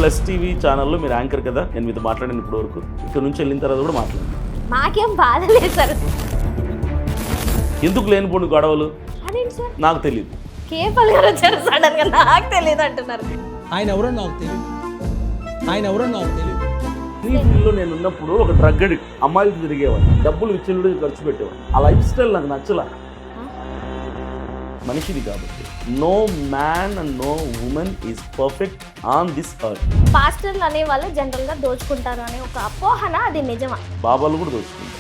Plus TV ఛానల్లో మీరు anchor కదా, నేను మీతో మాట్లాడిన ఇప్పటి వరకు. ఇక్కడ నుంచి వెళ్ళిన తర్వాత కూడా మాట్లాడండి. మాకేం బాధ లేదు సార్. ఎందుకు లేనిపోండి గొడవలు? అదేంటి సార్? నాకు తెలియదు. కేపల్ గారు వచ్చారు సడన్ గా, నాకు తెలియదు అంటున్నారు. ఆయన ఎవరో నాకు తెలియదు. నీ ఫీల్డ్లో నేను ఉన్నప్పుడు ఒక డ్రగ్ అడిక్ట్, అమ్మాయిలకి తిరిగేవాడిని, డబ్బులు విచ్చలుడు ఖర్చు పెట్టేవాడిని. ఆ లైఫ్ స్టైల్ నాకు నచ్చలా. మనిషిది కాబట్టి no man and no women is perfect on this earth. పాస్టర్లు అనే వాళ్ళు జనరల్ గా దోచుకుంటారు అనే ఒక అపోహన, అది నిజమా? బాబాలు కూడా దోచుకుంటారు.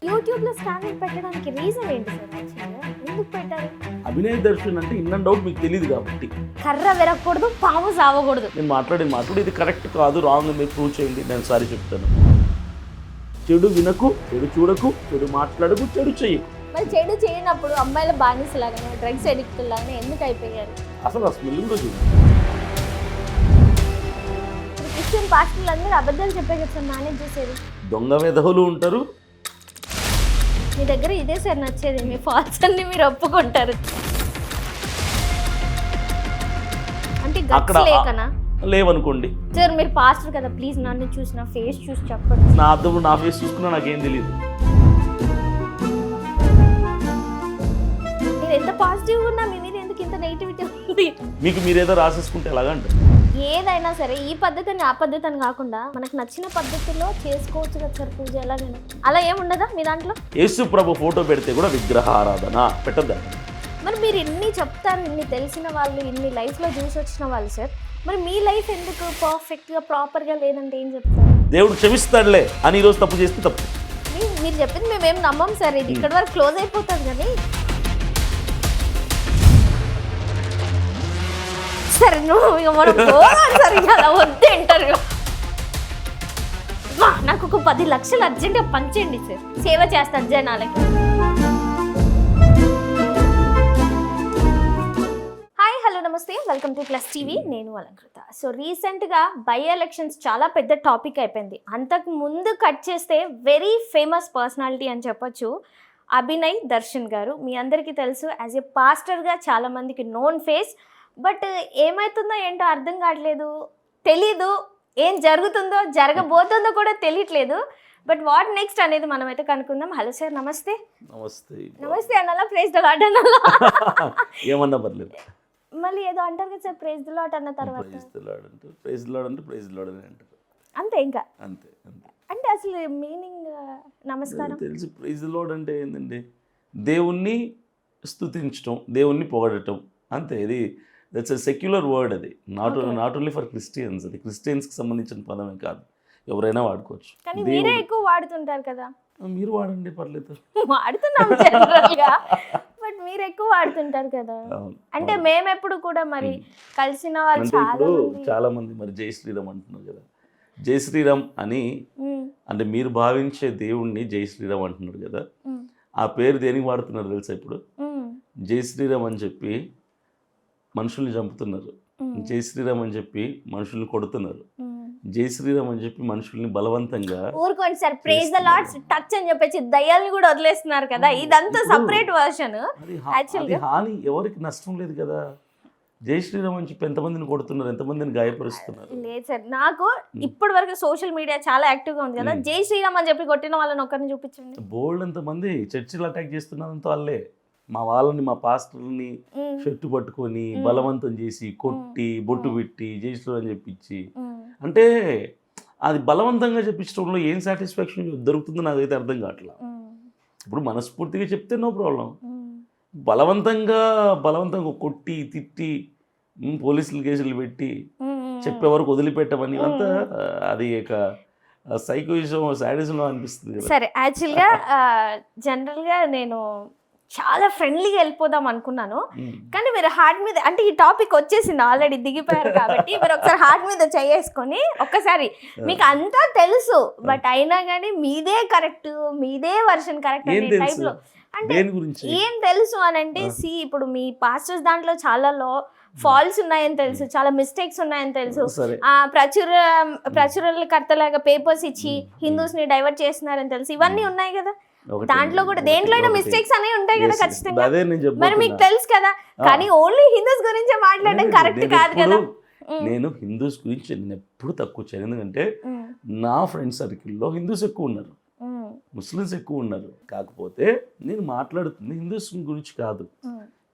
యూట్యూబ్ లో ఛానల్ పెట్టడానికి రీజన్ ఏంటి సార్? ఎందుకు పెట్టారు? అభినయ్ దర్శన్ అంటే ఇన్ అండ్ అవుట్ మీకు తెలియదు కాబట్టి. కర్ర విరగకూడదు, పాము సావకూడదు. నేను మాట్లాడి ఇది కరెక్ట్ కాదు, రాంగ్, మీరు ప్రూవ్ చేయండి, నేను సారీ చెప్తాను. చెడు వినకు, చెడు చూడకు, చెడు మాట్లాడకు, చెడు చెయ్యకు. మరి చెడు చేయనప్పుడు అమ్మాయిల బానిసలాగానే, డ్రగ్స్ అడిక్ట్ లాగానే ఎందుకు అయిపోయారు? అసలు ఆ స్మెల్ కూడా చూడు. క్రిస్టియన్ పాస్టర్లు అందరూ అబద్ధాలు చెప్పే కదా సార్ మేనేజ్ చేసేది. దొంగ వెధవులు ఉంటారు. మీ దగ్గర ఇదే సార్ నచ్చేది, మీ ఫాల్స్ అన్ని మీరు ఒప్పుకుంటారు. అంటే అక్కడ గట్స్ లేకనా? లేవనుకోండి సార్, మీరు పాస్టర్ కదా, ప్లీజ్ నన్ను చూసి నా ఫేస్ చూసి చెప్పండి. నా అర్థం నా ఫేస్ చూసుకున్నా నాకేం తెలియదు. మీరు ఎంత పాజిటివ్ ఉన్నా మీ మీద ఎందుకు ఇంత నెగిటివిటీ ఉంది? మీకు మీరేదో రాసేసుకుంటే ఎలాగ అంటారు. ఏదైనా సరే ఈ పద్ధతిని ఆ పద్ధతిని కాకుండా మనకు నచ్చిన పద్ధతిలో చేసుకోవచ్చు కదా సార్ పూజ. ఎలాగైనా అలా ఏముండదా మీ దాంట్లో? యేసు ప్రభు ఫోటో పెడితే కూడా విగ్రహ ఆరాధన పెట్టద్దా? మరి మీరు ఇన్ని చెప్తారు, ఇన్ని తెలిసిన వాళ్ళు, ఇన్ని లైఫ్లో చూసి వచ్చిన వాళ్ళు సార్, మరి మీ లైఫ్ ఎందుకు పర్ఫెక్ట్గా ప్రాపర్గా లేదంటే ఏం చెప్తారు? దేవుడు క్షమిస్తాడులే అని ఈరోజు తప్పు చేస్తే తప్పు. మీరు చెప్పింది మేమేం నమ్మం సార్, ఇది ఇక్కడ వరకు క్లోజ్ అయిపోతుంది. కానీ సరే నువ్వు ఇక మనం పోవాలి సార్, ఇక అలా వద్దే ఇంటర్వ్యూ. నాకు ఒక 10 లక్షలు అర్జెంట్గా పంచేయండి సార్, సేవ చేస్తాను జనాలకి. హాయ్, హలో, నమస్తే, వెల్కమ్ టు ప్లస్ టీవీ. నేను అలంకృత. సో రీసెంట్గా బై ఎలక్షన్స్ చాలా పెద్ద టాపిక్ అయిపోయింది. అంతకు ముందు కట్ చేస్తే వెరీ ఫేమస్ పర్సనాలిటీ అని చెప్పొచ్చు, అభినయ్ దర్శన్ గారు. మీ అందరికీ తెలుసు, యాజ్ ఏ పాస్టర్గా చాలామందికి నోన్ ఫేస్. బట్ ఏమవుతుందో ఏంటో అర్థం కావట్లేదు, తెలీదు, ఏం జరుగుతుందో జరగబోతుందో కూడా తెలియట్లేదు. బట్ వాట్ నెక్స్ట్ అనేది మనం అయితే కనుక్కుందాం. హలో సార్, నమస్తే. నమస్తే. నమస్తే అనాలా, ప్రైజ్ ద లార్డ్ అనాలా? ఏమన్నా పర్లేదు. మళ్ళీ ఏదో అంటారు కదా సార్, ప్రైజ్ ద లార్డ్ అన్న తర్వాత ప్రైజ్ లార్డ్ అని అంటారు. అంతే, ఇంకా అంతే. అంటే అసలు మీనింగ్ నమస్కారం తెలిసి ప్రైజ్ లార్డ్ అంటే ఏంటండి? దేవుణ్ణి స్తుతించడం, దేవుణ్ణి పొగడటం, అంతే. ఇది దట్స్ ఎ సెక్యులర్ వర్డ్. అది నాట్ ఓన్లీ ఫర్ క్రిస్టియన్స్. అది క్రిస్టియన్స్కి సంబంధించిన పదమే కాదు, ఎవరైనా వాడుకోవచ్చు. కానీ మీరే ఎక్కువ వాడుతుంటారు కదా. మీరు వాడండి, పర్లేదు. వాడుతున్నాం జనరల్గా, బట్ మీరు ఎక్కువ వాడుతుంటారు కదా. అంటే మేమెప్పుడు కూడా మరి కలిసిన వాళ్ళు చాలా మంది మరి జై శ్రీరామ్ అంటున్నారు కదా. జై శ్రీరామ్ అని అంటే మీరు భావించే దేవుణ్ణి జై శ్రీరామ్ అంటున్నారు కదా. ఆ పేరు దేనికి వాడుతున్నారు తెలుసా? ఇప్పుడు జై శ్రీరామ్ అని చెప్పి మనుషుల్ని చంపుతున్నారు, జై శ్రీరామ్ అని చెప్పి మనుషుల్ని కొడుతున్నారు, జై శ్రీరామ్ అని చెప్పి మనుషుల్ని బలవంతంగా. ఊరుకోండి sir, praise the Lord touch అని చెప్పేసి దయ్యాల్ని కూడా వదిలేస్తున్నారు కదా. ఇదంతా సపరేట్ వర్షన్. అది హాని, ఎవరికి నష్టం లేదు కదా. జై శ్రీరామ్ అని చెప్పి ఎంతమందిని కొడుతున్నారు, ఎంతమందిని గాయపరుస్తున్నారు. లేదు సార్, నాకు ఇప్పటి వరకు సోషల్ మీడియా చాలా యాక్టివ్ గా ఉంది కదా. జై శ్రీరామ్ అని చెప్పి కొట్టిన వాళ్ళని ఒకరిని చూపించండి. బోల్డ్ ఎంతమంది చర్చిలు అటాక్ చేస్తున్నారంతా వాళ్ళే. మా వాళ్ళని, మా పాస్టర్ని షర్టు పట్టుకొని బలవంతం చేసి కొట్టి బొట్టు పెట్టి జై శ్రీరామ్ అని చెప్పించి, అంటే అది బలవంతంగా చెప్పించడంలో ఏం సాటిస్ఫాక్షన్ దొరుకుతుందో నాకైతే అర్థం కావట్లేదు. ఇప్పుడు మనస్ఫూర్తిగా చెప్తే నో ప్రాబ్లం. బలవంతంగా కొట్టి తిట్టి పోలీసులు కేసులు పెట్టి చెప్పే వరకు వదిలిపెట్టమని అంతా అది ఒక సైకోయిజం, సాడిజంలో అనిపిస్తుంది. సరే, యాక్చువల్గా జనరల్గా నేను చాలా ఫ్రెండ్లీగా వెళ్ళిపోదాం అనుకున్నాను, కానీ మీరు హార్ట్ మీద, అంటే ఈ టాపిక్ వచ్చేసింది ఆల్రెడీ, దిగిపోయారు కాబట్టి మీరు ఒకసారి హార్ట్ మీద చేసుకొని ఒక్కసారి, మీకు అంతా తెలుసు బట్ అయినా కానీ మీదే కరెక్ట్, మీదే వర్షన్ కరెక్ట్ అనే టైప్లో. అంటే ఏం తెలుసు అని అంటే, ఇప్పుడు మీ పాస్టర్స్ దాంట్లో చాలా ఫాల్స్ ఉన్నాయని తెలుసు, చాలా మిస్టేక్స్ ఉన్నాయని తెలుసు, ప్రచురణకర్తలాగా పేపర్స్ ఇచ్చి హిందూస్ ని డైవర్ట్ చేస్తున్నారని తెలుసు, ఇవన్నీ ఉన్నాయి కదా. దాంట్లో కూడా దేంట్లో అయినా మిస్టేక్స్ అనేవి ఉంటాయి కదా ఖచ్చితంగా. మరి మీకు తెలుసు కదా, కానీ ఓన్లీ హిందూస్ గురించే మాట్లాడడం కరెక్ట్ కాదు కదా. నేను హిందూస్ గురించి నేను ఎప్పుడు తక్కువ చేయను, ఎందుకంటే నా ఫ్రెండ్ సర్కిల్లో హిందూస్ ఎక్కువ ఉన్నారు, ముస్లిమ్స్ ఎక్కువ ఉన్నారు. కాకపోతే నేను మాట్లాడుతుంది హిందూస్ గురించి కాదు.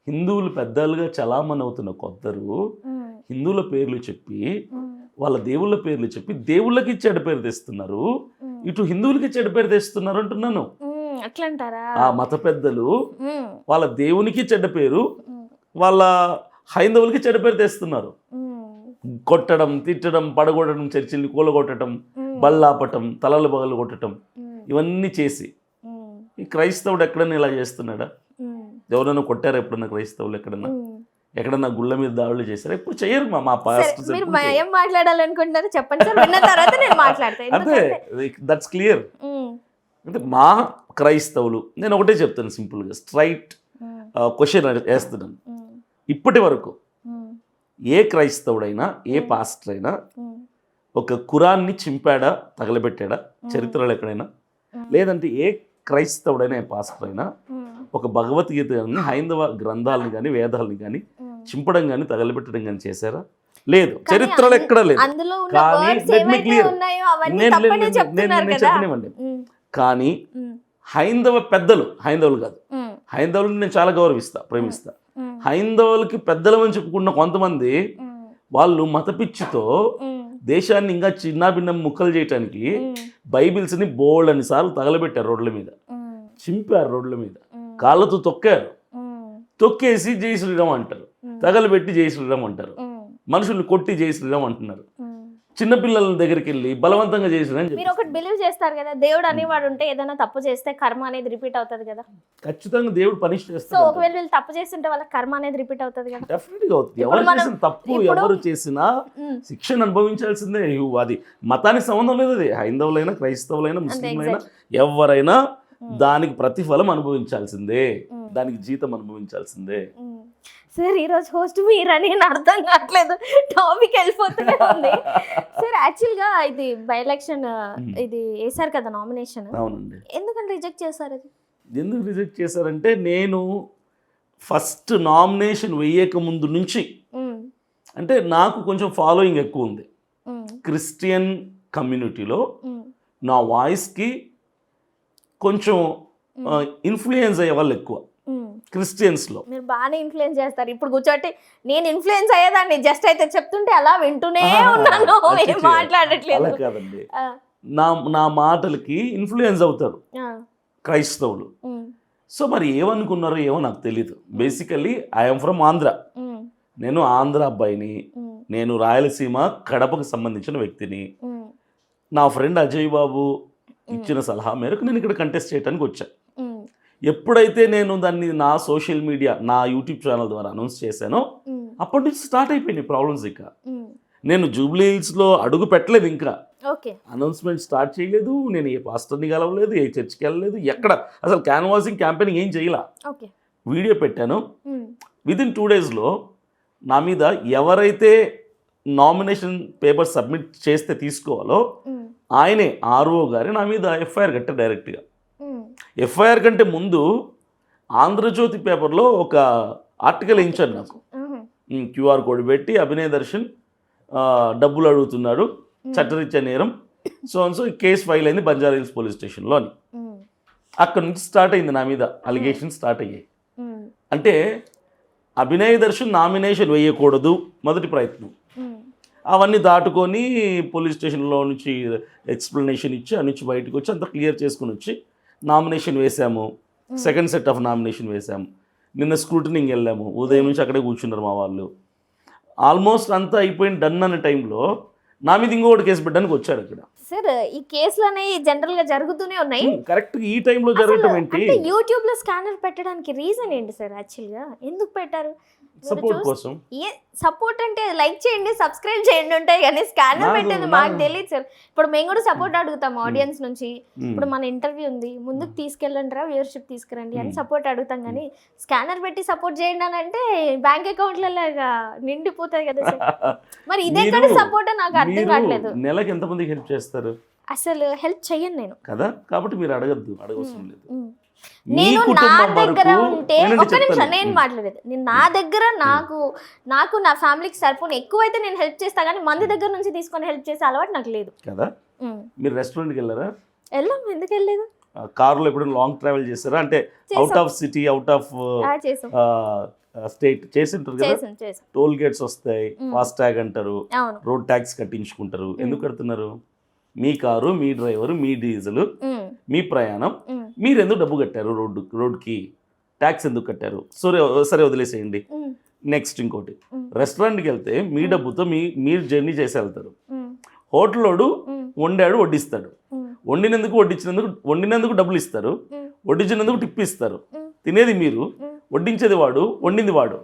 హిందువులు పెద్దలుగా చలామణి అవుతున్న కొందరు హిందువుల పేర్లు చెప్పి వాళ్ళ దేవుళ్ళ పేర్లు చెప్పి దేవుళ్ళకి చెడ్డ పేరు తెస్తున్నారు, ఇటు హిందువులకి చెడ్డ పేరు తెస్తున్నారు అంటున్నాను. అట్లంటారా? ఆ మత పెద్దలు వాళ్ళ దేవునికి చెడ్డ పేరు, వాళ్ళ హైందవులకి చెడ్డ పేరు తెస్తున్నారు. కొట్టడం, తిట్టడం, పడగొట్టడం, చర్చిల్ని కూలగొట్టడం, బళ్ళాపటం, తలలు బగలు కొట్టడం, ఇవన్నీ చేసి ఈ క్రైస్తవుడు ఎక్కడన్నా ఇలా చేస్తున్నాడా? ఎవరైనా కొట్టారా ఎప్పుడన్నా క్రైస్తవులు? ఎక్కడన్నా గుళ్ళ మీద దాడులు చేశారా? ఎప్పుడు చేయరు. మా పాస్ట్ ఏం మాట్లాడాలనుకుంటున్నారో చెప్పండి సార్, విన్న తర్వాత నేను మాట్లాడతాను. అదే దట్స్ క్లియర్. అంటే మా క్రైస్తవులు, నేను ఒకటే చెప్తాను సింపుల్గా, స్ట్రైట్ క్వశ్చన్ వేస్తున్నాను. ఇప్పటి వరకు ఏ క్రైస్తవుడైనా ఏ పాస్టర్ అయినా ఒక ఖురాన్ని చింపాడా, తగలబెట్టాడా చరిత్రలో ఎక్కడైనా? లేదంటే ఏ క్రైస్తవుడైనా ఏ పాస్టర్ అయినా ఒక భగవద్గీత కానీ హైందవ గ్రంథాలని కానీ వేదాలని కానీ చింపడం కానీ తగలబెట్టడం కానీ చేశారా? లేదు, చరిత్రలో ఎక్కడా లేదు. కానీ చెప్పనివ్వండి, కానీ హైందవ పెద్దలు, హైందవులు కాదు, హైందవులను నేను చాలా గౌరవిస్తా, ప్రేమిస్తా, హైందవులకి పెద్దలమని చెప్పుకున్న కొంతమంది వాళ్ళు మత పిచ్చితో దేశాన్ని ఇంకా చిన్నాభిన్నం ముక్కలు చేయటానికి బైబిల్స్ని బోల్డ్ అని సార్లు తగలబెట్టారు, రోడ్ల మీద చింపారు, రోడ్ల మీద కాళ్ళతో తొక్కారు, తొక్కేసి జై శ్రీరామ్ అంటారు, తగలబెట్టి జై శ్రీరామ్ అంటారు, మనుషుల్ని కొట్టి జై శ్రీరామ్ అంటున్నారు, చిన్నపిల్లల దగ్గరికి వెళ్ళి బలవంతంగా చేసిన. మీరు ఒకటి బిలీవ్ చేస్తారు కదా, దేవుడు అనేవాడు ఉంటే ఏదైనా తప్పు చేస్తే కర్మ అనేది రిపీట్ అవుతుంది కదా? ఖచ్చితంగా దేవుడు పనిష్ చేస్తాడు. సో ఒకవేళ వీళ్ళు తప్పు చేస్తుంటే వాళ్ళ కర్మ అనేది రిపీట్ అవుతుంది కదా? డెఫినెట్గా అవుతుంది. ఎవరు చేసిన తప్పు ఎవరు చేసినా శిక్షను అనుభవించాల్సిందే. అది మతానికి సంబంధం లేదు. అది హైందవులైనా, క్రైస్తవులైనా, ముస్లింలైనా ఎవరైనా దానికి ప్రతిఫలం అనుభవించాల్సిందే, దానికి జీతం అనుభవించాల్సిందే. సార్ ఈరోజు హోస్ట్ మీరని అర్థం కావట్లేదు, టాపిక్ వెళ్ళిపోతూనే ఉంది సార్. యాక్చువల్గా ఇది బై ఎలక్షన్ ఇది వేసారు కదా నామినేషన్, అవునండి. ఎందుకంటే రిజెక్ట్ చేశారు? అది ఎందుకు రిజెక్ట్ చేశారంటే, నేను ఫస్ట్ నామినేషన్ వేయక ముందు నుంచి అంటే నాకు కొంచెం ఫాలోయింగ్ ఎక్కువ ఉంది క్రిస్టియన్ కమ్యూనిటీలో. నా వాయిస్కి కొంచెం ఇన్ఫ్లుయెన్స్ అయ్యే వాళ్ళు ఎక్కువ క్రిస్టియన్స్లో. మీరు బాగానే ఇన్ఫ్లుయెన్స్ చేస్తారు. ఇప్పుడు కూర్చోటి నేను ఇన్ఫ్లుయెన్స్ అయ్యేదాన్ని, జస్ట్ అయితే చెప్తుంటే అలా వింటూనే ఉన్నాను, ఏం మాట్లాడట్లేదు. అలా కాదండి, నా మాటలకి ఇన్ఫ్లుయెన్స్ అవుతారు క్రైస్తవులు. సో మరి ఏమనుకున్నారో ఏమో నాకు తెలీదు. బేసికల్లీ ఐఎమ్ ఫ్రమ్ ఆంధ్ర, నేను ఆంధ్ర అబ్బాయిని, నేను రాయలసీమ కడపకు సంబంధించిన వ్యక్తిని. నా ఫ్రెండ్ అజయ్ బాబు ఇచ్చిన సలహా మేరకు నేను ఇక్కడ కంటెస్ట్ చేయడానికి వచ్చాను. ఎప్పుడైతే నేను దాన్ని నా సోషల్ మీడియా, నా యూట్యూబ్ ఛానల్ ద్వారా అనౌన్స్ చేశానో అప్పటి నుంచి స్టార్ట్ అయిపోయినాయి ప్రాబ్లమ్స్. ఇక నేను జూబ్లీ హిల్స్లో అడుగు పెట్టలేదు, ఇంకా అనౌన్స్మెంట్ స్టార్ట్ చేయలేదు, నేను ఏ పాస్టర్ని కలవలేదు, ఏ చర్చ్కి వెళ్ళలేదు, ఎక్కడ అసలు క్యాన్వాసింగ్ క్యాంపెయినింగ్ ఏం చేయలే. వీడియో పెట్టాను, విదిన్ 2 daysలో నా మీద ఎవరైతే నామినేషన్ పేపర్ సబ్మిట్ చేస్తే తీసుకోవాలో ఆయనే ఆర్ఓ గారి నా మీద ఎఫ్ఐఆర్ కట్టారు డైరెక్ట్గా. ఎఫ్ఐఆర్ కంటే ముందు ఆంధ్రజ్యోతి పేపర్లో ఒక ఆర్టికల్ వేయించారు నాకు, క్యూఆర్ కోడ్ పెట్టి అభినయ్ దర్శన్ డబ్బులు అడుగుతున్నాడు, చట్టరీత్యా నేరం, సో కేసు ఫైల్ అయింది బంజారా హిల్స్ పోలీస్ స్టేషన్లో అని. అక్కడ నుంచి స్టార్ట్ అయింది నా మీద అలిగేషన్ స్టార్ట్ అయ్యాయి. అంటే అభినయ్ దర్శన్ నామినేషన్ వేయకూడదు మొదటి ప్రయత్నం, అవన్నీ దాటుకొని పోలీస్ స్టేషన్లో నుంచి ఎక్స్ప్లెనేషన్ ఇచ్చి ఆ నుంచి బయటకు వచ్చి అంతా క్లియర్ చేసుకుని వచ్చి నామినేషన్ వేసాము. సెకండ్ సెట్ ఆఫ్ నామినేషన్ వేసాము. నిన్న స్క్రూటనింగ్ వెళ్ళాము, ఉదయం నుంచి అక్కడే కూర్చున్నారు మా వాళ్ళు. ఆల్మోస్ట్ అంతా అయిపోయిన డన్ అనే టైంలో నా మీద ఇంకొకటి కేసు పెట్టడానికి వచ్చాడు అక్కడ. సార్ ఈ కేసులు అనేవి జనరల్ గా జరుగుతూనే ఉన్నాయి, కరెక్ట్ ఈ టైంలో జరగటం ఏంటి? యూట్యూబ్ లో స్కానర్ పెట్టడానికి రీజన్ ఏంటి సార్? యాక్చువల్గా ఎందుకు పెట్టారు? సపోర్ట్ కోసం. సపోర్ట్ అంటే లైక్ చేయండి, సబ్స్క్రైబ్ చేయండి ఉంటాయి, కానీ స్కానర్ పెట్టేది మాకు తెలియదు సార్. ఇప్పుడు మేము కూడా సపోర్ట్ అడుగుతాం ఆడియన్స్ నుంచి, ఇప్పుడు మన ఇంటర్వ్యూ ఉంది, ముందుకు తీసుకెళ్ళండి రా, వ్యూవర్షిప్ తీసుకురండి అని సపోర్ట్ అడుగుతాం, కానీ స్కానర్ పెట్టి సపోర్ట్ చేయండి అని అంటే బ్యాంక్ అకౌంట్లలో నిండిపోతాయి కదా సార్. మరి ఇదే కానీ సపోర్ట్ నాకు అర్థం కావట్లేదు. నెలకి ఎంతమందికి హెల్ప్ చేస్తారు? అసలు హెల్ప్ చెయ్యను నేను కదా, కాబట్టి మీరు అడగద్దు, అడగవసరం లేదు. మీ నేను నా కుటుంబం దగ్గర వరకు ఉంటే నేనంటే ఒక్క నిమిషం చెప్తాను. నేను మాట్లాడేది నేను నా దగ్గర నాకు నా ఫ్యామిలీకి సరిపోను ఎక్కువైతే నేను హెల్ప్ చేస్తా కానీ మంది దగ్గర నుంచి తీసుకొని హెల్ప్ చేసే అలవాటు నాకు లేదు. కదా మీరు రెస్టారెంట్కి వెళ్ళారా? వెళ్ళాం, ఎందుకు వెళ్ళలేదు? కారులో ఎప్పుడైనా లాంగ్ ట్రావెల్ చేస్తారా? అంటే out of city, out of చేసాం స్టేట్ చేసి ఉంటారు కదా. చేసాం చేసాం టోల్ గేట్స్ వస్తాయి, ఫాస్ట్ ట్యాగ్ అంటారు, అవును. రోడ్ ట్యాక్స్ కట్టించుకుంటారు. ఎందుకు కడుతున్నారు? మీ కారు, మీ డ్రైవరు, మీ డీజిల్, మీ ప్రయాణం, మీరు ఎందుకు డబ్బు కట్టారు? రోడ్కి ట్యాక్స్ ఎందుకు కట్టారు? సరే వదిలేసేయండి. నెక్స్ట్ ఇంకోటి, రెస్టారెంట్కి వెళ్తే మీ డబ్బుతో మీరు జర్నీ చేసి వెళ్తారు. హోటలోడు వండాడు, వడ్డిస్తాడు. వండినందుకు డబ్బులు ఇస్తారు, వడ్డించినందుకు టిప్ ఇస్తారు. తినేది మీరు, వడ్డించేది వాడు, వండింది వాడు.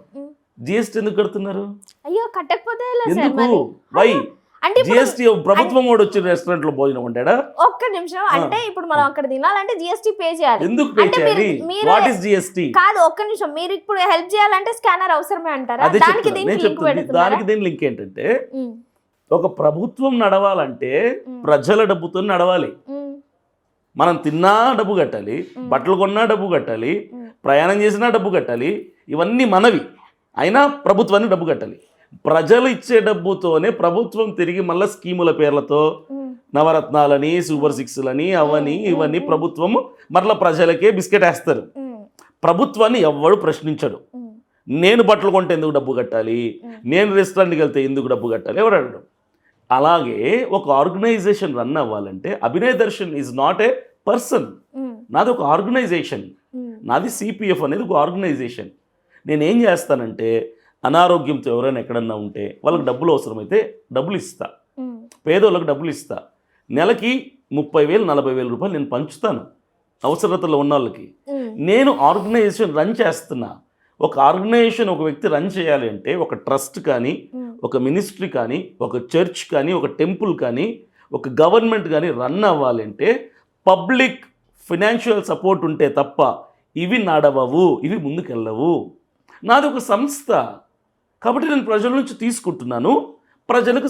జిఎస్టీ ఎందుకు కడుతున్నారు? అయ్యో కట్టకపోతే ఎందుకు? వై? అంటే జిఎస్టీ ప్రభుత్వం వాడు వచ్చి రెస్టారెంట్ లో భోజనం వండాడా? ఒక్క నిమిషం, అంటే ఇప్పుడు మనం అక్కడ తినాలంటే జిఎస్టీ పే చేయాలి. ఎందుకు పే చేయాలి? What is GST? కాదు, ఒక్క నిమిషం, మీరు ఇప్పుడు హెల్ప్ చేయాలంటే స్కానర్ అవసరమే అంటారా? అదే దానికి చెప్తున్నా, నేను చెప్తుంది దానికి దేని లింక్ ఏంటంటే, ఒక ప్రభుత్వం నడవాలంటే ప్రజల డబ్బుతో నడవాలి. మనం తిన్నా డబ్బు కట్టాలి, బట్టలు కొన్నా డబ్బు కట్టాలి, ప్రయాణం చేసినా డబ్బు కట్టాలి. ఇవన్నీ మనవి, అయినా ప్రభుత్వానికి డబ్బు కట్టాలి. ప్రజలు ఇచ్చే డబ్బుతోనే ప్రభుత్వం తిరిగి మళ్ళీ స్కీముల పేర్లతో నవరత్నాలని, సూపర్ సిక్స్లని, అవని ఇవన్నీ ప్రభుత్వము మరలా ప్రజలకే బిస్కెట్ వేస్తారు. ప్రభుత్వాన్ని ఎవ్వడు ప్రశ్నించడు. నేను బట్టలు కొంటే ఎందుకు డబ్బు కట్టాలి, నేను రెస్టారెంట్కి వెళ్తే ఎందుకు డబ్బు కట్టాలి, ఎవరు అడగడం. అలాగే ఒక ఆర్గనైజేషన్ రన్ అవ్వాలంటే Abhinay Darshan is not a person, నాది ఒక ఆర్గనైజేషన్. నాది సిపిఎఫ్ అనేది ఒక ఆర్గనైజేషన్. నేనేం చేస్తానంటే, అనారోగ్యంతో ఎవరైనా ఎక్కడన్నా ఉంటే వాళ్ళకి డబ్బులు అవసరమైతే డబ్బులు ఇస్తా, పేదోళ్ళకి డబ్బులు ఇస్తా. నెలకి 30,000 40,000 రూపాయలు నేను పంచుతాను అవసరతలో ఉన్న వాళ్ళకి. నేను ఆర్గనైజేషన్ రన్ చేస్తున్నా. ఒక ఆర్గనైజేషన్ ఒక వ్యక్తి రన్ చేయాలి అంటే, ఒక ట్రస్ట్ కానీ, ఒక మినిస్ట్రీ కానీ, ఒక చర్చ్ కానీ, ఒక టెంపుల్ కానీ, ఒక గవర్నమెంట్ కానీ రన్ అవ్వాలంటే పబ్లిక్ ఫినాన్షియల్ సపోర్ట్ ఉంటే తప్ప ఇవి నడవవు, ఇవి ముందుకెళ్ళవు. నాది ఒక సంస్థ కాబట్టి నేను ప్రజల నుంచి తీసుకుంటున్నాను, ప్రజలకు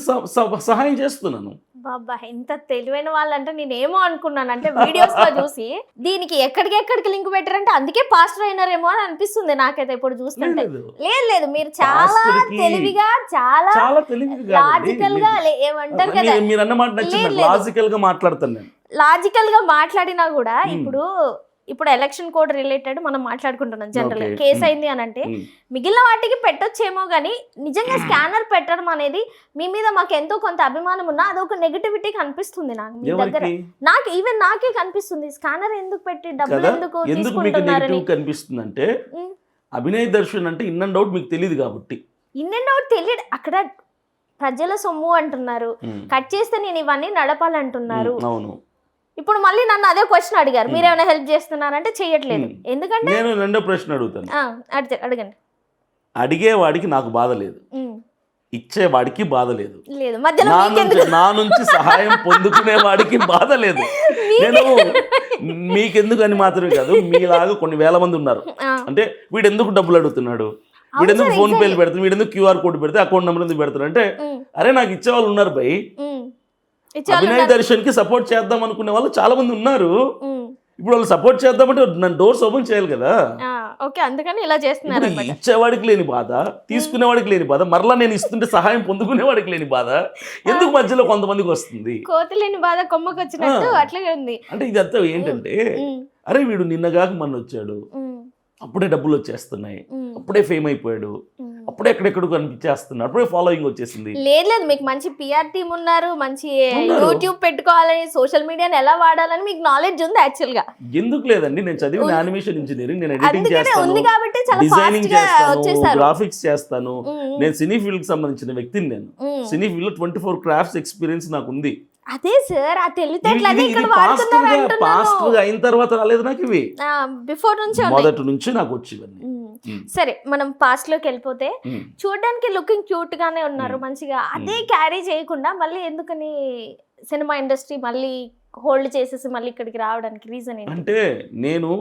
సహాయం చేస్తున్నాను. బాబా ఎంత తెలివైన వాళ్ళంటే నేనేమో అనుకున్నాను, అంటే వీడియోస్ లో చూసి దీనికి ఎక్కడికి లింక్ పెట్టారంటే అందుకే పాస్టర్ అయినారేమో అని అనిపిస్తుంది నాకైతే ఇప్పుడు చూస్తుంటే. లేదు మీరు చాలా తెలివిగా, చాలా లాజికల్ గా ఏమంటారు కదా, మీరు అన్నమాట నచ్చింది, లాజికల్ గా మాట్లాడతాను నేను. లాజికల్ గా మాట్లాడినా కూడా ఇప్పుడు ఎలక్షన్ కోడ్ రిలేటెడ్ మనం మాట్లాడుకుంటున్నాం. జనరల్ గా కేసు అయింది అని అంటే మిగిలిన వాటికి పెట్టొచ్చేమో కానీ నిజంగా స్కానర్ పెట్టడం అనేది మీ మీద మాకు ఎంతో కొంత అభిమానం ఉన్నా అదొక నెగటివిటీ కనిపిస్తుంది నాకు మీ దగ్గర. నాకే కనిపిస్తుంది, స్కానర్ ఎందుకు పెట్టి డబ్బులు ఎందుకు తీసుకుంటున్నారని కనిపిస్తుంది. అంటే అభినయ్ దర్శన్ అంటే ఇన్ అండ్ అవుట్ మీకు తెలియదు కాబట్టి. ఇన్ అండ్ అవుట్ తెలియదు, అక్కడ ప్రజల సొమ్ము అంటున్నారు, కట్ చేస్తే నేను ఇవన్నీ నడపాలంటున్నారు. అవును, ఇప్పుడు మళ్ళీ నన్ను అదే క్వశ్చన్ అడిగారు, మీరు ఏమైనా హెల్ప్ చేస్తున్నారంటే చెయ్యట్లేదు. ఎందుకంటే నేను రెండో ప్రశ్న అడుగుతాను, అడగండి. అడిగేవాడికి నాకు బాధ లేదు, ఇచ్చేవాడికి బాధ లేదు, నా నుంచి సహాయం పొందుకునే వాడికి బాధ లేదు. నేను మీకెందుకు అని మాత్రమే కాదు, మీలాగా కొన్ని వేల మంది ఉన్నారు. అంటే వీడు ఎందుకు డబ్బులు అడుగుతున్నాడు, వీడెందుకు ఫోన్ పేలు పెడతాడు, వీడెందుకు క్యూఆర్ కోడ్ పెడితే అకౌంట్ నెంబర్ ఎందుకు పెడతాడు అంటే, అరే నాకు ఇచ్చేవాళ్ళు ఉన్నారు భయ్. అభినయ్ దర్శన్ కి సపోర్ట్ చేద్దాం అనుకునే వాళ్ళు చాలా మంది ఉన్నారు. ఇప్పుడు వాళ్ళు సపోర్ట్ చేద్దామంటే నన్ను డోర్స్ ఓపెన్ చేయాలి కదా. అందుకని ఇలా చేస్తున్నారు. ఇచ్చేవాడికి లేని బాధ, తీసుకునేవాడికి లేని బాధ, మరలా నేను ఇస్తుంటే సహాయం పొందుకునేవాడికి లేని బాధ ఎందుకు మధ్యలో కొంతమందికి వస్తుంది? కోతి లేని బాధ కొమ్మకి వచ్చినట్టు అట్లాగే ఉంది. అంటే ఇదంతా ఏంటంటే, అరే వీడు నిన్నగాక మొన్న వచ్చాడు, అప్పుడే డబ్బులు వచ్చేస్తున్నాయి, అప్పుడే ఫేమ్ అయిపోయాడు, అప్పుడే ఎక్కడెక్కడ కనిపించేస్తున్నాడు, అప్పుడే ఫాలోయింగ్ వచ్చేసింది. లేదు మీకు మంచి పిఆర్ టీమ్ ఉన్నారు, మంచి యూట్యూబ్ పెట్టుకోవాలని, సోషల్ మీడియాని ఎలా వాడాలని మీకు నాలెడ్జ్ ఉంది యాక్చువల్ గా. ఎందుకు లేదండి, నేను చదివిన యానిమేషన్ ఇంజనీరింగ్, నేను ఎడిటింగ్ చేస్తాను, డిజైనింగ్ చేస్తాను, గ్రాఫిక్స్ చేస్తాను. నేను సినీ ఫీల్డ్ కి సంబంధించిన వ్యక్తిని. నేను సినీ ఫీల్డ్ లో 24 క్రాఫ్ట్స్ ఎక్స్పీరియన్స్ నాకు ఉంది. అదే సార్, ఆ తెలివితేటలు పాస్టర్ అయిన తర్వాత రాలేదు నాకు ఇవి, బిఫోర్ నుంచి మొదటి నుంచి నాకు వచ్చేవన్నీ. సరే మనం పాస్ట్ లోకి వెళ్ళిపోతే, చూడడానికి లుకింగ్ క్యూట్ గానే ఉన్నారు మంచిగా, అదే క్యారీ చేయకుండా మళ్ళీ ఎందుకని సినిమా ఇండస్ట్రీ మళ్ళీ హోల్డ్ చేసేసి మళ్ళీ ఇక్కడికి రావడానికి రీజన్ ఏంటి? అంటే నేను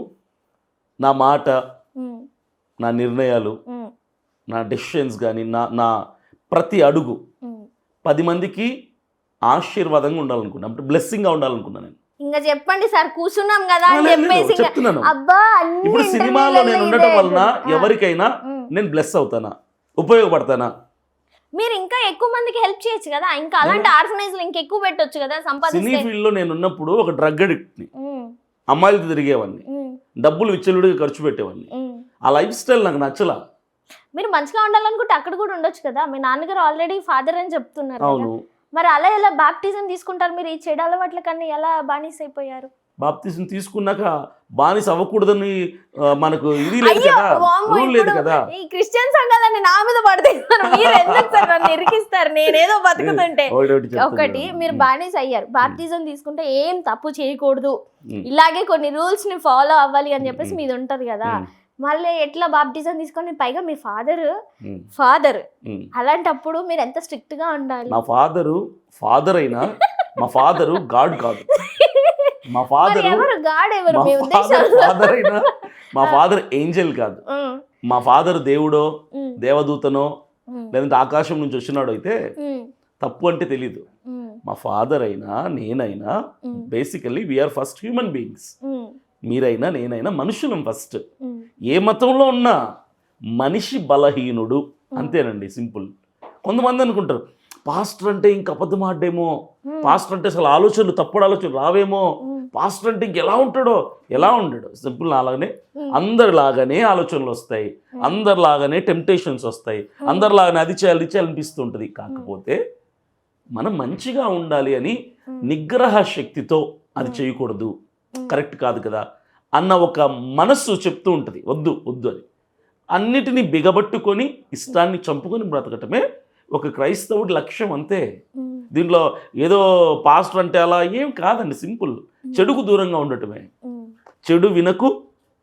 నా మాట, నా నిర్ణయాలు, నా డెసిషన్స్ కానీ, నా ప్రతి అడుగు 10 మందికి ఆశీర్వాదంగా ఉండాలనుకున్నా, అంటే బ్లెస్సింగ్గా ఉండాలనుకున్నా నేను. ఇంకా చెప్పండి సార్, కూర్చున్నాం కదా అని లేదు, చెప్పేసి ఇంకా, చెప్తున్నాను. అబ్బా అన్ని ఇప్పుడు సినిమాలో నేను ఇంటర్వ్యూలలో ఉండటం ఇదే వలన అవుతుంది. ఎవరికైనా నేను బ్లెస్ అవుతానా, ఉపయోగపడతానా? మీరు ఇంకా ఎక్కువ మందికి హెల్ప్ చేయొచ్చు కదా, ఇంకా అలాంటి ఆర్గనైజ్ ఇంకా ఎక్కువ పెట్టొచ్చు కదా సినీ సంపాదిస్తే. ఫీల్డ్ లో నేను ఉన్నప్పుడు ఒక డ్రగ్ అడిక్ట్ని, ఉమ్, అమ్మాయిలతో తిరిగేవాడిని, ఉమ్, డబ్బులు విచ్చలుడిగా ఖర్చు పెట్టేవాడిని. ఉమ్. ఆ లైఫ్ స్టైల్ నాకు నచ్చలా. మీరు మంచిగా ఉండాలనుకుంటే అక్కడ కూడా ఉండొచ్చు కదా. మీ నాన్నగారు ఆల్రెడీ ఫాదర్ అని చెప్తున్నారు కదా. అవును, మరి అలా ఎలా బాప్టిజం తీసుకుంటారు మీరు? ఈ చెడు అలవాట్ల కన్నా ఎలా బానిస అయిపోయారు? బాప్తిజం తీసుకున్నాక బానిస అవ్వకూడదని మనకు ఇది లేదు అయ్యో, కదా, వామ్మో, రూల్ లేదు ఇప్పుడు కదా. ఈ క్రిస్టియన్ సంఘాలన్నీ నా మీద పడతారు. మీరు ఎందుకు సార్ నన్ను ఇరికిస్తారు? నేనేదో బతుకుతుంటే. ఒకటి చెప్తాను ఒకటి, మేడం. మీరు బానిస అయ్యారు, బాప్టిజం తీసుకుంటే ఏం తప్పు చేయకూడదు, ఉమ్. ఇలాగే కొన్ని రూల్స్ ని ఫాలో అవ్వాలి అని చెప్పేసి మీది ఉంటది కదా. ఉమ్. మళ్ళీ ఎట్లా బాప్టిజం తీసుకొని, పైగా మీ ఫాదర్ ఉమ్. ఫాదర్ అలాంటప్పుడు మీరు ఎంత స్ట్రిక్ట్ గా ఉండాలి? మా ఫాదర్ అయినా మా ఫాదరు గాడ్ కాదు. మా మరి ఫాదరు ఎవరు గాడ్ ఎవరు మీ మా ఉద్దేశం? ఫాదర్ అయినా మా ఫాదర్ ఏంజల్ కాదు. మా ఫాదర్ దేవుడో దేవదూతనో లేదంటే ఆకాశం నుంచి వచ్చినాడో అయితే తప్పు అంటే తెలీదు. మా ఫాదర్ అయినా నేనైనా basically we are first human beings. మీరైనా నేనైనా మనుషులం ఫస్ట్. ఏ మతంలో ఉన్నా మనిషి బలహీనుడు, అంతేనండి, సింపుల్. కొంతమంది అనుకుంటారు పాస్టర్ అంటే ఇంక అబద్ధం ఆడేమో, పాస్టర్ అంటే అసలు ఆలోచనలు తప్పుడు ఆలోచనలు రావేమో, పాస్టర్ అంటే ఇంకెలా ఉంటాడో. ఎలా ఉండడు, సింపుల్. అలాగనే అందరిలాగానే ఆలోచనలు వస్తాయి, అందరిలాగానే టెంప్టేషన్స్ వస్తాయి, అందరిలాగానే అది చేయాలి అనిపిస్తుంటుంది. కాకపోతే మనం మంచిగా ఉండాలి అని నిగ్రహ శక్తితో అది చేయకూడదు, కరెక్ట్ కాదు కదా అన్న ఒక మనస్సు చెప్తూ ఉంటుంది. వద్దు వద్దు అని అన్నిటినీ బిగబట్టుకొని ఇష్టాన్ని చంపుకొని బ్రతకటమే ఒక క్రైస్తవుడి లక్ష్యం, అంతే. దీంట్లో ఏదో పాస్టర్ అంటే అలా ఏం కాదండి, సింపుల్. చెడుకు దూరంగా ఉండటమే. చెడు వినకు,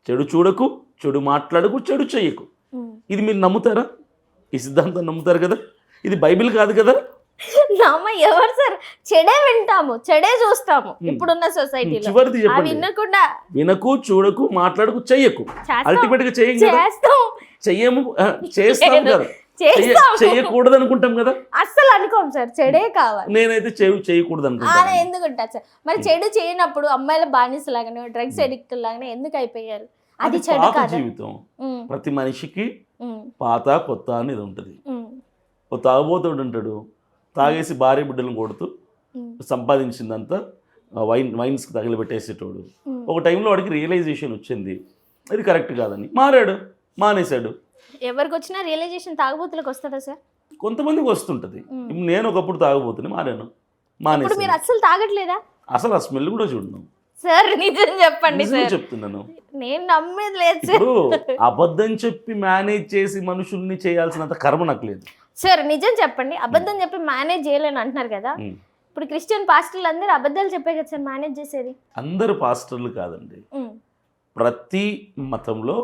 చెడు చూడకు, చెడు మాట్లాడకు, చెడు చెయ్యకు. ఇది మీరు నమ్ముతారా? ఈ సిద్ధాంతం నమ్ముతారు కదా? ఇది బైబిల్ కాదు కదా. ఎవరు సార్? చెడే వింటాము, చెడే చూస్తాము ఇప్పుడున్న సొసైటీలో. చివరిది చెప్పండి, వినకుండా వినకు, చూడకు, మాట్లాడకు, చెయ్యకు. అల్టిమేట్ గా చెయ్యం కదా, చెయ్యము, చేస్తాం కదా, చెయ్యకూడదు అనుకుంటాం కదా. అస్సలు అనుకోం సార్, చెడే కావాలి. నేనైతే చేయకూడదు అనుకుంటా. అలా ఎందుకుంటా సార్? మరి చెడు చేయనప్పుడు అమ్మాయిల బానిస లాగానే, డ్రగ్స్ ఎడిక్ట్ లాగానే ఎందుకు అయిపోయారు? అది చెడు పాత కాదు. జీవితం. ప్రతి మనిషికి పాత కొత్త అనేది ఉంటుంది. ఓ తాగుబోతుడు ఉంటాడు, తాగేసి భార్య బిడ్డలను కొడుతూ సంపాదించిందంతా వైన్స్కి తగిలిపెట్టేసేటోడు. ఒక టైంలో వాడికి రియలైజేషన్ వచ్చింది ఇది కరెక్ట్ కాదని, మానేశాడు. ఎవరికి వచ్చినా రియలైజేషన్ తాగుబోతులకు వస్తుందా సార్? కొంతమందికి వస్తుంటది. నేను ఒకప్పుడు తాగుబోతుని, ఇప్పుడు మానేశాను. మీరు అస్సలు తాగట్లేదా? అసలు ఆ స్మెల్ కూడా చూడను సార్. నిజం చెప్పండి నిజమే సార్, చెప్తున్నాను. నేను నమ్మేది లేదు సార్. ఇప్పుడు అబద్ధం చెప్పి మేనేజ్ చేసి మనుషుల్ని చేయాల్సినంత కర్మ నాకు లేదు సార్. నిజం చెప్పండి, అబద్ధం చెప్పి మేనేజ్ చేయలేని అంటున్నారు కదా. ఇప్పుడు క్రిస్టియన్ పాస్టర్లు అందరూ అబద్ధాలు చెప్పే కదా సార్ మేనేజ్ చేసేది. అందరు పాస్టర్లు కాదండి, ప్రతి మతంలో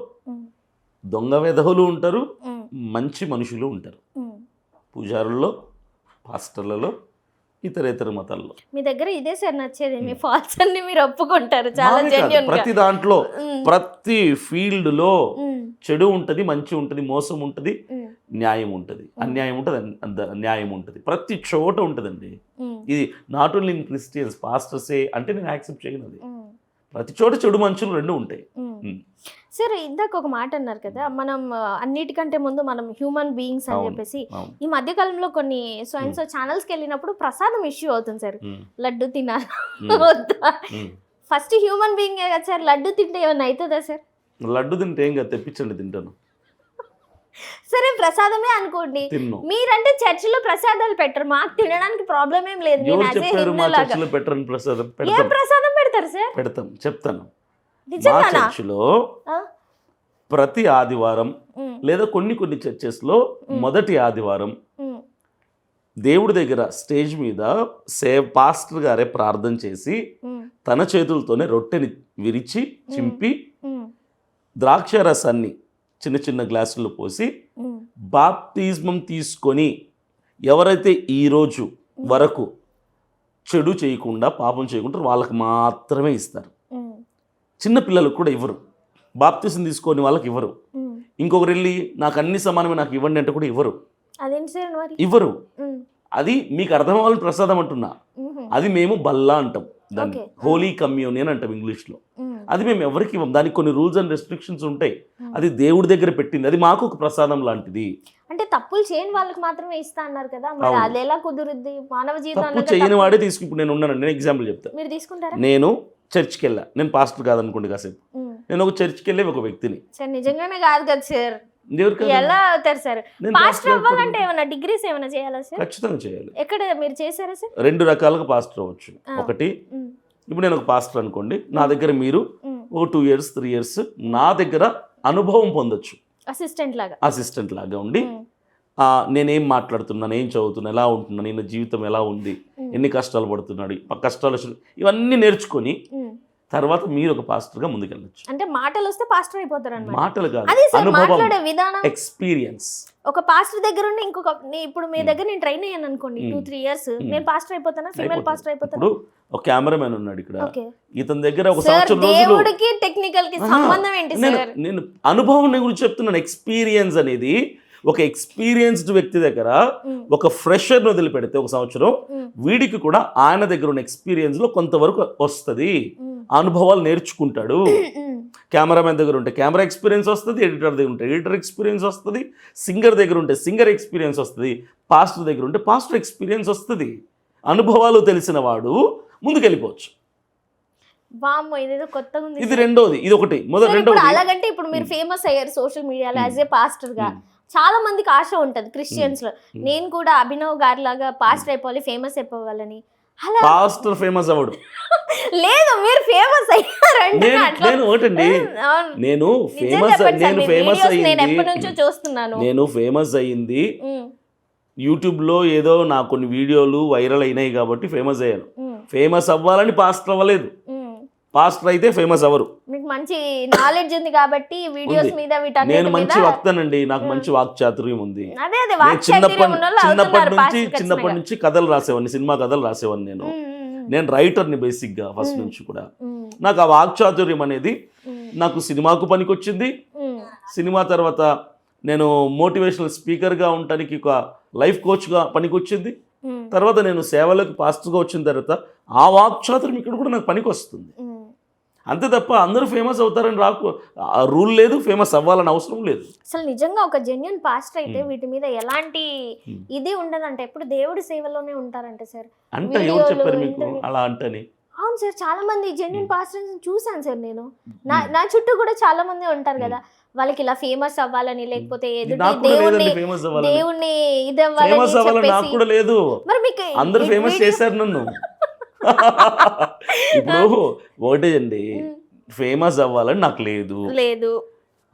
దొంగ వెధవులు ఉంటారు, మంచి మనుషులు ఉంటారు. పూజారుల్లో, పాస్టర్లలో, ఇతర మతాల్లో. మీ దగ్గర ఇదే సార్ నచ్చేది, మీ ఫాల్స్ అన్ని మీరు ఒప్పుకుంటారు చాలా జెన్యూన్ గా. ప్రతి దాంట్లో, ప్రతి ఫీల్డ్ లో చెడు ఉంటది, మంచి ఉంటది, మోసం ఉంటది, న్యాయం ఉంటది, అన్యాయం ఉంటది, న్యాయం ఉంటది, ప్రతి చోట ఉంటదండి. ఇది నాట్ ఓన్లీ ఇన్ క్రిస్టియన్స్, పాస్టర్సే అంటే నేను యాక్సెప్ట్ చేయను. అది ప్రతి చోట చెడు మనుషులు రెండు ఉంటాయి. సరే, ఇందాక ఒక మాట అన్నారు కదా, మనం అన్నిటికంటే ముందు మనం హ్యూమన్ బీయింగ్స్ అని చెప్పేసి. ఈ మధ్య కాలంలో కొన్ని సో ఛానల్స్కి వెళ్ళినప్పుడు ప్రసాదం ఇష్యూ అవుతుంది సార్. లడ్డు తినాలా వద్దా? ఫస్ట్ హ్యూమన్ బీయింగ్ కదా సార్, లడ్డు తింటే ఏమన్నా అవుతుందా సార్? లడ్డు తింటే ఏం కదా, తెప్పించండి, తింటాను. సరే, ప్రసాదమే అనుకోండి. మీరంటే చర్చిలో ప్రసాదాలు పెట్టరు, మాకు తినడానికి ప్రాబ్లం ఏం లేదు. ఎవరు చెప్పారు మా చర్చిలో పెట్టరని? ప్రసాదం ఏం ప్రసాదం పెడతారు సార్? పెడతాం, చెప్తాను. మా చర్చిలో ప్రతి ఆదివారం లేదా కొన్ని చర్చెస్ లో మొదటి ఆదివారం దేవుడి దగ్గర స్టేజ్ మీద పాస్టర్ గారే ప్రార్థన చేసి తన చేతులతోనే రొట్టెని విరిచి చింపి ద్రాక్ష రసాన్ని చిన్న చిన్న గ్లాసుల్లో పోసి బాప్తిజం తీసుకొని ఎవరైతే ఈరోజు వరకు చెడు చేయకుండా పాపం చేయకుండా వాళ్ళకి మాత్రమే ఇస్తారు. చిన్న పిల్లలకు కూడా ఇవ్వరు, బాప్తిజం తీసుకొని వాళ్ళకి ఇవ్వరు. ఇంకొకరు వెళ్ళి నాకు అన్ని సమానమే నాకు ఇవ్వండి అంటే కూడా ఇవ్వరు, ఇవ్వరు. అది మీకు అర్థం అవ్వాలని ప్రసాదం అంటున్నా. అది మేము బల్లా అంటాం. దాన్ని హోలీ కమ్యూనియన్ అంటాం ఇంగ్లీష్లో. అది మేము ఎవరికి ఇవ్వం, దానికి కొన్ని రూల్స్ అండ్ రెస్ట్రిక్షన్స్ ఉంటాయి. అది దేవుడి దగ్గర పెట్టింది, అది మాకు ఒక ప్రసాదం లాంటిది. అంటే తప్పులు చేయని వాళ్ళకి మాత్రమే ఇస్తా అన్నారు కదా, మరి అది ఎలా కుదురుద్ది? మానవ జీవితం తప్పు చేయని వాడే తీసుకు. ఇప్పుడు నేను ఉన్నాను, నేను ఎగ్జాంపుల్ చెప్తాను. మీరు తీసుకుంటారా? నేను చర్చ్కి వెళ్ళా, నేను పాస్టర్ కాదనుకోండి కాసేపు, నేను ఒక చర్చ్కి వెళ్ళే ఒక వ్యక్తిని. సార్ నిజంగానే కాదు కదా సార్, ఎవరికి ఎలా అవుతారు సార్? పాస్టర్ అవ్వాలంటే ఏమైనా డిగ్రీస్ ఏమైనా చేయాలా సార్? ఖచ్చితంగా చేయాలి. ఎక్కడ మీరు చేశారా సార్? 2 రకాలుగా పాస్టర్ అవ్వచ్చు. ఒకటి, ఇప్పుడు నేను ఒక పాస్టర్ అనుకోండి, నా దగ్గర మీరు ఒక 2 years 3 years నా దగ్గర అనుభవం పొందొచ్చు, అసిస్టెంట్ లాగా ఉండి నేనేం మాట్లాడుతున్నాను, ఏం చదువుతున్నాను, ఎలా ఉంటున్నాను, నేను జీవితం ఎలా ఉంది, ఎన్ని కష్టాలు పడుతున్నాడు, కష్టాలు ఇవన్నీ నేర్చుకొని తర్వాత మీరు ఒక పాస్టర్గా ముందుకెళ్ళచ్చు. అంటే మాటలు వస్తే పాస్టర్ అయిపోతారు అన్నమాట. మాటలు కాదు, అనుభవం, విధానం, ఎక్స్పీరియన్స్. ఒక పాస్టర్ దగ్గర ఉండి ఇంకొక, ఇప్పుడు మీ దగ్గర నేను ట్రైన్ అయ్యాను అనుకోండి 2-3 years, నేను పాస్టర్ అయిపోతానా? ఫీమేల్ పాస్టర్ అయిపోతాను? ఇప్పుడు ఒక కెమెరామెన్ ఉన్నాడు ఇక్కడ, ఇతని దగ్గర ఒక సంవత్సరం రోజులు. దేవుడికి టెక్నికల్ కి సంబంధం ఏంటి సార్? నేను అనుభవం గురించి చెప్తున్నాను. ఎక్స్పీరియన్స్ అనేది ఒక ఎక్స్పీరియన్స్డ్ వ్యక్తి దగ్గర ఒక ఫ్రెషర్ని వదిలిపెడితే ఒక సంవత్సరం, వీడికి కూడా ఆయన దగ్గర ఉన్న ఎక్స్పీరియన్స్ లో కొంతవరకు వస్తుంది, అనుభవాలు నేర్చుకుంటాడు. కెమెరామెన్ దగ్గర ఉంటే కెమెరా ఎక్స్పీరియన్స్ వస్తుంది, ఎడిటర్ దగ్గర ఉంటే ఎడిటర్ ఎక్స్పీరియన్స్ వస్తుంది, సింగర్ దగ్గర ఉంటే సింగర్ ఎక్స్పీరియన్స్ వస్తుంది, పాస్టర్ దగ్గర ఉంటే పాస్టర్ ఎక్స్పీరియన్స్ వస్తుంది. అనుభవాలు తెలిసిన వాడు ముందుకెళ్ళిపోవచ్చు. ఇది రెండోది, ఇది ఒకటి. రెండోది, అలాగంటే ఇప్పుడు మీరు ఫేమస్ అయ్యారు సోషల్ మీడియాలో యాజ్ ఏ పాస్టర్ గా. చాలా మందికి ఆశ ఉంటది క్రిస్టియన్స్ లో, నేను కూడా అభినవ్ గారి లాగా పాస్టర్ అయిపోవాలి, ఫేమస్ అయిపోవాలని. అలా పాస్టర్ ఫేమస్ అవ్వడు. లేదు, మీరు ఫేమస్ అయ్యారండి. నేను ఫేమస్ అయ్యింది యూట్యూబ్ లో, ఏదో నా కొన్ని వీడియోలు వైరల్ అయినాయి కాబట్టి ఫేమస్ అయ్యాను. ఫేమస్ అవ్వాలని పాస్టర్ అవ్వలేదు. పాస్టర్ అయితే ఫేమస్ అవ్వరు. మీకు మంచి నాలెడ్జ్ ఉంది కాబట్టి వీడియోస్ మీద వీటన్నిటి నేను మంచి వక్తనండి, నాకు మంచి వాక్చాతుర్యం ఉంది. చిన్నప్పటి నుంచి కథలు రాసేవాడిని, సినిమా కథలు రాసేవాడిని. నేను రైటర్ని బేసిక్ గా ఫస్ట్ నుంచి కూడా. నాకు ఆ వాక్చాతుర్యం అనేది నాకు సినిమాకు పనికొచ్చింది. సినిమా తర్వాత నేను మోటివేషనల్ స్పీకర్గా ఉండటానికి ఒక లైఫ్ కోచ్గా పనికొచ్చింది. తర్వాత నేను సేవలకు పాస్టర్గా వచ్చిన తర్వాత ఆ వాక్చాతుర్యం ఇక్కడ కూడా నాకు పనికి వస్తుంది. అంతే తప్ప అందరూ ఫేమస్ అవుతారని రూల్ లేదు, ఫేమస్ అవ్వాలని అవసరం లేదు. అసలు నిజంగా ఒక జెన్యూన్ పాస్టర్ అయితే వీటి మీద ఎలాంటి ఇది ఉండదంటే ఎప్పుడు దేవుడి సేవలోనే ఉంటారంటే సార్. అంటే ఎవరు చెప్పారు మీకు అలా అంటని? అవును సార్, చాలా మంది జెన్యూన్ పాస్టర్స్ చూసాను సార్ నేను. నా చుట్టూ కూడా చాలా మంది ఉంటారు కదా, వాళ్ళకి ఇలా ఫేమస్ అవ్వాలని, లేకపోతే దేవుణ్ణి ఇది అవ్వాలని లేదు. మరి మీకు అందరూ ఫేమస్ చేశారు నన్ను. ఇప్పుడు ఒకటే అండి, ఫేమస్ అవ్వాలని నాకు లేదు.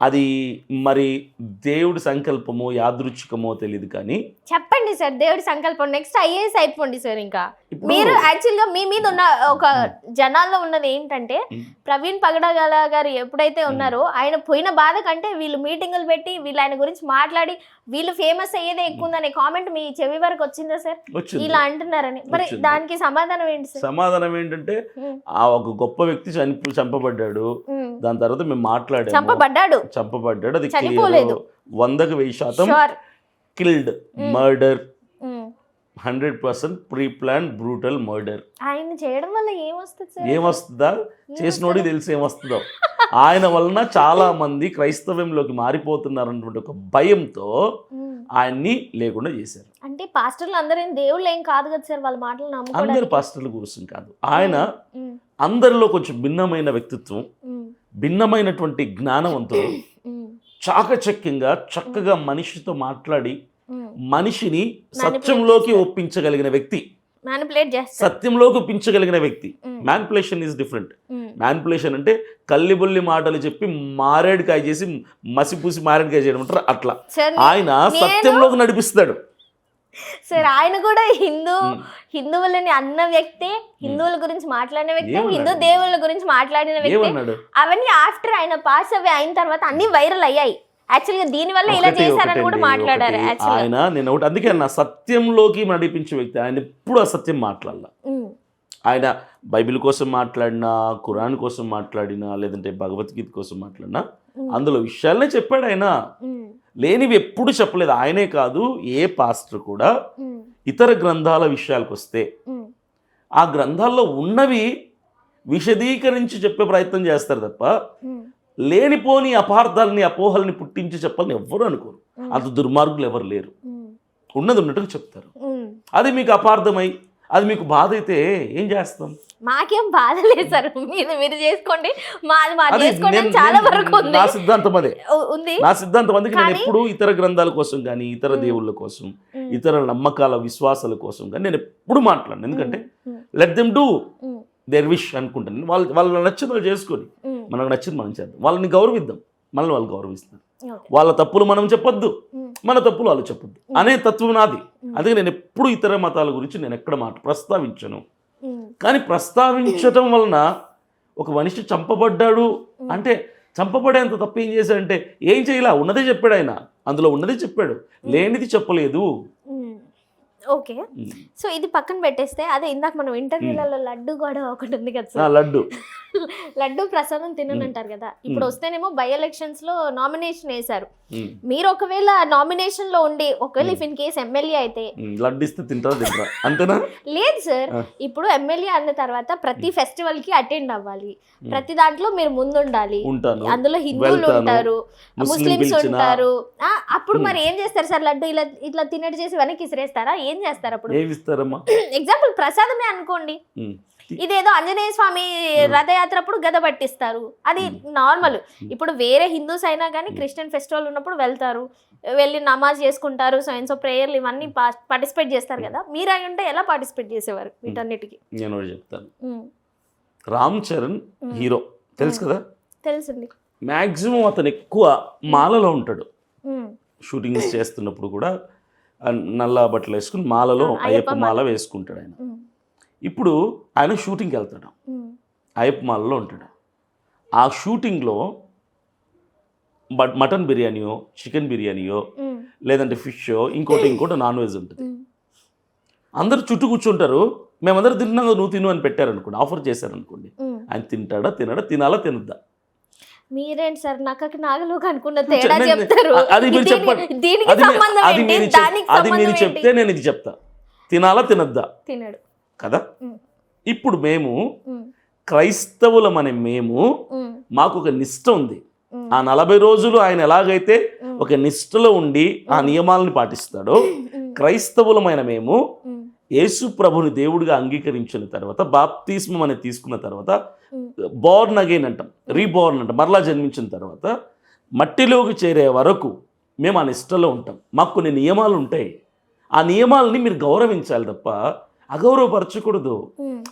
అది మరి దేవుడి సంకల్పమో యాదృచ్ఛికమో తెలియదు కానీ. చెప్పండి సార్, దేవుడి సంకల్పం. నెక్స్ట్ ఐఏఎస్ అయిపోండి సార్. ఇంకా మీరు యాక్చువల్గా మీ మీద ఉన్న ఒక జనాల్లో ఉన్నది ఏంటంటే, ప్రవీణ్ పగడాల గారు ఎప్పుడైతే ఉన్నారో ఆయన పోయిన బాధ కంటే వీళ్ళు మీటింగులు పెట్టి వీళ్ళు ఆయన గురించి మాట్లాడి వీళ్ళు ఫేమస్ అయ్యేదే ఎక్కువ ఉందనే కామెంట్ మీ చెవి వరకు వచ్చిందా సార్? ఇలా అంటున్నారని. మరి దానికి సమాధానం ఏంటి సార్? సమాధానం ఏంటంటే, ఆ ఒక గొప్ప వ్యక్తి చంపబడ్డాడు, దాని తర్వాత మేము మాట్లాడాము. చంపబడ్డాడు, అది 100% killed, murder, 100% pre plan brutal murder. ఆయన చేయడం వల్ల ఏమొస్తుందా? చేసినోడి తెలిసి ఏమొస్తుందో. ఆయన వలన చాలా మంది క్రైస్తవ్యంలోకి మారిపోతున్నారు అన్నటువంటి ఒక భయంతో ఆయన్ని లేకుండా చేశారు. అంటే పాస్టర్లు అందరూ దేవుళ్ళు ఏం కాదు కదా సార్, వాళ్ళ మాటలు నమ్ముకోవడానికి. అందరు పాస్టర్ల కోసం కాదు, ఆయన అందరిలో కొంచెం భిన్నమైన వ్యక్తిత్వం, భిన్నమైనటువంటి జ్ఞానవంతుడు, చాకచక్యంగా చక్కగా మనిషితో మాట్లాడి మనిషిని సత్యంలోకి ఒప్పించగలిగిన వ్యక్తి, సత్యంలోకి ఒప్పించగలిగిన వ్యక్తి. Manipulation is different. మ్యానిపులేషన్ అంటే కల్లిబుల్లి మాటలు చెప్పి మారేడుకాయ చేసి మసిపూసి మారేడుకాయ చేయడం అంటారు, అట్లా. ఆయన సత్యంలోకి నడిపిస్తాడు సార్. ఆయన కూడా హిందువులని అన్న వ్యక్తే, హిందువుల గురించి మాట్లాడిన వ్యక్తి, హిందూ దేవుళ్ళ గురించి మాట్లాడిన వ్యక్తి. అవన్నీ ఆఫ్టర్ ఆయన పాస్ అవే అయిన తర్వాత అన్ని వైరల్ అయ్యాయి. యాక్చువల్గా దీని వల్ల ఇలా చేశారని కూడా మాట్లాడారు ఆయన. నేను ఒకటి అందుకే అన్న, సత్యంలోకి నడిపించే వ్యక్తి. ఆయన ఎప్పుడు అసత్యం మాట్లాడాల. ఆయన బైబిల్ కోసం మాట్లాడినా, ఖురాన్ కోసం మాట్లాడినా, లేదంటే భగవద్గీత కోసం మాట్లాడినా అందులో విషయాలనే చెప్పాడు ఆయన. లేనివి ఎప్పుడు చెప్పలేదు. ఆయనే కాదు, ఏ పాస్టర్ కూడా ఇతర గ్రంథాల విషయాలకు వస్తే ఆ గ్రంథాల్లో ఉన్నవి విశదీకరించి చెప్పే ప్రయత్నం చేస్తారు తప్ప లేనిపోని అపార్థాలని అపోహల్ని పుట్టించి చెప్పాలని ఎవ్వరూ అనుకోరు. అంత దుర్మార్గులు ఎవరు లేరు. ఉన్నది ఉన్నట్టుగా చెప్తారు. అది మీకు అపార్థమై అది మీకు బాధ అయితే ఏం చేస్తాం? మాకేం బాధ లేదు సార్, మీరు చేసుకోండి, మాది చేసుకోండి అని చాలా వరకు ఉంది. నా సిద్ధాంతం అదే ఉంది. నా సిద్ధాంతం అందుకే నేను ఎప్పుడు ఇతర గ్రంథాల కోసం కానీ ఇతర దేవుళ్ళ కోసం ఇతర నమ్మకాల విశ్వాసాల కోసం కానీ నేను ఎప్పుడు మాట్లాడను. ఎందుకంటే let them do their wish అనుకుంటాను. వాళ్ళు నచ్చింది వాళ్ళు చేసుకొని మనకు నచ్చింది మనం చేద్దాం. వాళ్ళని గౌరవిద్దాం, మనల్ని వాళ్ళు గౌరవిస్తారు. వాళ్ళ తప్పులు మనం చెప్పొద్దు, మన తప్పులు వాళ్ళు చెప్పొద్దు అనే తత్వం నాది. అందుకే నేను ఎప్పుడు ఇతర మతాల గురించి నేను ఎక్కడ ప్రస్తావించను. కానీ ప్రస్తావించటం వలన ఒక మనిషి చంపబడ్డాడు అంటే చంపబడేంత తప్పు ఏం చేశాడంటే ఏం చేయలే, ఉన్నదే చెప్పాడు ఆయన, అందులో ఉన్నదే చెప్పాడు, లేనిది చెప్పలేదు. ఓకే, సో ఇది పక్కన పెట్టేస్తే అదే ఇందాక మనం ఇంటర్వ్యూలలో లడ్డు కూడా ఒకటి ఉంది కదా సార్, లడ్డు ప్రసాదం తిననంటారు కదా. ఇప్పుడు వస్తేనేమో బై ఎలక్షన్స్ లో నామినేషన్ వేశారు. మీరు ఒకవేళ నామినేషన్ లో ఉండి ఒకవేళ ఇఫ్ ఇన్ కేసు ఎమ్మెల్యే అయితే లడ్డు ఇస్తే తింటారా అంతేనా? లేదు సార్, ఇప్పుడు ఎమ్మెల్యే అన్న తర్వాత ప్రతి ఫెస్టివల్ కి అటెండ్ అవ్వాలి, ప్రతి దాంట్లో మీరు ముందుండాలి. అందులో హిందువులు ఉంటారు, ముస్లిమ్స్ ఉంటారు. అప్పుడు మరి ఏం చేస్తారు సార్? లడ్డు ఇలా ఇట్లా తినట్టు చేసి వెనక్కి ఇసిరేస్తారా? ఏం చేస్తారు అప్పుడు? ఎగ్జాంపుల్ ప్రసాదమే అనుకోండి, ఇదేదో ఆంజనేయ స్వామి రథయాత్ర అప్పుడు గద పట్టిస్తారు, అది నార్మల్. ఇప్పుడు వేరే హిందూస్ అయినా కానీ క్రిస్టియన్ ఫెస్టివల్ ఉన్నప్పుడు వెళ్తారు, వెళ్ళి నమాజ్ చేసుకుంటారు, సో ప్రేయర్లు ఇవన్నీ పార్టిసిపేట్ చేస్తారు కదా. మీరు అయి ఉంటే ఎలా పార్టిసిపేట్ చేసేవారు వీటన్నిటికీ? నేను చెప్తాను. రామ్ చరణ్ హీరో తెలుసు కదా? తెలుసుంది. మ్యాక్సిమం అతను ఎక్కువ మాలలో ఉంటాడు. షూటింగ్స్ చేస్తున్నప్పుడు కూడా నల్ల బట్టలు వేసుకుని మాలలో అయ్యప్ప మాల వేసుకుంటాడు ఆయన. ఇప్పుడు ఆయన షూటింగ్కి వెళ్తాడు, అయ్యప్ప మాలలో ఉంటాడు. ఆ షూటింగ్లో మటన్ బిర్యానీయో చికెన్ బిర్యానీయో లేదంటే ఫిషో ఇంకోటి నాన్ వెజ్ ఉంటుంది. అందరు చుట్టూ కూర్చుంటారు, మేమందరూ తింటున్నాం నువ్వు తిను అని పెట్టారనుకోండి, ఆఫర్ చేశారనుకోండి, ఆయన తింటాడా తినడా, తినాలా తినద్దా? మీరేంటి సార్ నక్కకి నాగలోకి అనుకున్న తేడా చెప్తారు? అది మీరు చెప్పండి, అది మీరు చెప్తే నేను ఇది చెప్తా, తినాలా తినద్దా? తినడు కదా. ఇప్పుడు మేము క్రైస్తవులమనే మేము మాకు ఒక నిష్ట ఉంది. ఆ 40 రోజులు ఆయన ఎలాగైతే ఒక నిష్ఠలో ఉండి ఆ నియమాలను పాటిస్తాడో, క్రైస్తవులమైన మేము యేసు ప్రభుని దేవుడిగా అంగీకరించిన తర్వాత బాప్తిస్మం అనేది తీసుకున్న తర్వాత బోర్న్ అగైన్ అంటాం, రీబోర్న్ అంటాం, మరలా జన్మించిన తర్వాత మట్టిలోకి చేరే వరకు మేము ఆ నిష్ఠలో ఉంటాం. మాకు కొన్ని నియమాలు ఉంటాయి, ఆ నియమాలని మీరు గౌరవించాలి తప్ప అగౌరవపరచకూడదు.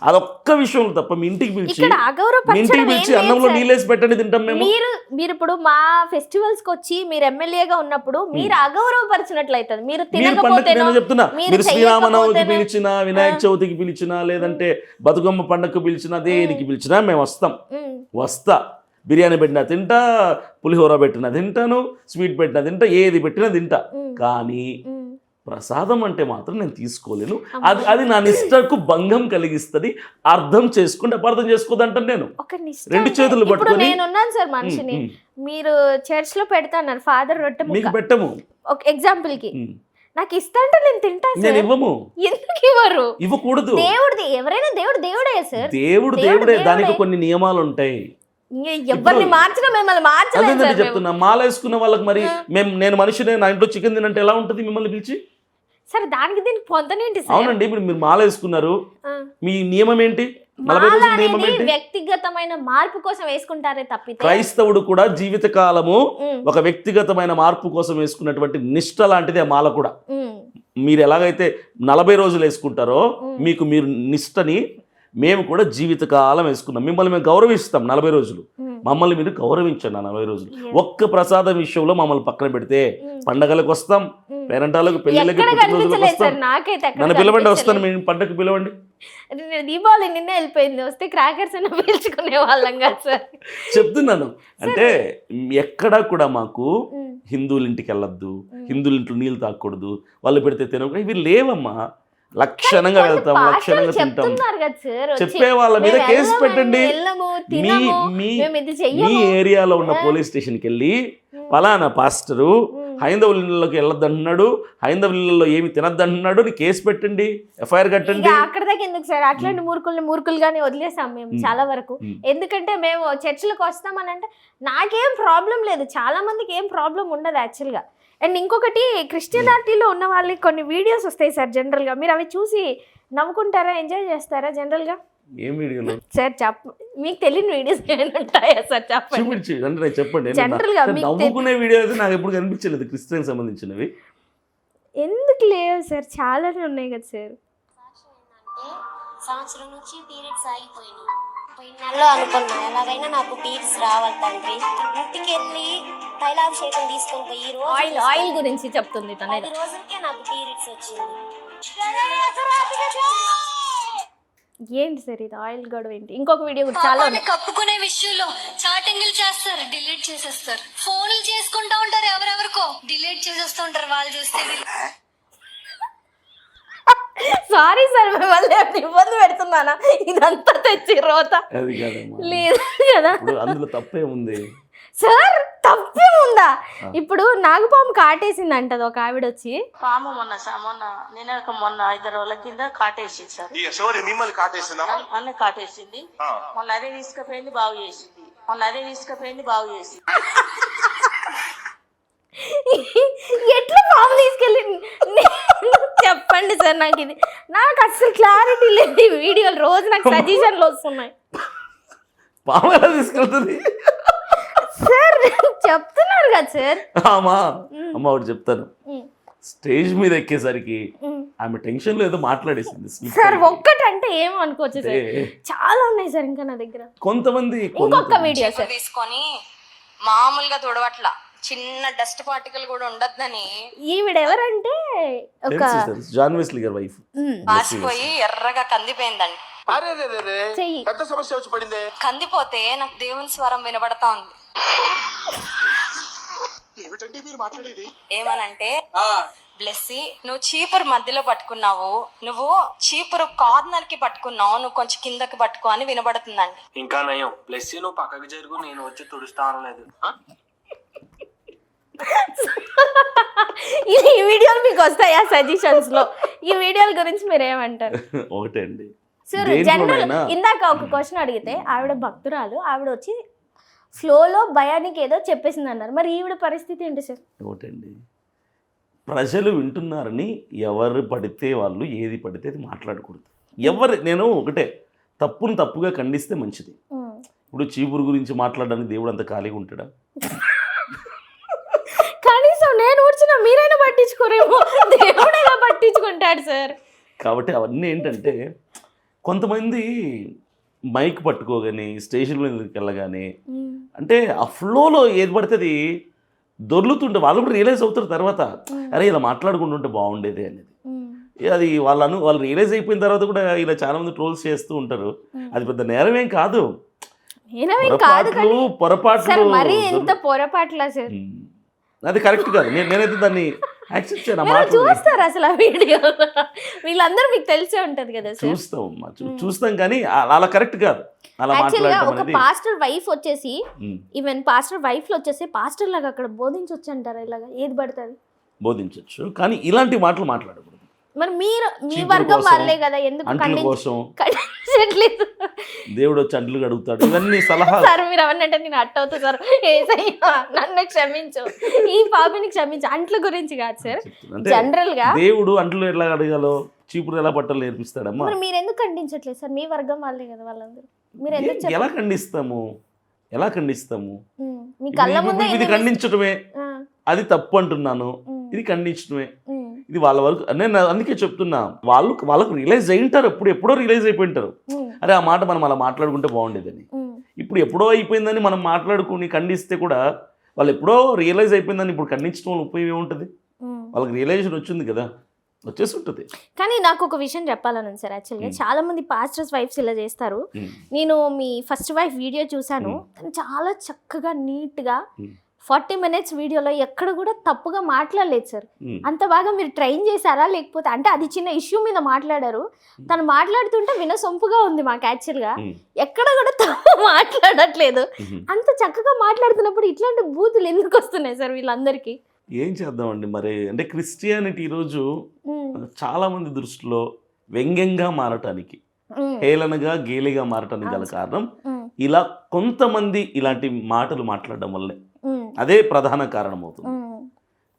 అదొక్క విషయం తప్ప మీ ఇంటికి పిలిచి అన్నంలో నీళ్ళేసి పెట్టండి తింటాం మేము. మీరు ఇప్పుడు మా ఫెస్టివల్స్ కి వచ్చి మీరు ఎమ్మెల్యేగా ఉన్నప్పుడు మీరు అగౌరవపరిచినట్లయితే మీరు చెప్తున్నా, మీరు శ్రీరామనవమికి పిలిచినా, వినాయక చవితికి పిలిచినా, లేదంటే బతుకమ్మ పండగకు పిలిచినా, దేనికి పిలిచినా మేము వస్తా. బిర్యానీ పెట్టినా తింటా, పులిహోర పెట్టినా తింటాను, స్వీట్ పెట్టినా తింటా, ఏది పెట్టినా తింటా. కానీ ప్రసాదం అంటే మాత్రం నేను తీసుకోలేను. అది నా నిష్టకు భంగం కలిగిస్తుంది. అర్థం చేసుకుంటే అపార్థం చేసుకోదంటాను నేను. రెండు చేతులు పట్టుకొని నేనున్నాను సార్ మనిషిని, మీరు చర్చ్ లో పెడతాను ఫాదర్ రొట్టె మీకు పెట్టము ఎగ్జాంపుల్ కి, నాకు ఇస్తా అంటే నేను తింటాను. నేను ఇవ్వము. ఎందుకు ఇవ్వరు? ఇవ్వకూడదు. దేవుడిది ఎవరైనా దేవుడే సార్. దేవుడే, దానికి కొన్ని నియమాలు ఉంటాయి. ఎవరిని మార్చినా మిమ్మల్ని మార్చలేదు చెప్తున్నా. మాల వేసుకున్న వాళ్ళకి మరి నేను మనిషినే, నా ఇంట్లో చికెన్ తినంటే ఎలా ఉంటుంది మిమ్మల్ని పిలిచి? సరే దానికి దీనికి పొందనేంటి? అవునండి, ఇప్పుడు మీరు మాల వేసుకున్నారు, మీ నియమం ఏంటి? 40 రోజుల నియమం ఏంటి? వ్యక్తిగతమైన మార్పు కోసం వేసుకుంటారే తప్పితే, క్రైస్తవుడు కూడా జీవిత కాలము ఒక వ్యక్తిగతమైన మార్పు కోసం వేసుకున్నటువంటి నిష్ట లాంటిదే మాల కూడా. మీరు ఎలాగైతే 40 రోజులు వేసుకుంటారో మీకు మీరు నిష్టని మేము కూడా జీవితకాలం వేసుకున్నాం. మిమ్మల్ని మేము గౌరవిస్తాం 40 రోజులు, మమ్మల్ని మీరు గౌరవించండి. 40 రోజులు ఒక్క ప్రసాదం విషయంలో మమ్మల్ని పక్కన పెడితే పండగలకు వస్తాం, పేరంటాలకు, పెళ్లిళ్ళకి, పుట్టినరోజులకు వస్తాం. నన్ను పిలవండి, వస్తాను, మీ పండగకు పిలవండి. దీపావళి నిన్న వెళ్ళిపోయింది, వస్తే క్రాకర్స్ అయినా పీల్చుకునే వాళ్ళం కాదు సార్. చెప్తున్నాను అంటే ఎక్కడా కూడా మాకు హిందువుల ఇంటికి వెళ్ళొద్దు, హిందువుల ఇంట్లో నీళ్ళు తాగకూడదు, వాళ్ళు పెడితే తినకూడదు, ఇవి లేవమ్మా. లక్షణంగా వెళ్తాం, లక్షణంగా తింటాం. చెప్పే వాళ్ళ మీద కేసు పెట్టండి. మీ ఏరియాలో ఉన్న పోలీస్ స్టేషన్కి వెళ్ళి పలానా పాస్టరు హైందవుల ఇళ్ళలోకి వెళ్ళొద్దంటున్నాడు, హైందవుల ఇళ్ళలో ఏమి తినద్దంటున్నాడు, నీ కేసు పెట్టండి, ఎఫ్ఐఆర్ కట్టండి. అక్కడ దాకా ఎందుకు సార్, అట్లాంటి మూర్ఖులుగానే వదిలేసాం మేము చాలా వరకు. ఎందుకంటే మేము చర్చిలకు వస్తామని అంటే నాకేం ప్రాబ్లం లేదు, చాలా మందికి ఏం ప్రాబ్లం ఉండదు యాక్చువల్గా. అండ్ ఇంకొకటి క్రిస్టియానిటీలో ఉన్న వాళ్ళకి కొన్ని వీడియోస్ వస్తాయి సార్ జనరల్గా, మీరు అవి చూసి నవ్వుకుంటారా, ఎంజాయ్ చేస్తారా జనరల్గా? ఏం వీడియోలు సార్ మీకు తెలియని వీడియోస్ ఏమైనా ఉంటాయా సార్ చెప్పండి. అంటే చెప్పండి. జనరల్గా నవ్వుకునే వీడియో అయితే నాకు ఎప్పుడు కనిపించలేదు క్రిస్టియన్ సంబంధించినవి. ఎందుకు లేవు సార్, చాలానే ఉన్నాయి కదా సార్. సంవత్సరం నుంచి పీరియడ్స్ ఆగిపోయినాయి. పోయిన నెలలో అనుకున్నా ఎలాగైనా నాకు పీరియడ్స్ రావాలి తండ్రి. ఇంటికి వెళ్ళి తైలాభిషేకం తీసుకొని పోయి ఆయిల్ గురించి చెప్తుంది తన. 10 రోజులకే నాకు పీరియడ్స్ వచ్చింది. ఏంటి సార్ ఇది ఆయిల్ గొడవ ఏంటి? ఇంకొక వీడియో కూడా చాలా ఉన్నాయి. కప్పుకునే విషయంలో చాటింగ్లు చేస్తారు, డిలీట్ చేసేస్తారు, ఫోన్లు చేసుకుంటా ఉంటారు, ఎవరెవరికో డిలీట్ చేసేస్తూ ఉంటారు. వాళ్ళు చూస్తే సారీ సార్, మిమ్మల్ని ఇబ్బంది పెడుతున్నానా? ఇదంతా తెచ్చి రోత అది కాదమ్మా, లేదు కదా. అందులో తప్పే ఉంది సార్, తప్పే ఉందా? ఇప్పుడు నాగపాము కాటేసింది అంటది ఒక ఆవిడ వచ్చి. పాము మొన్న 5 రోజుల కింద కాటేసింది సార్. మిమ్మల్ని కాటేసిందా? అన్నీ కాటేసింది. మొన్న అదే తీసుకుపోయింది, బాగు చేసింది. ఎట్లా పాము తీసుకెళ్ళి చెప్పండి సార్, నాకు అసలు క్లారిటీ లేదు. ఈ వీడియోలు రోజు నాకు సజెషన్లు వస్తున్నాయి. పాము ఎలా తీసుకెళ్తుంది సార్ చెప్తున్నారు కదా సార్. అమ్మ ఒకటి చెప్తాను, స్టేజ్ మీద ఎక్కేసరికి ఆమె టెన్షన్ లో ఏదో మాట్లాడేసింది సార్. ఒక్కటంటే ఏమో అనుకోవచ్చు సార్, చాలా ఉన్నాయి సార్ ఇంకా నా దగ్గర. కొంతమంది ఇంకొక వీడియో సార్ తీసుకొని మామూలుగా తుడవట్ల, చిన్న డస్ట్ పార్టికల్ కూడా ఉండద్దని ఈవిడ ఎవరంటే ఒక జాన్ వెస్లీ గారి వైఫ్ పాసిపోయి ఎర్రగా కందిపోయిందండి. పెద్ద సమస్య వచ్చి పడింది. కందిపోతే నాకు దేవుని స్వరం వినబడతా ఉంది. ఏమిటండి మీరు మాట్లాడేది? ఏమనంటే, బ్లెస్సీ నువ్వు చీపురు మధ్యలో పట్టుకున్నావు, నువ్వు చీపురు కార్నర్ కి పట్టుకున్నావు, నువ్వు కొంచెం కిందకి పట్టుకో అని వినబడుతుందండి. ఇంకా నయం, బ్లెస్సీ నువ్వు పక్కకి జరుగు, నేను వచ్చి తుడుస్తా అనలేదు. ఈ వీడియోలు మీకు వస్తాయా సజెషన్స్ లో? ఈ వీడియోల గురించి మీరు ఏమంటారు? ఒకటే అండి సార్, జనరల్ ఇందాక ఒక క్వశ్చన్ అడిగితే ఆవిడ భక్తురాలు, ఆవిడ వచ్చి ఫ్లోలో భయానికి ఏదో చెప్పేసింది అన్నారు. మరి ఈవిడ పరిస్థితి ఏంటి సార్? ఒకటండి, ప్రజలు వింటున్నారని ఎవరు పడితే వాళ్ళు ఏది పడితే అది మాట్లాడకూడదు. నేను ఒకటే, తప్పును తప్పుగా ఖండిస్తే మంచిది. ఇప్పుడు చీపురు గురించి మాట్లాడడానికి దేవుడు అంత ఖాళీగా ఉంటాడా? కనీసం నేను ఊడ్చిన మీరైనా పట్టించుకోరేమో, దేవుడేగా పట్టించుకుంటాడు సార్. కాబట్టి అవన్నీ ఏంటంటే, కొంతమంది మైక్ పట్టుకోగానే స్టేషన్ మీదకి వెళ్ళగానే అంటే ఆ ఫ్లోలో ఏది పడితే అది దొర్లుతుంటే వాళ్ళు కూడా రియలైజ్ అవుతారు తర్వాత, అరే ఇలా మాట్లాడుకుంటుంటే బాగుండేది అనేది. అది వాళ్ళు రియలైజ్ అయిపోయిన తర్వాత కూడా ఇలా చాలా మంది ట్రోల్స్ చేస్తూ ఉంటారు. అది పెద్ద నేరమేం కాదు, పొరపాట్లు. మరి ఎంత పొరపాట్లా సార్? అది కరెక్ట్ కాదు. నేనైతే దాన్ని యాక్సెప్ట్ చేయను. చూస్తారు అసలు ఆ వీడియో, వీళ్ళందరూ మీకు తెలిసే ఉంటది కదా సార్. చూస్తాం కానీ అలా కరెక్ట్ కాదు. ఒక పాస్టర్ వైఫ్ వచ్చేసి, ఈవెన్ పాస్టర్ వైఫ్ లో వచ్చేసి పాస్టర్ లాగా అక్కడ బోధించవచ్చు అంటారా? ఇలాగా ఏది పడుతుంది బోధించవచ్చు, కానీ ఇలాంటి మాటలు మాట్లాడకూడదు. మరి మీరు మీ వర్గం వాళ్ళే కదా, ఎందుకు ఖండించట్లేదు? దేవుడు వచ్చి అంట్లు కడుగుతాడు, ఇవన్నీ సలహా. సార్ మీరు అవన్నంటే నేను అట్ట అవుతా సార్, నన్ను క్షమించు, ఈ పాపిని క్షమించు. అంట్ల గురించి కాదు సార్, జనరల్ గా దేవుడు అంట్లు ఎలా అడగాలో చీపురు ఎలా పట్టాలో నేర్పిస్తాడమ్మా. మరి మీరు ఎందుకు ఖండించట్లేదు సార్? మీ వర్గం వాళ్ళే కదా వాళ్ళందరూ, మీరు ఎందుకు ఎలా ఖండిస్తాము? మీ కళ్ళ ముందే ఇది ఖండించడమే, అది తప్పు అంటున్నాను, ఇది ఖండించడమే. ఇది వాళ్ళ వరకు. నేను అందుకే చెప్తున్నా, వాళ్ళకు రియలైజ్ అయి ఉంటారు, ఎప్పుడో రియలైజ్ అయిపోయి ఉంటారు, అరే ఆ మాట మనం అలా మాట్లాడుకుంటే బాగుండేదని. ఇప్పుడు ఎప్పుడో అయిపోయిందని మనం మాట్లాడుకుని ఖండిస్తే కూడా వాళ్ళు ఎప్పుడో రియలైజ్ అయిపోయిందని ఇప్పుడు ఖండించడం వల్ల ఉపయోగం ఏముంటుంది? వాళ్ళకి రియలైజేషన్ వచ్చింది కదా, వచ్చేసి ఉంటుంది. కానీ నాకు ఒక విషయం చెప్పాలని సార్, యాక్చువల్గా చాలా మంది పాస్టర్స్ వైఫ్స్ ఇలా చేస్తారు. నేను మీ ఫస్ట్ వైఫ్ వీడియో చూసాను, చాలా చక్కగా నీట్గా 40 minutes వీడియోలో ఎక్కడ కూడా తప్పుగా మాట్లాడలేదు సార్. అంత బాగా మీరు ట్రైన్ చేశారా, లేకపోతే అంటే అది చిన్న ఇష్యూ మీద మాట్లాడారు, తను మాట్లాడుతుంటే వినసొంపుగా ఉంది మాకు. యాక్చువల్గా ఎక్కడ కూడా తప్పు మాట్లాడట్లేదు, అంత చక్కగా మాట్లాడుతున్నప్పుడు ఇట్లాంటి బూతులు ఎందుకు వస్తున్నాయి సార్ వీళ్ళందరికీ? ఏం చేద్దామండి మరి, అంటే క్రిస్టియానిటీ ఈరోజు ఉమ్, చాలా మంది దృష్టిలో వ్యంగ్యంగా మారటానికి, ఉమ్, హేళనగా గేలిగా మారటానికి గల కారణం ఉమ్, ఇలా కొంతమంది ఇలాంటి మాటలు మాట్లాడడం వల్లే. ఉమ్, అదే ప్రధాన కారణం అవుతుంది. ఉమ్,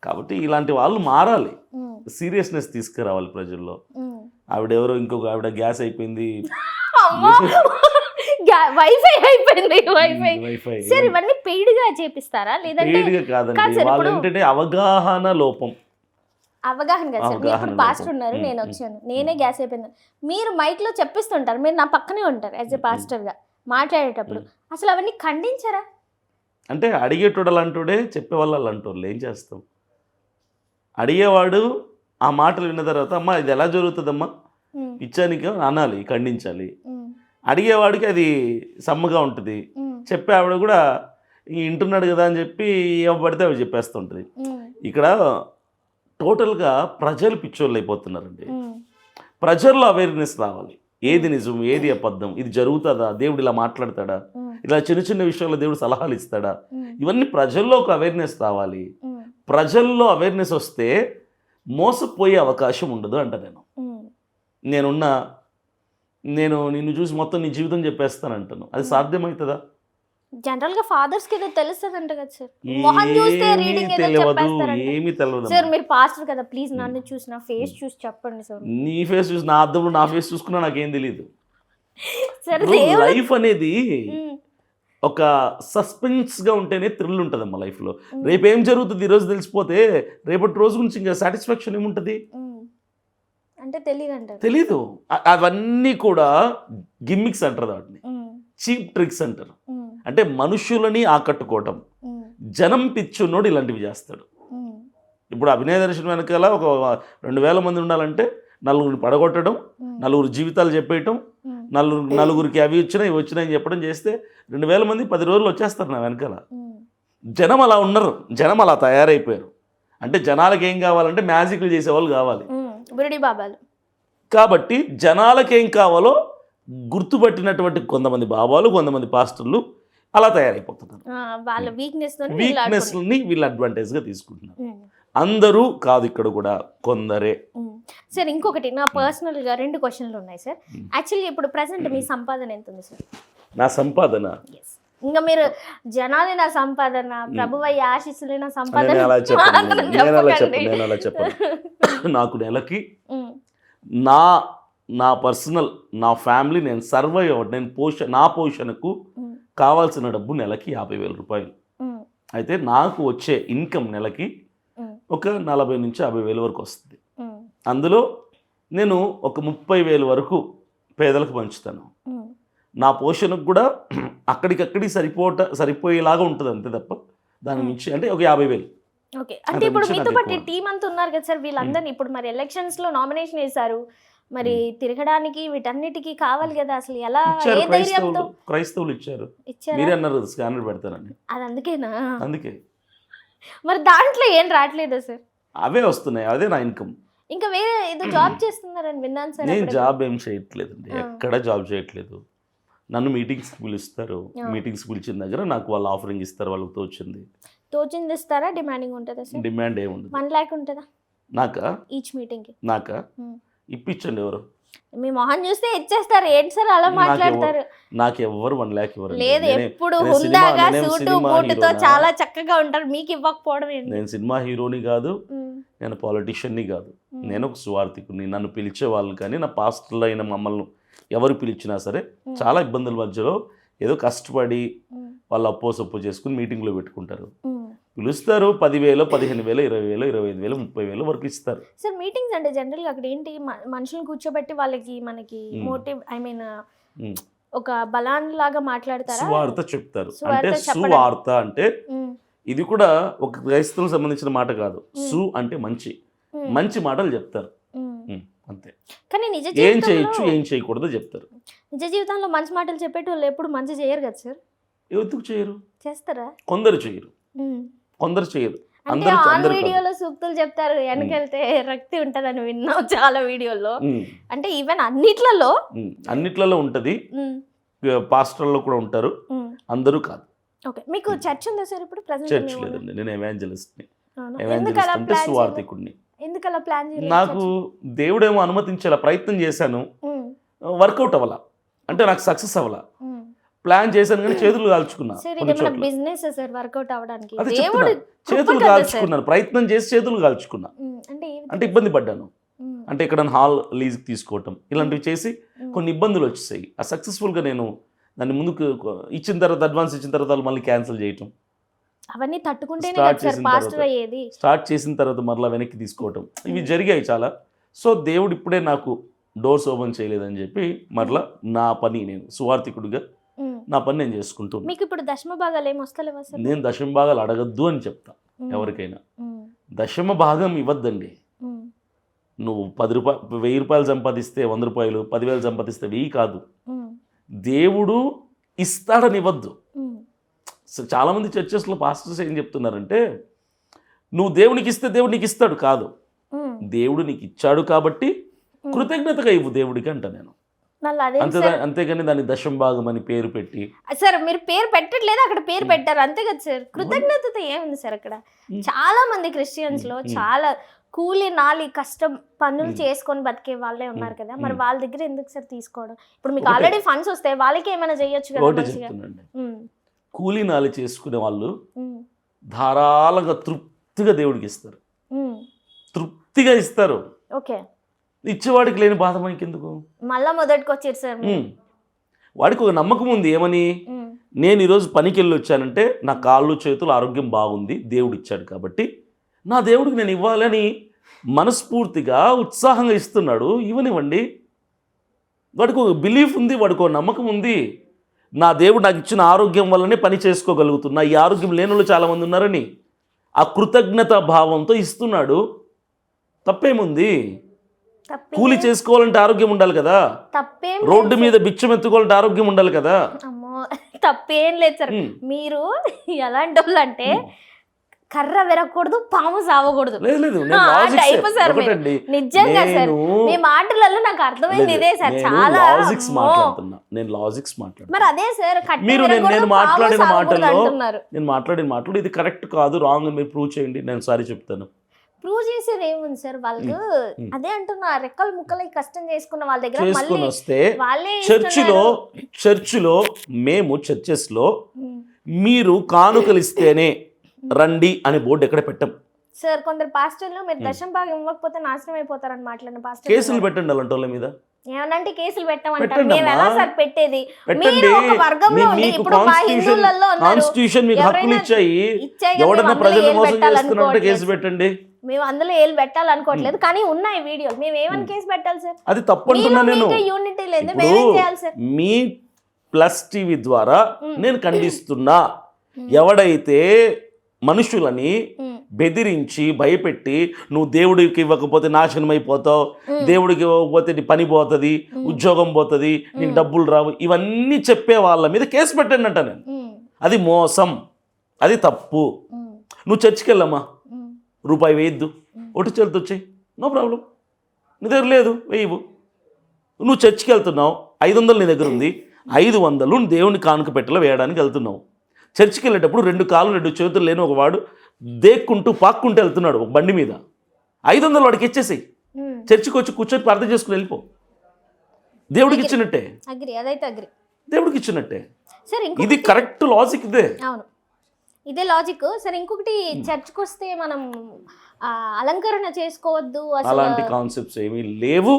కాబట్టి ఇలాంటి వాళ్ళు మారాలి, ఉమ్, సీరియస్నెస్ తీసుకురావాలి ప్రజల్లో. ఉమ్. ఆవిడెవరో ఇంకొక ఆవిడ గ్యాస్ అయిపోయింది, అమ్మో! వైఫై అయిపోయింది, వైఫై. వైఫై సార్ ఇవన్నీ పెయిడ్ గా చేపిస్తారా లేదంటే పెయిడ్గా కాదండి, కాదు సార్, వాళ్ళు ఇప్పుడు ఏంటంటే అవగాహన లోపం. అవగాహన కదా సార్. అవగాహన ఇప్పుడు పాస్టర్ లోపం. ఉన్నారు, నేను వచ్చాను, నేనే గ్యాస్ అయిపోయింది, మీరు మైక్ లో చెప్పిస్తుంటారు, మీరు నా పక్కనే ఉంటారు యాజ్ ఎ పాస్టర్ గా మాట్లాడేటప్పుడు, అసలు అవన్నీ ఖండించరా? అంటే అడిగేటోడు అలాంటోడే, చెప్పేవాళ్ళు అలాంటోళ్ళు, ఏం చేస్తాం. అడిగేవాడు ఆ మాటలు విన్న తర్వాత అమ్మా ఇది ఎలా జరుగుతుందమ్మా ఉమ్, పిచ్చానికి అనాలి, ఖండించాలి. ఉమ్, అడిగేవాడికి అది సమ్మగా ఉంటుంది, ఉమ్, చెప్పే ఆవిడ కూడా వింటున్నాడు కదా అని చెప్పి ఏం పడితే అవి చెప్పేస్తుంటుంది. ఉమ్, ఇక్కడ టోటల్గా ప్రజలు పిచ్చోళ్ళు అయిపోతున్నారండి. ఉమ్, ప్రజల్లో అవేర్నెస్ రావాలి, ఏది నిజం ఏది అబద్ధం, ఇది జరుగుతుందా, దేవుడు ఇలా మాట్లాడతాడా, ఉమ్, ఇలా చిన్న చిన్న విషయాల్లో దేవుడు సలహాలు ఇస్తాడా, ఉమ్, ఇవన్నీ ప్రజల్లో ఒక అవేర్నెస్ రావాలి. ఉమ్, ప్రజల్లో అవేర్నెస్ వస్తే మోసపోయే అవకాశం ఉండదు అంట. ఉమ్. నేను నిన్ను చూసి మొత్తం నీ జీవితం చెప్పేస్తానంటాను, అది సాధ్యమవుతుందా? జనరల్ గా ఫాదర్స్ కి ఏదో తెలుస్తుందంట కదా సార్, మొహం చూస్తే ఏమీ రీడింగ్ ఏదో తెలియదు, చెప్పేస్తారంట. ఏమీ తెలియదు. సార్ మీరు పాస్టర్ కదా, ప్లీజ్ నన్ను చూసి నా ఫేస్ చూసి చెప్పండి సార్. నీ ఫేస్ చూసి నా అర్థంలో నా ఫేస్ చూసుకున్నా నాకేం తెలియదు. సార్ దేవుడు లైఫ్ అనేది ఉమ్, ఒక సస్పెన్స్గా ఉంటేనే థ్రిల్ ఉంటుందమ్మా లైఫ్లో. రేపు ఏం జరుగుతుంది ఈరోజు తెలిసిపోతే రేపటి రోజు గురించి ఇంకా సాటిస్ఫాక్షన్ ఏముంటుంది? ఉమ్. అంటే తెలియదంటారు. తెలీదు. అవన్నీ కూడా గిమ్మిక్స్ అంటారు, వాటిని ఉమ్, చీప్ ట్రిక్స్ అంటారు. ఉమ్, అంటే మనుషులని ఆకట్టుకోవటం, ఉమ్, జనం పిచ్చున్నోడు ఇలాంటివి చేస్తాడు. ఉమ్, ఇప్పుడు అభినయ దర్శనం వెనకాల ఒక 2000 మంది ఉండాలంటే నలుగురిని పడగొట్టడం, ఉమ్, నలుగురు జీవితాలు చెప్పేయటం, ఉమ్, నలుగురికి అవి వచ్చినాయి ఇవి వచ్చినాయి చెప్పడం చేస్తే 2000 మంది 10 రోజులు వచ్చేస్తారు నా వెనకాల. ఉమ్, జనం అలా ఉన్నారు, జనం అలా తయారైపోయారు. అంటే జనాలకు ఏం కావాలంటే మ్యాజిక్లు చేసేవాళ్ళు కావాలి. ఉమ్. బురుడి బాబాలు. కాబట్టి జనాలకేం కావాలో గుర్తుపట్టినటువంటి కొంతమంది బాబాలు, కొంతమంది పాస్టర్లు అలా తయారైపోతున్నారు. ఆ, వాళ్ళ వీక్నెస్ వీక్నెస్ని వీళ్ళు అడ్వాంటేజ్గా తీసుకుంటున్నారు. అందరూ కాదు, ఇక్కడ కూడా కొందరే. సార్ ఇంకొకటి నా పర్సనల్ గా 2 క్వశ్చన్లు ఉన్నాయి సార్. యాక్చువల్లీ ఇప్పుడు ప్రెసెంట్ మీ సంపాదన ఎంత ఉంది సార్? నా సంపాదన ఇంకా మీరు జనాలే నా సంపాదన, ప్రభువయ్య ఆశీస్సులే నా సంపాదన నేను అలా చెప్పను, మాత్రం నేను అలా చెప్పను. నాకు నెలకి ఉమ్, నా పర్సనల్ నా ఫ్యామిలీ నేను సర్వైవ్ అవ్వడం, నేను నా పోషణకు ఉమ్, కావాల్సిన డబ్బు నెలకి 50,000 రూపాయలు. ఉమ్, అయితే నాకు వచ్చే ఇన్కమ్ నెలకి ఉమ్, ఒక 40 నుంచి 50,000 వరకు వస్తుంది. ఉమ్, అందులో నేను ఒక 30,000 వరకు పేదలకు పంచుతాను. ఉమ్. నా పోషణకు కూడా అక్కడికక్కడికి సరిపోయేలాగా ఉంటుంది అంతే తప్ప దాని నుంచి అంటే ఒక 50,000. ఓకే, అంటే ఇప్పుడు మీతో పాటు టీం అంతా ఉన్నారు కదా సార్, వీళ్ళందరినీ ఇప్పుడు మరి ఎలక్షన్స్ లో నామినేషన్ వేశారు, మరి తిరగడానికి వీటన్నిటికీ కావాలి కదా, అసలు ఎలా ఇచ్చారు, ఏ ధైర్యంతో క్రైస్తవులు ఇచ్చారు. ఇచ్చారా? మీరే అన్నారు స్కానర్ పెడతారని, అది అందుకేనా? అందుకే మరి దాంట్లో ఏం రావట్లేదా సార్? అవే వస్తున్నాయి, అదే నా ఇన్కమ్. ఇంకా వేరే ఏదో జాబ్ చేస్తున్నారని విన్నాను సార్. నేను అప్పుడే. జాబ్ ఏం చేయట్లేదండి, ఎక్కడ జాబ్ చేయట్లేదు. నన్ను మీటింగ్స్కి పిలుస్తారు, మీటింగ్స్కి పిలిచిన దగ్గర నాకు వాళ్ళు ఆఫరింగ్ ఇస్తారు, వాళ్ళకి తోచింది ఇస్తారా? డిమాండింగ్ ఉంటుందా సార్? డిమాండ్ ఏముండదు. 1 lakh ఉంటుందా నాకా ఈచ్ మీటింగ్ కి? నాకా ఇప్పించండి ఎవరు, మీ మొహం చూస్తే ఇచ్చేస్తారు. ఏంటి సార్ అలా మాట్లాడతారు? నాకు ఎవరు 1 lakh ఇవ్వరు. లేదు, ఎప్పుడు హుందాగా సూటు బూటుతో చాలా చక్కగా ఉంటారు, మీకు ఇవ్వకపోవడం ఏంటి? నేను సినిమా హీరోని కాదు, ఉమ్, నేను పాలిటిషియన్ని కాదు, నేను ఒక సువార్థికుని. నన్ను పిలిచే వాళ్ళు కానీ నా పాస్టర్లు అయిన మమ్మల్ని ఎవరు పిలిచినా సరే చాలా ఇబ్బందుల మధ్యలో ఏదో కష్టపడి వాళ్ళు అప్పో సొప్పు చేసుకుని మీటింగ్లో పెట్టుకుంటారు. పిలుస్తారు 10,000, 15,000, 20,000, 25,000, 30,000 వరకు ఇస్తారు. సార్ మీటింగ్స్ అంటే జనరల్గా అక్కడ ఏంటి, మనుషులను కూర్చోబెట్టి వాళ్ళకి మనకి మోటివ్ ఒక బలాన్ లాగా మాట్లాడతారా? సువార్త చెప్తారు. అంటే సువార్త అంటే ఇది కూడా ఒక క్రైస్తవులకు సంబంధించిన మాట కాదు. సు అంటే మంచి మంచి మాటలు చెప్తారు అంతే. కానీ నిజ ఏం చేయొచ్చు ఏం చేయకూడదు చెప్తారు. నిజ జీవితంలో మంచి మాటలు చెప్పేటోళ్ళు ఎప్పుడు మంచి చేయరు కదా సార్? ఎందుకు చేయరు? చేస్తారా? కొందరు చేయరు, కొందరు చేయరు. అంటే ఆన్ వీడియోలో సూక్తులు చెప్తారు, వెనకెళ్తే రక్తి ఉంటదని విన్నాం చాలా వీడియోలో. అంటే ఈవెన్ అన్నిట్లలో ఉంటది, పాస్టర్లో కూడా ఉంటారు, అందరూ కాదు. ఓకే, మీకు చర్చ్ ఉందా సార్ ఇప్పుడు? చర్చ్ లేదండి, నేను ఎవాంజలిస్ట్ని. అవును. ఎవాంజలిస్ట్ ఎందుకు అలా అంటే ప్లాన్ సువార్థికుడిని. ఎందుకు అలా ప్లాన్ నాకు దేవుడేమో అనుమతించేలా ప్రయత్నం చేశాను, వర్కౌట్ అవ్వాల, అంటే నాకు సక్సెస్ అవ్వాల. ప్లాన్ చేశాను కానీ చేతులు కాల్చుకున్నా సార్ కొన్ని ఇది మన చోట్ల. బిజినెస్ సార్ వర్కౌట్ అవ్వడానికి అది దేవుడు చెప్తున్నా, చేతులు కృప కదా సార్. కాల్చుకున్నాను, ప్రయత్నం చేసి చేతులు కాల్చుకున్నా. అంటే ఏ అంటే ఇబ్బంది పడ్డాను, ఉమ్, అంటే ఇక్కడ హాల్ లీజ్కి తీసుకోవటం ఇలాంటివి చేసి ఉమ్. కొన్ని ఇబ్బందులు వచ్చేసాయి. ఆ సక్సెస్ఫుల్గా నేను దాన్ని ముందుకు ఇచ్చిన తర్వాత, అడ్వాన్స్ ఇచ్చిన తర్వాత వాళ్ళు మళ్ళీ క్యాన్సిల్ చేయటం, అవన్నీ తట్టుకుంటేనే స్టార్ట్ కదా సార్ చేసిన పాస్టర్ తర్వాత. అయ్యేది. స్టార్ట్ చేసిన తర్వాత మరలా వెనక్కి తీసుకోవటం, ఇవి జరిగాయి చాలా. సో దేవుడు ఇప్పుడే నాకు డోర్స్ ఓపెన్ చేయలేదని చెప్పి మరలా నా పని, నేను సువార్థికుడిగా ఉమ్. నా పని నేను చేసుకుంటున్నాను. మీకు ఇప్పుడు దశమ భాగాలు ఏం వస్తలేవా సార్? నేను దశమ భాగాలు అడగద్దు అని చెప్తా ఉమ్, ఎవరికైనా. ఉమ్, దశమ భాగం ఇవ్వద్దండి. ఉమ్, నువ్వు 10 రూపాయలు సంపాదిస్తే 100 రూపాయలు, 10,000 సంపాదిస్తే 1000 కాదు. ఉమ్, దేవుడు ఇస్తాడని ఇవ్వద్దు. ఉమ్, సో చాలామంది చర్చెస్లో పాస్టర్స్ ఏం చెప్తున్నారంటే, నువ్వు దేవునికి ఇస్తే దేవుడు నీకు ఇస్తాడు కాదు, ఉమ్, దేవుడు నీకు ఇచ్చాడు కాబట్టి కృతజ్ఞతగా ఇవ్వు దేవుడికి అంట నేను. మళ్ళీ అదే అంతే, సార్. అంతేగాని దాన్ని దశమ భాగం అని పేరు పెట్టి సార్ మీరు పేరు పెట్టట్లేదు, అక్కడ పేరు పెట్టారు అంతే కదా సార్. కృతజ్ఞతతో ఏముంది సార్ అక్కడ? చాలా మంది క్రిస్టియన్స్ లో చాలా కూలి నాలి కష్టం పనులు చేసుకొని బతికే వాళ్ళే ఉన్నారు కదా, మరి వాళ్ళ దగ్గర ఎందుకు సార్ తీసుకోవడం? ఇప్పుడు మీకు ఆల్రెడీ ఫండ్స్ వస్తే వాళ్ళకి ఏమైనా చేయొచ్చు కదా ఒకటి మంచిగా. చెప్తున్నాండి, ఉమ్, కూలీ నాలి చేసుకునే వాళ్ళు ఉమ్, ధారాళంగా తృప్తిగా దేవుడికి ఇస్తారు, ఉమ్, తృప్తిగా ఇస్తారు. ఓకే, ఇచ్చేవాడికి లేని బాధ మనకి ఎందుకు? మళ్ళా మొదటికి వచ్చారు సార్ మీరు. వాడికి ఒక నమ్మకం ఉంది, ఏమని, ఉమ్, నేను ఈరోజు పనికి వెళ్ళి వచ్చానంటే నా కాళ్ళు చేతులు ఆరోగ్యం బాగుంది, దేవుడు ఇచ్చాడు కాబట్టి నా దేవుడికి నేను ఇవ్వాలని మనస్ఫూర్తిగా ఉత్సాహంగా ఇస్తున్నాడు, ఇవ్వనివ్వండి. వాడికి ఒక బిలీఫ్ ఉంది, వాడికి ఒక నమ్మకం ఉంది, నా దేవుడు నాకు ఇచ్చిన ఆరోగ్యం వల్లనే పని చేసుకోగలుగుతున్నా, ఈ ఆరోగ్యం లేని వాళ్ళు చాలామంది ఉన్నారని ఆ కృతజ్ఞత భావంతో ఇస్తున్నాడు. తప్పేముంది? తప్పేం కూలి చేసుకోవాలంటే ఆరోగ్యం ఉండాలి కదా, తప్పేం రోడ్డు లేదు మీద బిచ్చం ఎత్తుకోవాలంటే ఆరోగ్యం ఉండాలి కదా. సార్. అమ్మో తప్పేం లేదు సార్. ఉమ్. మీరు ఎలాంటి వాళ్ళు అంటే కర్ర విరగకూడదు, పాము సావకూడదు. లేదు లేదు, నేను ఆ లాజిక్స్ టైపు సార్ మీరు. ఒకటండి. నిజంగా సార్ నేను- మీ మాటలలో నాకు అర్థమైంది లేదు, ఇదే సార్. నేను చాలా లాజిక్స్ అమ్మో. మాట్లాడుతున్నా, నేను లాజిక్స్ మాట్లాడుతున్నా. మరి అదే సార్ కట్టె మీరు నేను విరగకూడదు, పాము మాట్లాడిన సావకూడదు మాటల్లో అంటున్నారు. నేను మాట్లాడిన మాటలు ఇది కరెక్ట్ కాదు, రాంగ్ మీరు ప్రూవ్ చేయండి, నేను సారీ చెప్తాను. ప్రూవ్ చేసేది ఏముంది సార్ వాళ్ళకు? అదే అంటున్నా, రెక్కలు ముక్కలై కష్టం చేసుకున్న వాళ్ళ దగ్గర చేసుకొని మళ్ళీ వస్తే వాళ్ళే చర్చిలో మేము చర్చెస్లో ఉమ్. మీరు కానుకలు ఇస్తేనే రండి అని బోర్డు ఎక్కడ పెట్టం. సార్ కొందరు పాస్టర్లు మీరు దశం భాగం ఇవ్వకపోతే నాశనం అయిపోతారని మాట్లాడిన పాస్టర్ కేసులు పెట్టండి అలాంటి వాళ్ళ మీద. ఏమనంటే కేసులు పెట్టమంటారు. పెట్టండి మేము ఎలా అమ్మా. సార్ పెట్టేది? పెట్టండి. మీరు ఒక వర్గంలో ఉండి మీకు ఇప్పుడు మా హిందువులలో ఉన్నారు. కాన్స్టిట్యూషన్ మీకు హక్కులు ఎవరైనా ఇచ్చాయి, ఇచ్చాయి కదా, ఎవడన్నా మేము ప్రజలు అందులో మోసం ఏలు చేస్తున్నట్టే పెట్టాలనుకోవట్లేదు. కేసు పెట్టండి. మేము అందులో ఏళ్ళు పెట్టాలనుకోవట్లేదు, కానీ ఉన్నాయి వీడియోలు. మేము ఏమని కేసు పెట్టాలి సార్? అది తప్పు అంటున్నా నేను. యూనిటీ లేదు, ఇప్పుడు మేమేం చేయాలి సార్? మీ ప్లస్ టీవీ ద్వారా నేను ఖండిస్తున్నా, ఎవడైతే మనుషులని బెదిరించి భయపెట్టి నువ్వు దేవుడికి ఇవ్వకపోతే నాశనం అయిపోతావు, దేవుడికి ఇవ్వకపోతే నీ పని పోతుంది, ఉద్యోగం పోతుంది, నీకు డబ్బులు రావు, ఇవన్నీ చెప్పే వాళ్ళ మీద కేసు పెట్టండి అంట నేను. అది మోసం, అది తప్పు. నువ్వు చర్చికి వెళ్ళమ్మా, రూపాయి వేయద్దు, ఒకటి చేతితో వచ్చాయి, నో ప్రాబ్లం. నీ దగ్గర లేదు వేయవు. నువ్వు చర్చికి వెళ్తున్నావు, 500 నీ దగ్గర ఉంది, 500 దేవుని కానుక పెట్టెలో వేయడానికి వెళ్తున్నావు. చర్చికి వెళ్ళేటప్పుడు 2 కాళ్ళు 2 చేతులు లేని ఒక వాడు దేక్కుంటూ పాక్కుంటూ వెళ్తున్నాడు ఒక బండి మీద, 500 వాడికి ఇచ్చేసి చర్చికి వచ్చి కూర్చొని ప్రార్థన చేసుకుని వెళ్ళిపో. దేవుడికి ఇచ్చినట్టే, అగ్రి, అదైతే అగ్రి, దేవుడికి ఇచ్చినట్టే. సార్. ఇది కరెక్ట్ లాజిక్ ఇదే. అవును, ఇదే లాజిక్ సార్. ఇంకొకటి చర్చ్కి వస్తే మనం అలంకరణ చేసుకోవద్దు అసలు. అలాంటి కాన్సెప్ట్స్ ఏమీ లేవు,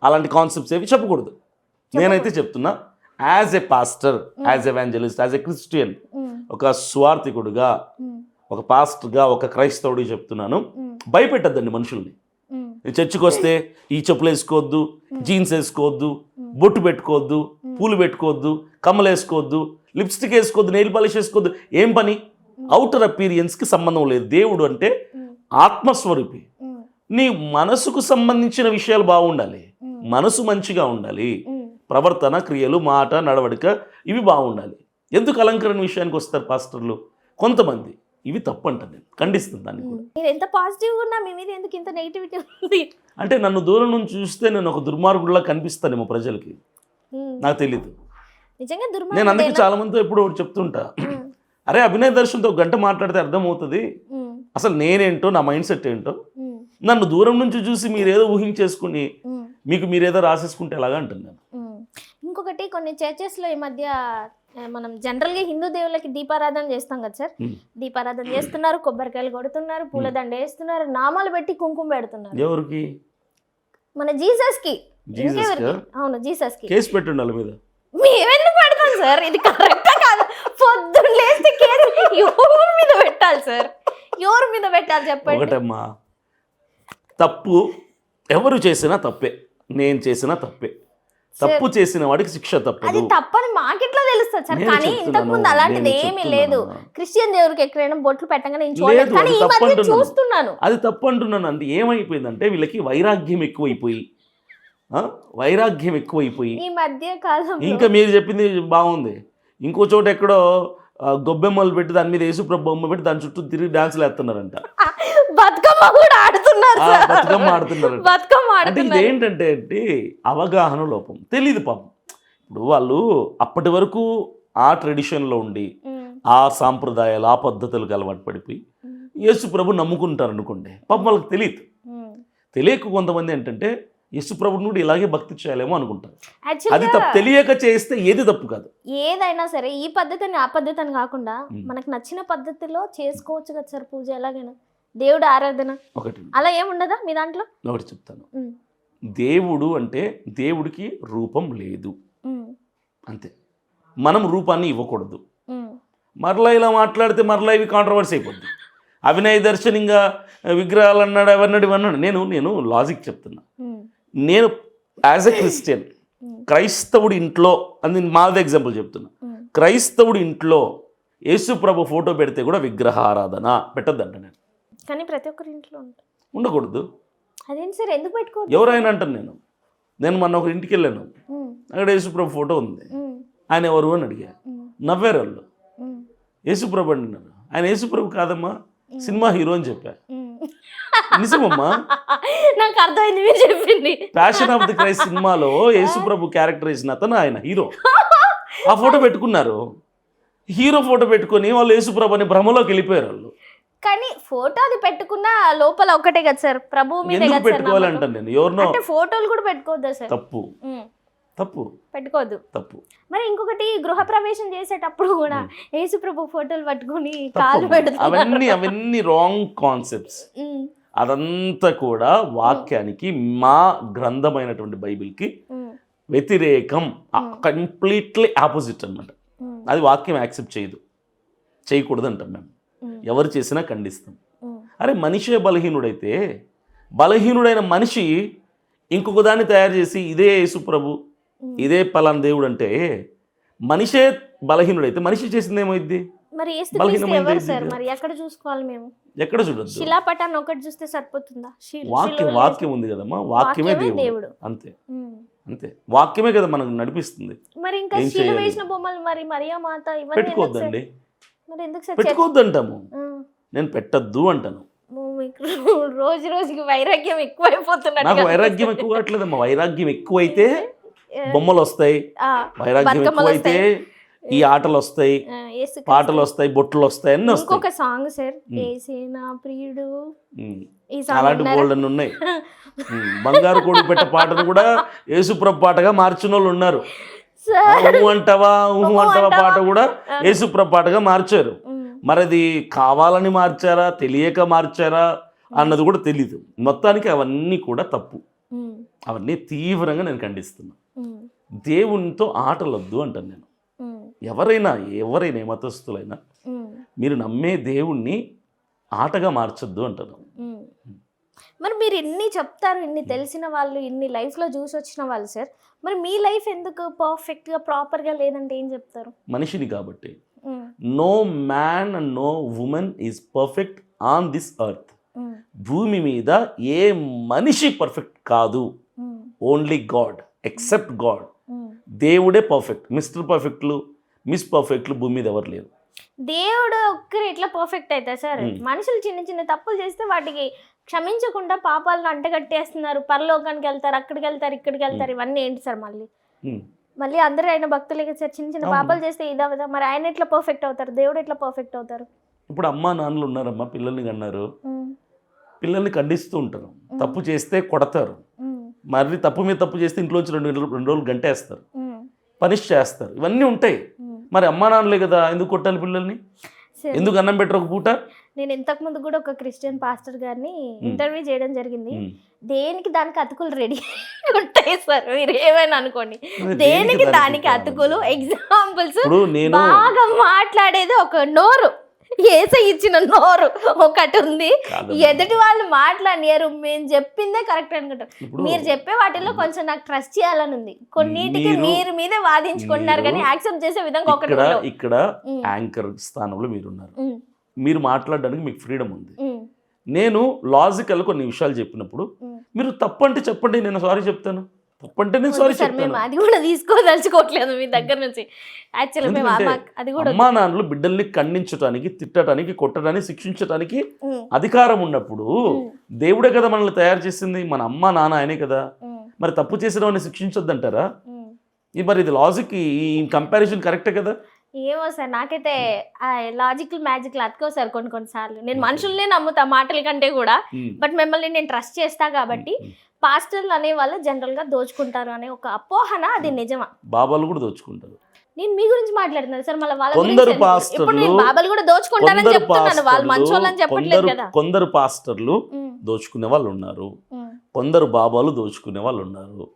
అలాంటి కాన్సెప్ట్స్ ఏమి చెప్పకూడదు. నేనైతే చెప్తున్నా, as a pastor, as evangelist, as a Christian, ఒక స్వార్థికుడుగా, ఒక పాస్టర్గా, ఒక క్రైస్తవుడిగా చెప్తున్నాను, భయపెట్టద్దండి మనుషుల్ని. చర్చికి వస్తే ఈ చెప్పులు వేసుకోవద్దు, జీన్స్ వేసుకోవద్దు, బొట్టు పెట్టుకోవద్దు, పూలు పెట్టుకోవద్దు, కమ్మలు వేసుకోవద్దు, లిప్స్టిక్ వేసుకోవద్దు, నెయిల్ పాలిష్ వేసుకోవద్దు. ఏం పని? అవుటర్ అపీరియన్స్కి సంబంధం లేదు. దేవుడు అంటే ఆత్మస్వరూపి. నీ మనసుకు సంబంధించిన విషయాలు బాగుండాలి, మనసు మంచిగా ఉండాలి, ప్రవర్తన, క్రియలు, మాట, నడవడిక ఇవి బాగుండాలి. ఎందుకు అలంకరణ విషయానికి వస్తారు పాస్టర్లు కొంతమంది? ఇవి తప్పు అంట, నేను ఖండిస్తుంది దాన్ని కూడా. మీరు ఎంత పాజిటివ్గా ఉన్నా మీ మీద ఎందుకు ఇంత నెగిటివిటీ ఉంది? అంటే నన్ను దూరం నుంచి చూస్తే నేను ఒక దుర్మార్గుడిలా కనిపిస్తానేమో ప్రజలకి, నాకు తెలీదు. నిజంగా నేను అందుకే చాలా మందితో ఎప్పుడు ఒకటి చెప్తుంటా, అరే అభినయ దర్శన్తో 1 గంట మాట్లాడితే అర్థమవుతుంది, అసలు నేనేంటో, నా మైండ్ సెట్ ఏంటో ఉమ్, నన్ను దూరం నుంచి చూసి మీరేదో ఊహించేసుకుని ఉమ్, మీకు మీరేదో రాసేసుకుంటే ఎలాగా అంటున్నాను. ఉమ్. ఇంకొకటి కొన్ని చర్చెస్లో ఈ మధ్య మనం జనరల్గా హిందూ దేవుళ్ళకి దీపారాధన చేస్తాం కదా సార్. ఉమ్. దీపారాధన చేస్తున్నారు, కొబ్బరికాయలు కొడుతున్నారు, పూలదండ వేస్తున్నారు, నామాలు పెట్టి కుంకుమ పెడుతున్నారు. ఎవరికి? మన జీసస్కి. జీసస్ ఇంకెవరికి? అవును, జీసస్కి. కేసు పెట్టండి వాళ్ళ మీద. మేమెందుకు పెడతాం సార్? ఇది కరెక్టా కాదు? పొద్దున్న లేస్తే కేసు ఎవరి మీద పెట్టాలి సార్? ఎవరి మీద పెట్టాలి చెప్పండి? ఒకటమ్మా, తప్పు ఎవరు చేసినా తప్పే, నేను చేసినా తప్పే. తప్పు చేసిన వాడికి శిక్ష అది తప్పదు. తప్పని మాకెట్లా తెలుస్తుంది సార్? నేను కానీ చెప్తున్నాను, ఇంతకు ముందు అలాంటిది నేను ఏమీ లేదు. చెప్తున్నాను. క్రిస్టియన్ దేవుడికి ఎక్కడైనా బొట్లు పెట్టగా నేను చూడలేదు, లేదు, కానీ అది ఈ తప్పు మధ్య అంటున్నాను. చూస్తున్నాను. అది తప్పు అంటున్నాను. అంటే ఏమైపోయిందంటే వీళ్ళకి వైరాగ్యం ఎక్కువైపోయి, వైరాగ్యం ఎక్కువైపోయి. ఈ మధ్య కాలంలో ఇంకా మీరు చెప్పింది బాగుంది. ఇంకో చోట ఎక్కడో గొబ్బెమ్మలు పెట్టి దాని మీద యేసుప్రభు బొమ్మ పెట్టి దాని చుట్టూ తిరిగి డాన్సులు వేస్తున్నారంట. బతుకమ్మ కూడా ఆడుతున్నారు సార్. బతుకమ్మ ఆడుతున్నారంట. బతుకమ్మ అంటే ఆడుతున్నారు. ఇదేంటంటే అంటే అవగాహన లోపం, తెలియదు పాపం. ఇప్పుడు వాళ్ళు అప్పటి వరకు ఆ ట్రెడిషన్లో ఉండి ఉమ్, ఆ సాంప్రదాయాలు ఆ పద్ధతులకు అలవాటు పడిపోయి యేసుప్రభు నమ్ముకుంటారు అనుకోండి, పాపం వాళ్ళకి తెలియదు. ఉమ్. తెలియక కొంతమంది ఏంటంటే యేసుప్రభుని కూడా ఇలాగే భక్తి చేయాలేమో అనుకుంటారు. అది Actually గా తప్పు. తెలియక చేస్తే ఏది తప్పు కాదు. ఏదైనా సరే ఈ పద్ధతిని ఆ పద్ధతిని కాకుండా ఉమ్. మనకు నచ్చిన పద్ధతిలో చేసుకోవచ్చు కదా సార్ పూజ. ఎలాగైనా దేవుడు ఆరాధన ఒకటి అలా ఏముండదా మీ దాంట్లో? ఒకటి చెప్తాను. ఉమ్, దేవుడు అంటే దేవుడికి రూపం లేదు, ఉమ్, అంతే. మనం రూపాన్ని ఇవ్వకూడదు. ఉమ్, మరలా ఇలా మాట్లాడితే మరలా ఇవి కాంట్రవర్సీ అయిపోద్ది. అవినయ దర్శనంగా విగ్రహాలు అన్నాడు, ఎవరినాడు ఇవన్నాడు. నేను లాజిక్ చెప్తున్నా. ఉమ్, నేను యాజ్ ఎ క్రిస్టియన్, క్రైస్తవుడి ఇంట్లో అని మాది ఎగ్జాంపుల్ చెప్తున్నా. ఉమ్. క్రైస్తవుడి ఇంట్లో యేసు ప్రభు ఫోటో పెడితే కూడా విగ్రహ ఆరాధన పెట్టద్దంట. నేను కానీ ప్రతి ఒక్కరి ఇంట్లో ఉంటుంది. ఉండకూడదు. అదేంటి సార్, ఎందుకు పెట్టుకోవద్దు? ఎవరైనా అంటాను. నేను మొన్న ఒక ఇంటికి వెళ్ళాను, ఉమ్, అక్కడ యేసు ప్రభు ఫోటో ఉంది. ఉమ్, ఆయన ఎవరు అని అడిగా, ఉమ్, నవ్వారు వాళ్ళు. ఉమ్, యేసు ప్రభు అంటున్నారు. ఆయన యేసు ప్రభు కాదమ్మా, సినిమా హీరో అని చెప్పా. ఉమ్. నిజమమ్మా. నాకు అర్థమైంది మీరు చెప్పింది. ప్యాషన్ ఆఫ్ ది క్రైస్ట్ సినిమాలో యేసు ప్రభు క్యారెక్టర్ వేసిన అతను ఆయన హీరో. ఆ ఫోటో పెట్టుకున్నారు. హీరో ఫోటో పెట్టుకొని వాళ్ళు యేసు ప్రభు అని భ్రమలోకి వెళ్ళిపోయారు వాళ్ళు. కానీ ఫోటో అది పెట్టుకున్న లోపల ఒకటే కదా సార్, ప్రభువు మీద ఎందుకు కదా సార్ నమ్మకం. పెట్టుకోవాలంటాను నేను. ఎవరినో అంటే ఫోటోలు కూడా పెట్టుకోవద్దా సార్? తప్పు, ఉమ్, తప్పు, పెట్టుకోవద్దు. తప్పు. మరి ఇంకొకటి గృహప్రవేశం చేసేటప్పుడు కూడా యేసు ప్రభు ఫోటోలు పట్టుకొని తప్పు. కాలు పెడుతున్నారు. అవన్నీ రాంగ్ కాన్సెప్ట్స్. ఉమ్, అదంతా కూడా వాక్యానికి, మా గ్రంథమైనటువంటి బైబిల్కి ఉమ్, వ్యతిరేకం. కంప్లీట్లీ ఆపోజిట్ అన్నమాట. ఉమ్, అది వాక్యం యాక్సెప్ట్ చేయదు, చేయకూడదు అంటాం మేము. ఉమ్, ఎవరు చేసినా ఖండిస్తాం. ఉమ్, అరే మనిషే బలహీనుడైతే, బలహీనుడైన మనిషి ఇంకొక దాన్ని తయారు చేసి ఇదే యేసుప్రభు, ఇదే పలానా దేవుడు అంటే, మనిషే బలహీనుడైతే మనిషి చేసింది ఏమైంది? మరి బలహీనమైంది ఎవరు ఏది? సార్? మరి ఎక్కడ చూసుకోవాలి మేము? ఎక్కడ చూడొద్దు. శిలాపటాన్ని ఒకటి చూస్తే సరిపోతుందా? వాక్యం ఉంది కదమ్మా, వాక్యమే వాక్యమే దేవుడు. దేవుడు. అంతే, ఉమ్. అంతే. వాక్యమే కదా మనకు నడిపిస్తుంది. మరి ఇంకా ఏం శిల చేయాలి? వేసిన బొమ్మలు మరి మరియా మాత ఇవన్నీ ఎందుకు సార్? పెట్టుకోవద్దండి, మరి ఎందుకు సార్? పెట్టుకోవద్దు అంటాము. నేను పెట్టద్దు అంటాను. మీకు రోజు రోజుకి వైరాగ్యం ఎక్కువైపోతున్నట్టు నాకు వైరాగ్యం ఎక్కువ కావట్లేదమ్మా. వైరాగ్యం ఎక్కువైతే బొమ్మలు వస్తాయి, వైరాగ్యం బతుకమ్మలు ఎక్కువైతే ఈ ఆటలు వస్తాయి, పాటలు వస్తాయి, బొట్లు వస్తాయి, అన్నీ వస్తాయి. ఇంకొక సాంగ్ సార్, ఏసేనా ప్రియుడు, ఉమ్. ఈ సాంగ్ అలాంటి విన్నారా? బోల్డన్ ఉన్నాయి. బంగారు కోడి పెట్ట పాటను కూడా యేసుప్రభు పాటగా మార్చిన వాళ్ళు ఉన్నారు. సార్, ఊహు అంటావా పాట కూడా యేసుప్రభు పాటగా మార్చారు. మరి అది కావాలని మార్చారా, తెలియక మార్చారా అన్నది కూడా తెలీదు. మొత్తానికి అవన్నీ కూడా తప్పు. ఉమ్, అవన్నీ తీవ్రంగా నేను ఖండిస్తున్నా. ఉమ్, దేవునితో ఆటలొద్దు అంటాను నేను. ఉమ్, ఎవరైనా ఏ మతస్థులైనా ఉమ్, మీరు నమ్మే దేవుణ్ణి ఆటగా మార్చొద్దు అంటాను. ఉమ్. మరి మీరు ఇన్ని చెప్తారు, ఇన్ని తెలిసిన వాళ్ళు, ఇన్ని లైఫ్లో చూసి వచ్చిన వాళ్ళు సార్, మరి మీ లైఫ్ ఎందుకు పర్ఫెక్ట్గా ప్రాపర్గా లేదంటే ఏం చెప్తారు? మనిషిని కాబట్టి. Um, no man and no women is perfect on this earth. Um, భూమి మీద ఏ మనిషి పర్ఫెక్ట్ కాదు. Um, only God, except God. Um. దేవుడే పర్ఫెక్ట్. మిస్టర్ పర్ఫెక్ట్లు, మిస్ పర్ఫెక్ట్లు భూమి మీద ఎవరు లేరు. దేవుడు ఒక్కరు ఎట్లా పర్ఫెక్ట్ అవుతారు సార్? మనుషులు చిన్న చిన్న తప్పులు చేస్తే వాటికి క్షమించకుండా పాపాలను అంటగట్టేస్తున్నారు, పరలోకానికి వెళ్తారు, అక్కడికి వెళ్తారు, ఇక్కడికి వెళ్తారు. ఇవన్నీ ఏంటి సార్? మళ్ళీ అందరూ ఆయన భక్తులే కదా సార్. చిన్న చిన్న పాపాలు చేస్తే ఇదవదా? మరి ఆయన ఎట్లా పర్ఫెక్ట్ అవుతారు? దేవుడు ఎట్లా పర్ఫెక్ట్ అవుతారు? ఇప్పుడు అమ్మా నాన్నలు ఉన్నారమ్మా, పిల్లల్ని కన్నారు, ఉమ్, పిల్లల్ని ఖండిస్తూ ఉంటారు. తప్పు చేస్తే కొడతారు, ఉమ్, మరి తప్పు మీద తప్పు చేస్తే ఇంట్లోంచి రెండు రోజులు గంటేస్తారు, ఉమ్, పనిష్ చేస్తారు, ఇవన్నీ ఉంటాయి. ఉమ్. మరి అమ్మా నాన్నలే కదా, ఎందుకు కొట్టాలి పిల్లల్ని? సరే. ఎందుకు అన్నం పెట్టరు ఒక పూట? నేను ఇంతకు ముందు కూడా ఒక క్రిస్టియన్ పాస్టర్ గారిని ఇంటర్వ్యూ చేయడం జరిగింది. ఉమ్. దేనికి దానికి అతుకులు రెడీ ఉంటాయి సార్, మీరు ఏమైనా అనుకోండి. దేనికి దేనికి దానికి దానికి అతుకులు, ఎగ్జాంపుల్స్ ఇప్పుడు నేను బాగా మాట్లాడేది ఒక నోరు, ఏసై ఇచ్చిన నోరు ఒకటి ఉంది. కాదమ్మా. ఎదుటి వాళ్ళు మాట్లాడినారు, మేము చెప్పిందే కరెక్ట్ అనుకుంటాం. ఇప్పుడు మీరు చెప్పే వాటిల్లో కొంచెం నాకు ట్రస్ట్ చేయాలని ఉంది. కొన్నిటికి మీరు మీదే వాదించుకుంటున్నారు, కానీ యాక్సెప్ట్ చేసే విధంగా ఒకటి ఇక్కడ ఉండవు. ఇక్కడ ఉమ్. యాంకర్ స్థానంలో మీరున్నారు, ఉమ్, మీరు మాట్లాడడానికి మీకు ఫ్రీడమ్ ఉంది. ఉమ్, నేను లాజికల్ కొన్ని విషయాలు చెప్పినప్పుడు ఉమ్. మీరు తప్పంటే చెప్పండి, నేను సారీ చెప్తాను. తప్పంటే నేను సారీ సార్ మేము చెప్తాను. అది కూడా తీసుకోదలుచుకోవట్లేదు మీ దగ్గర నుంచి. యాక్చువల్లీ మేము ఎందుకంటే అది కూడా అమ్మా నాన్నలు బిడ్డల్ని ఖండించడానికి, తిట్టడానికి, కొట్టడానికి, శిక్షించడానికి ఉమ్, అధికారం ఉన్నప్పుడు దేవుడే కదా మనల్ని తయారు చేసింది, మన అమ్మ నాన్న ఆయనే కదా. ఉమ్, మరి తప్పు చేసిన వాడిని శిక్షించొద్దంటారా? ఉమ్. మరి ఇది లాజిక్, ఈ కంపారిజన్ కరెక్టే కదా? ఏమో సార్, నాకైతే లాజికల్ మ్యాజిక్లు అతుకోవు సార్ కొన్నిసార్లు. నేను మనుషుల్నే నమ్ముతా మాటల కంటే కూడా, ఉమ్. బట్ మిమ్మల్ని నేను ట్రస్ట్ చేస్తా కాబట్టి. పాస్టర్లు అనే వాళ్ళు జనరల్ గా దోచుకుంటారు అనే ఒక అపోహన, అది నిజమా? బాబాలు కూడా దోచుకుంటారు. నేను మీ గురించి మాట్లాడుతున్నాను సార్, మళ్ళీ వాళ్ళ కొందరు గురించి ఎందుకు? ఇప్పుడు నేను పాస్టర్లు- బాబాలు కూడా దోచుకుంటారని చెప్తున్నాను, వాళ్ళు మంచోళ్ళని చెప్పట్లేదు కదా. కొందరు పాస్టర్లు ఉమ్, దోచుకునే వాళ్ళు ఉన్నారు, ఉమ్. కొందరు బాబాలు దోచుకునే వాళ్ళు ఉన్నారు.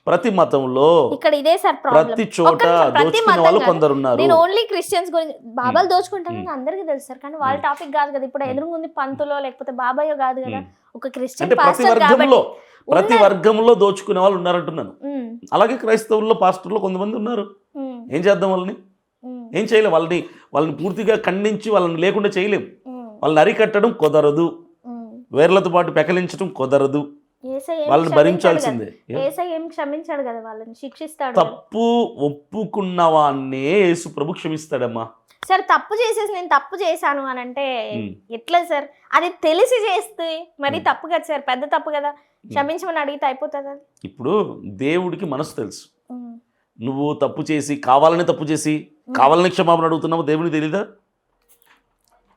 ప్రతి మతంలో ఇక్కడ ఇదే సార్ ప్రాబ్లం. ప్రతి చోట దోచుకునే వాళ్ళు కొందరు ఉన్నారు. నేను ఓన్లీ క్రిస్టియన్స్ గురించి, బాబాలు దోచుకుంటారని అందరికీ తెలుసు సార్, కానీ వాళ్ళ టాపిక్ కాదు కదా. ఇప్పుడు ఎదురుగుంది పంతులో లేకపోతే బాబాయో కాదు కదా, ఒక క్రిస్టియన్ అంటే ప్రతి పాస్టర్ వర్గంలో కాబట్టి. ప్రతి వర్గంలో దోచుకునే వాళ్ళు ఉన్నారంటున్నాను. ఉమ్, అలాగే క్రైస్తవుల్లో పాస్టర్లు కొంతమంది ఉన్నారు. ఉమ్, ఏం చేద్దాం వాళ్ళని? ఉమ్, ఏం చేయలేం. వాళ్ళని పూర్తిగా ఖండించి వాళ్ళని లేకుండా చేయలేం. ఉమ్, వాళ్ళని అరికట్టడం కుదరదు, ఉమ్. వేర్లతో పాటు పెకలించడం కుదరదు, యేసయ్య ఏం వాళ్ళని క్షమించాడు భరించాల్సిందే. కదా. యేసయ్య ఏం క్షమించాడు కదా, వాళ్ళని శిక్షిస్తాడు కదా. తప్పు ఒప్పుకున్న వాన్నే యేసు ప్రభు క్షమిస్తాడమ్మా. సార్ తప్పు చేసేసి నేను తప్పు చేశాను అని అంటే ఉమ్. ఎట్లా సార్? అది తెలిసి చేస్తే మరి తప్పు కదా సార్, పెద్ద తప్పు కదా. క్షమించమని అడిగితే అయిపోతుంది అది. ఇప్పుడు దేవుడికి మనసు తెలుసు. ఉమ్, నువ్వు తప్పు చేసి కావాలని తప్పు చేసి కావాలని క్షమాపణ అడుగుతున్నావు, దేవుడికి తెలీదా?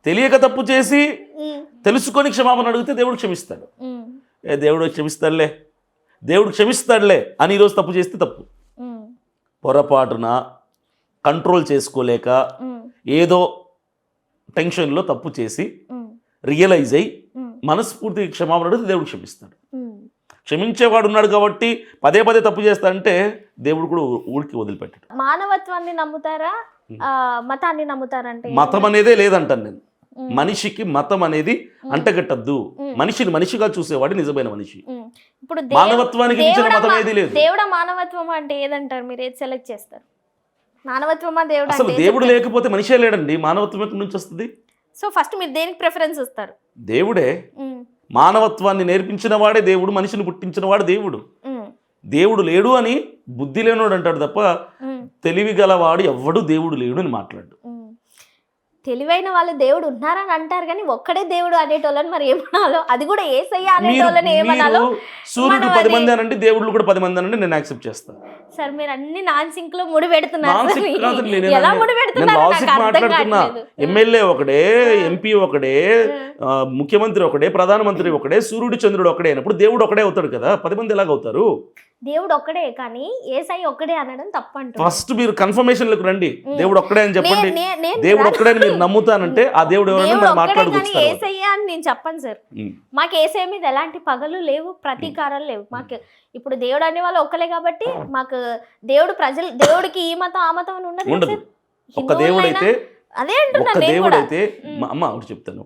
తెలియక తప్పు చేసి ఉమ్, తెలుసుకొని క్షమాపణ అడిగితే దేవుడు క్షమిస్తాడు. ఉమ్, దేవుడు క్షమిస్తాడులే, దేవుడు క్షమిస్తాడులే అని ఈరోజు తప్పు చేస్తే తప్పు. ఉమ్, పొరపాటున కంట్రోల్ చేసుకోలేక ఉమ్, ఏదో టెన్షన్లో తప్పు చేసి ఉమ్, రియలైజ్ అయ్యి ఉమ్, మనస్ఫూర్తిగా క్షమాపణ అడిగితే దేవుడు క్షమిస్తాడు. ఉమ్. క్షమించేవాడు ఉన్నాడు కాబట్టి పదే పదే తప్పు చేస్తాడంటే దేవుడు కూడా ఊరికి వదిలిపెట్టాడు. మానవత్వాన్ని నమ్ముతారా, మతాన్ని నమ్ముతారంటే? మతం అనేదే లేదంటాను నేను. మనిషికి మతం అనేది అంటగట్టద్దు. మనిషిని మనిషిగా చూసేవాడు నిజమైన మనిషి. ఇప్పుడు మానవత్వానికి మించిన మతం ఏది లేదు. దేవుడ మానవత్వం అంటే ఏదంటారు? మీరు ఏది సెలెక్ట్ చేస్తారు? మానవత్వమా దేవుడు అసలు అంటే? దేవుడు లేకపోతే మనిషే లేడండి. మానవత్వం ఎక్కడి నుంచి వస్తుంది? సో ఫస్ట్ మీరు దేనికి ప్రిఫరెన్స్ ఇస్తారు? దేవుడే. మానవత్వాన్ని నేర్పించిన వాడే దేవుడు, మనిషిని పుట్టించిన వాడు దేవుడు. దేవుడు లేడు అని బుద్ధి లేనోడు అంటాడు తప్ప తెలివి గలవాడు ఎవ్వడు దేవుడు లేడు అని మాట్లాడు. తెలివైన వాళ్ళు దేవుడు ఉన్నారని అంటారు, కానీ ఒక్కడే దేవుడు అనేటోళ్ళని మరి ఏమనాలో? అది కూడా యేసయ్య అనేటోళ్ళని ఏమనాలో? సూర్యుడు 10 మంది అనండి, దేవుళ్ళు కూడా 10 మంది అనండి, నేను యాక్సెప్ట్ చేస్తాను. సార్ మీరు అన్ని నాన్ సింక్ లో ముడి పెడుతున్నారు. ఎలా ముడి నేను పెడుతున్నారు? లాజిక్ మాట్లాడుతున్నా. ఎమ్మెల్యే ఒకడే, ఎంపీ ఒకడే, ముఖ్యమంత్రి ఒకడే, ప్రధానమంత్రి ఒకడే, సూర్యుడు చంద్రుడు ఒకడే అయినప్పుడు దేవుడు ఒకడే అవుతాడు కదా. 10 మంది ఎలాగవుతారు? దేవుడు ఒక్కడే, కానీ యేసయ్య ఒక్కడే అనడం తప్పంటారు. ఫస్ట్ మీరు కన్ఫర్మేషన్లకు రండి. దేవుడు ఒక్కడే అని చెప్పండి. దేవుడు ఒక్కడే అని మీరు నమ్ముతానంటే ఆ దేవుడు ఎవరైనా మనం మాట్లాడుకోవచ్చు. యేసయ్య అని నేను చెప్పను సార్. మాకు యేసయ్య మీద ఎలాంటి పగలు లేవు, ప్రతీకారాలు లేవు. మాకు ఇప్పుడు దేవుడు అనే వాళ్ళు ఒక్కలే కాబట్టి మాకు దేవుడు దేవుడికి ఈ మతం ఆ మతం అని ఉండదు. ఒక్క దేవుడైతే, అదే అంటున్నా ఒక్క నేను కూడా. దేవుడైతే అమ్మ ఒకటి చెప్తాను.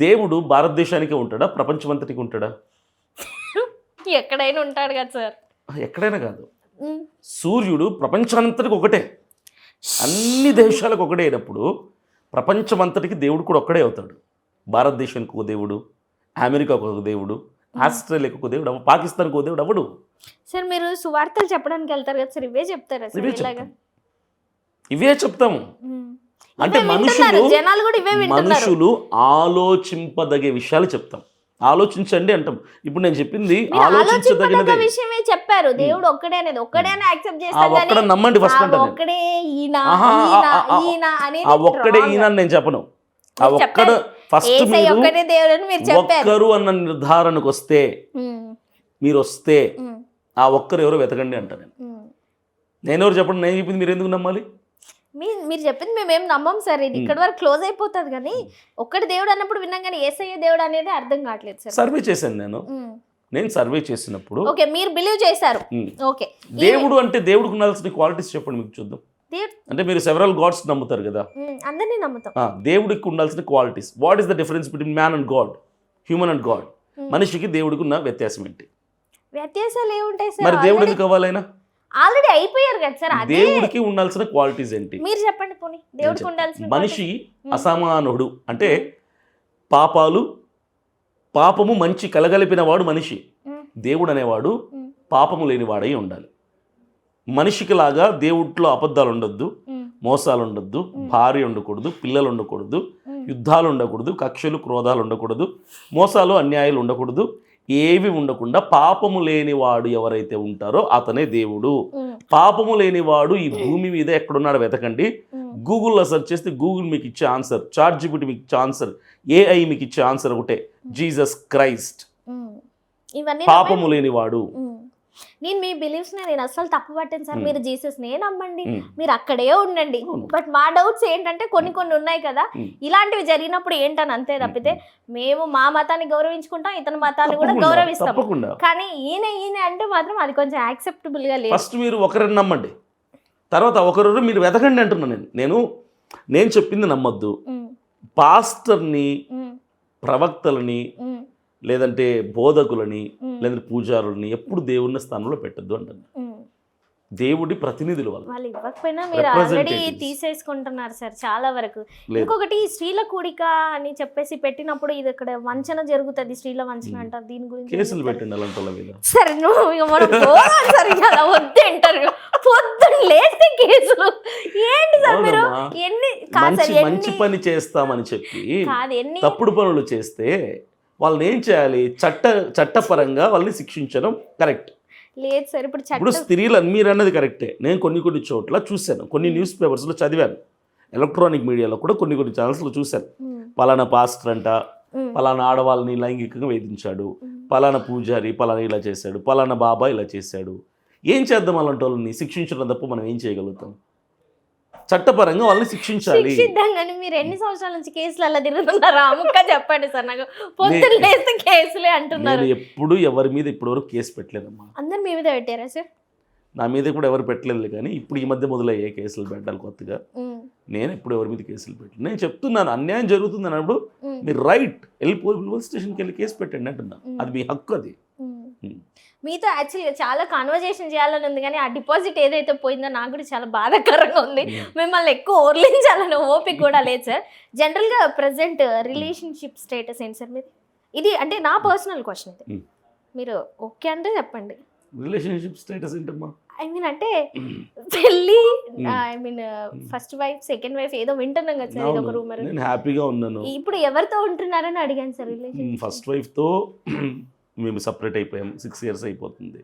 దేవుడు భారతదేశానికి ఉంటాడా, ప్రపంచమంతటికి ఉంటాడా? ఎక్కడైనా ఉంటాడు కదా సార్. ఎక్కడైనా కాదు. సూర్యుడు ప్రపంచానంతటికి ఒకటే, అన్ని దేశాలకు ఒకటే అయినప్పుడు ప్రపంచమంతటికి దేవుడు కూడా ఒక్కడే అవుతాడు. భారతదేశానికి ఒక దేవుడు, అమెరికాకు ఒక దేవుడు, ఆస్ట్రేలియాకు ఒక దేవుడు, పాకిస్తాన్కి ఒక దేవుడు అవ్వడు. సార్ మీరు సువార్తలు చెప్పడానికి వెళ్తారు కదా సార్, ఇవే చెప్తారా సార్? ఇవే చెప్తాము. అంటే జనాలు కూడా ఇవే వింటున్నారు. మనుషులు ఆలోచింపదగే విషయాలు చెప్తాం. ఆలోచించండి అంటాం. ఇప్పుడు నేను చెప్పింది ఆలోచించదగినదే విషయమే చెప్పారు. దేవుడు ఒక్కడే అనేది ఒక్కడే అని యాక్సెప్ట్ చేస్తాను, ఒక్కడే నమ్మండి ఫస్ట్ అంటే ఒక్కడే ఈయన ఆ ఒక్కడే ఈయన నేను చెప్పను. ఆ ఒక్కడ ఫస్ట్ ఏసై ఒక్కటే దేవుడు అని మీరు చెప్పారు. ఒక్కరు అన్న నిర్ధారణకు వస్తే ఉమ్, మీరు వస్తే ఉమ్, ఆ ఒక్కరు ఎవరో వెతకండి అంట నేను. ఉమ్. నేను ఎవరు చెప్పండి, నేను చెప్పింది మీరు ఎందుకు నమ్మాలి? మీరు చెప్పింది మేమేం నమ్మం సార్, ఇది ఇక్కడ వరకు క్లోజ్ అయిపోతుంది. కానీ ఒక్కటి దేవుడు అన్నప్పుడు విన్నాం, కానీ ఏసయ్య దేవుడు అనేది అర్థం కావట్లేదు సార్. సర్వే చేశాను నేను సర్వే చేసినప్పుడు ఓకే, మీరు బిలీవ్ చేశారు. ఉమ్. ఓకే, దేవుడు అంటే దేవుడికి ఉండాల్సిన క్వాలిటీస్ చెప్పండి మీకు చూద్దాం. దేవుడు అంటే మీరు సెవరల్ గాడ్స్ నమ్ముతారు కదా, అందరినీ నమ్ముతాం. దేవుడికి ఉండాల్సిన qualities. What is the difference between man and God, human and God? మనిషికి దేవుడికి ఉన్న వ్యత్యాసం ఏంటి? వ్యత్యాసాలు ఏముంటాయి మరి సార్? దేవుడు ఎందుకు అవ్వాలైనా? ఆల్రెడీ అయిపోయారు కదా సార్. అదే దేవుడికి ఉండాల్సిన క్వాలిటీస్ ఏంటి మీరు చెప్పండి పోనీ. దేవుడికి ఉండాల్సిన మనిషి అసమానుడు అంటే పాపము మంచి కలగలిపిన వాడు మనిషి. దేవుడు అనేవాడు పాపము లేనివాడై ఉండాలి. మనిషికి లాగా దేవుడిలో అబద్ధాలు ఉండొద్దు, మోసాలు ఉండొద్దు, భార్య ఉండకూడదు, పిల్లలు ఉండకూడదు, యుద్ధాలు ఉండకూడదు, కక్షలు క్రోధాలు ఉండకూడదు, మోసాలు అన్యాయాలు ఉండకూడదు, ఏవి ఉండకుండా పాపము లేనివాడు ఎవరైతే ఉంటారో అతనే దేవుడు. పాపము లేనివాడు ఈ భూమి మీద ఎక్కడున్నాడో వెతకండి. గూగుల్లో సెర్చ్ చేస్తే గూగుల్ మీకు ఇచ్చే ఆన్సర్, చాట్ జీపీటీ మీకు ఇచ్చే ఆన్సర్, ఏఐ మీకు ఇచ్చే ఆన్సర్ ఒకటే, జీసస్ క్రైస్ట్. ఇవన్నీ పాపము లేనివాడు. నేను మీ బిలీఫ్స్ నేను అసలు తప్పు పట్టాను సార్. మీరు జీసస్ నే నమ్మండి, మీరు అక్కడే ఉండండి. బట్ మా డౌట్స్ ఏంటంటే కొన్ని ఉన్నాయి కదా, ఇలాంటివి జరిగినప్పుడు ఏంటని అంతే తప్పితే మేము మా మతాన్ని గౌరవించుకుంటాం, ఇతని మతాన్ని కూడా గౌరవిస్తాం. కానీ ఈయన అంటే మాత్రం అది కొంచెం యాక్సెప్టబుల్ గా లేదు. ఫస్ట్ మీరు ఒకరిని నమ్మండి, తర్వాత ఒకరు మీరు వెతకండి అంటున్నాను నేను చెప్పింది నమ్మొద్దు. పాస్టర్ని, ప్రవక్తలని, లేదంటే బోధకులని, లేదంటే పూజారులని ఎప్పుడు దేవుని స్థానంలో పెట్టద్దు అంటారు. దేవుడి ప్రతినిధులు వాళ్ళు ఇవ్వకపోయినా మీరు ఆల్రెడీ తీసేసుకుంటున్నారు సార్ చాలా వరకు. ఇంకొకటి స్త్రీల కూడిక అని చెప్పేసి పెట్టినప్పుడు ఇది ఇక్కడ వంచన జరుగుతుంది, స్త్రీల వంచన అంటారు. దీని గురించి కేసులు పెట్టండి అలాంటి వాళ్ళ మీద. సరే అలా వద్దు అంటారు, పొద్దున్న లేస్తే కేసులు ఏంటి సార్? మీరు ఎన్ని మంచి పని చేస్తామని చెప్పి తప్పుడు పనులు చేస్తే వాళ్ళని ఏం చేయాలి? చట్టపరంగా వాళ్ళని శిక్షించడం కరెక్ట్ లేదు సార్. ఇప్పుడు స్త్రీలు మీరు అన్నది కరెక్టే. నేను కొన్ని చోట్ల చూశాను, కొన్ని న్యూస్ పేపర్స్లో చదివాను, ఎలక్ట్రానిక్ మీడియాలో కూడా కొన్ని ఛానల్స్లో చూశాను. పలానా పాస్టర్ అంట, పలానా ఆడవాళ్ళని లైంగికంగా వేధించాడు, పలానా పూజారి పలానా ఇలా చేశాడు, పలానా బాబా ఇలా చేశాడు. ఏం చేద్దాం అలాంటి వాళ్ళని? శిక్షించడం తప్ప మనం ఏం చేయగలుగుతాం? చట్టపరంగా వాళ్ళని శిక్షించాలి. కానీ మీరు ఎన్ని సంవత్సరాల నుంచి కేసులు అలా తిరుగుతున్నారా? అమ్మక్క చెప్పండి సార్ నాకు. పొద్దున్న లేస్తే కేసులే అంటున్నారు. నేను ఎప్పుడు ఎవరి మీద ఇప్పటివరకు కేసు పెట్టలేదమ్మా. అందరు మీ మీద పెట్టారా సార్? నా మీద కూడా ఎవరు పెట్టలేదు, కానీ ఇప్పుడు ఈ మధ్య మొదలయ్యే కేసులు పెట్టాలి కొత్తగా. నేను ఎప్పుడు ఎవరి మీద కేసులు పెట్టలేదు. నేను చెప్తున్నాను, అన్యాయం జరుగుతుంది అన్నప్పుడు మీరు రైట్ వెళ్ళి పోలీస్ స్టేషన్కి వెళ్ళి కేసు పెట్టండి అంటున్నా. అది మీ హక్కు. అది మీతో యాక్చువల్గా చాలా కాన్వర్జేషన్ చేయాలని ఉంది, కానీ ఆ డిపాజిట్ ఏదైతే పోయిందో నాకు కూడా చాలా బాధాకరంగా ఉంది. మిమ్మల్ని ఎక్కువ ఓర్లించాలని ఓపిక కూడా లేదు సార్. జనరల్గా ప్రజెంట్ రిలేషన్షిప్ స్టేటస్ ఏంటి సార్ మీది? ఇది అంటే నా పర్సనల్ క్వశ్చన్. ఇది మీరు ఓకే అంటే చెప్పండి. రిలేషన్షిప్ స్టేటస్ ఏంటమ్మా? ఐ మీన్ అంటే పెళ్ళి, I mean first wife, second wife ఏదో వింటున్నాం కదా సార్, ఇది ఒక రూమర్. నేను హ్యాపీగా ఉన్నాను. ఇప్పుడు ఎవరితో ఉంటున్నారని అడిగాను సార్. రిలేషన్షిప్ ఫస్ట్ వైఫ్తో మేము సపరేట్ అయిపోయాము, 6 years అయిపోతుంది.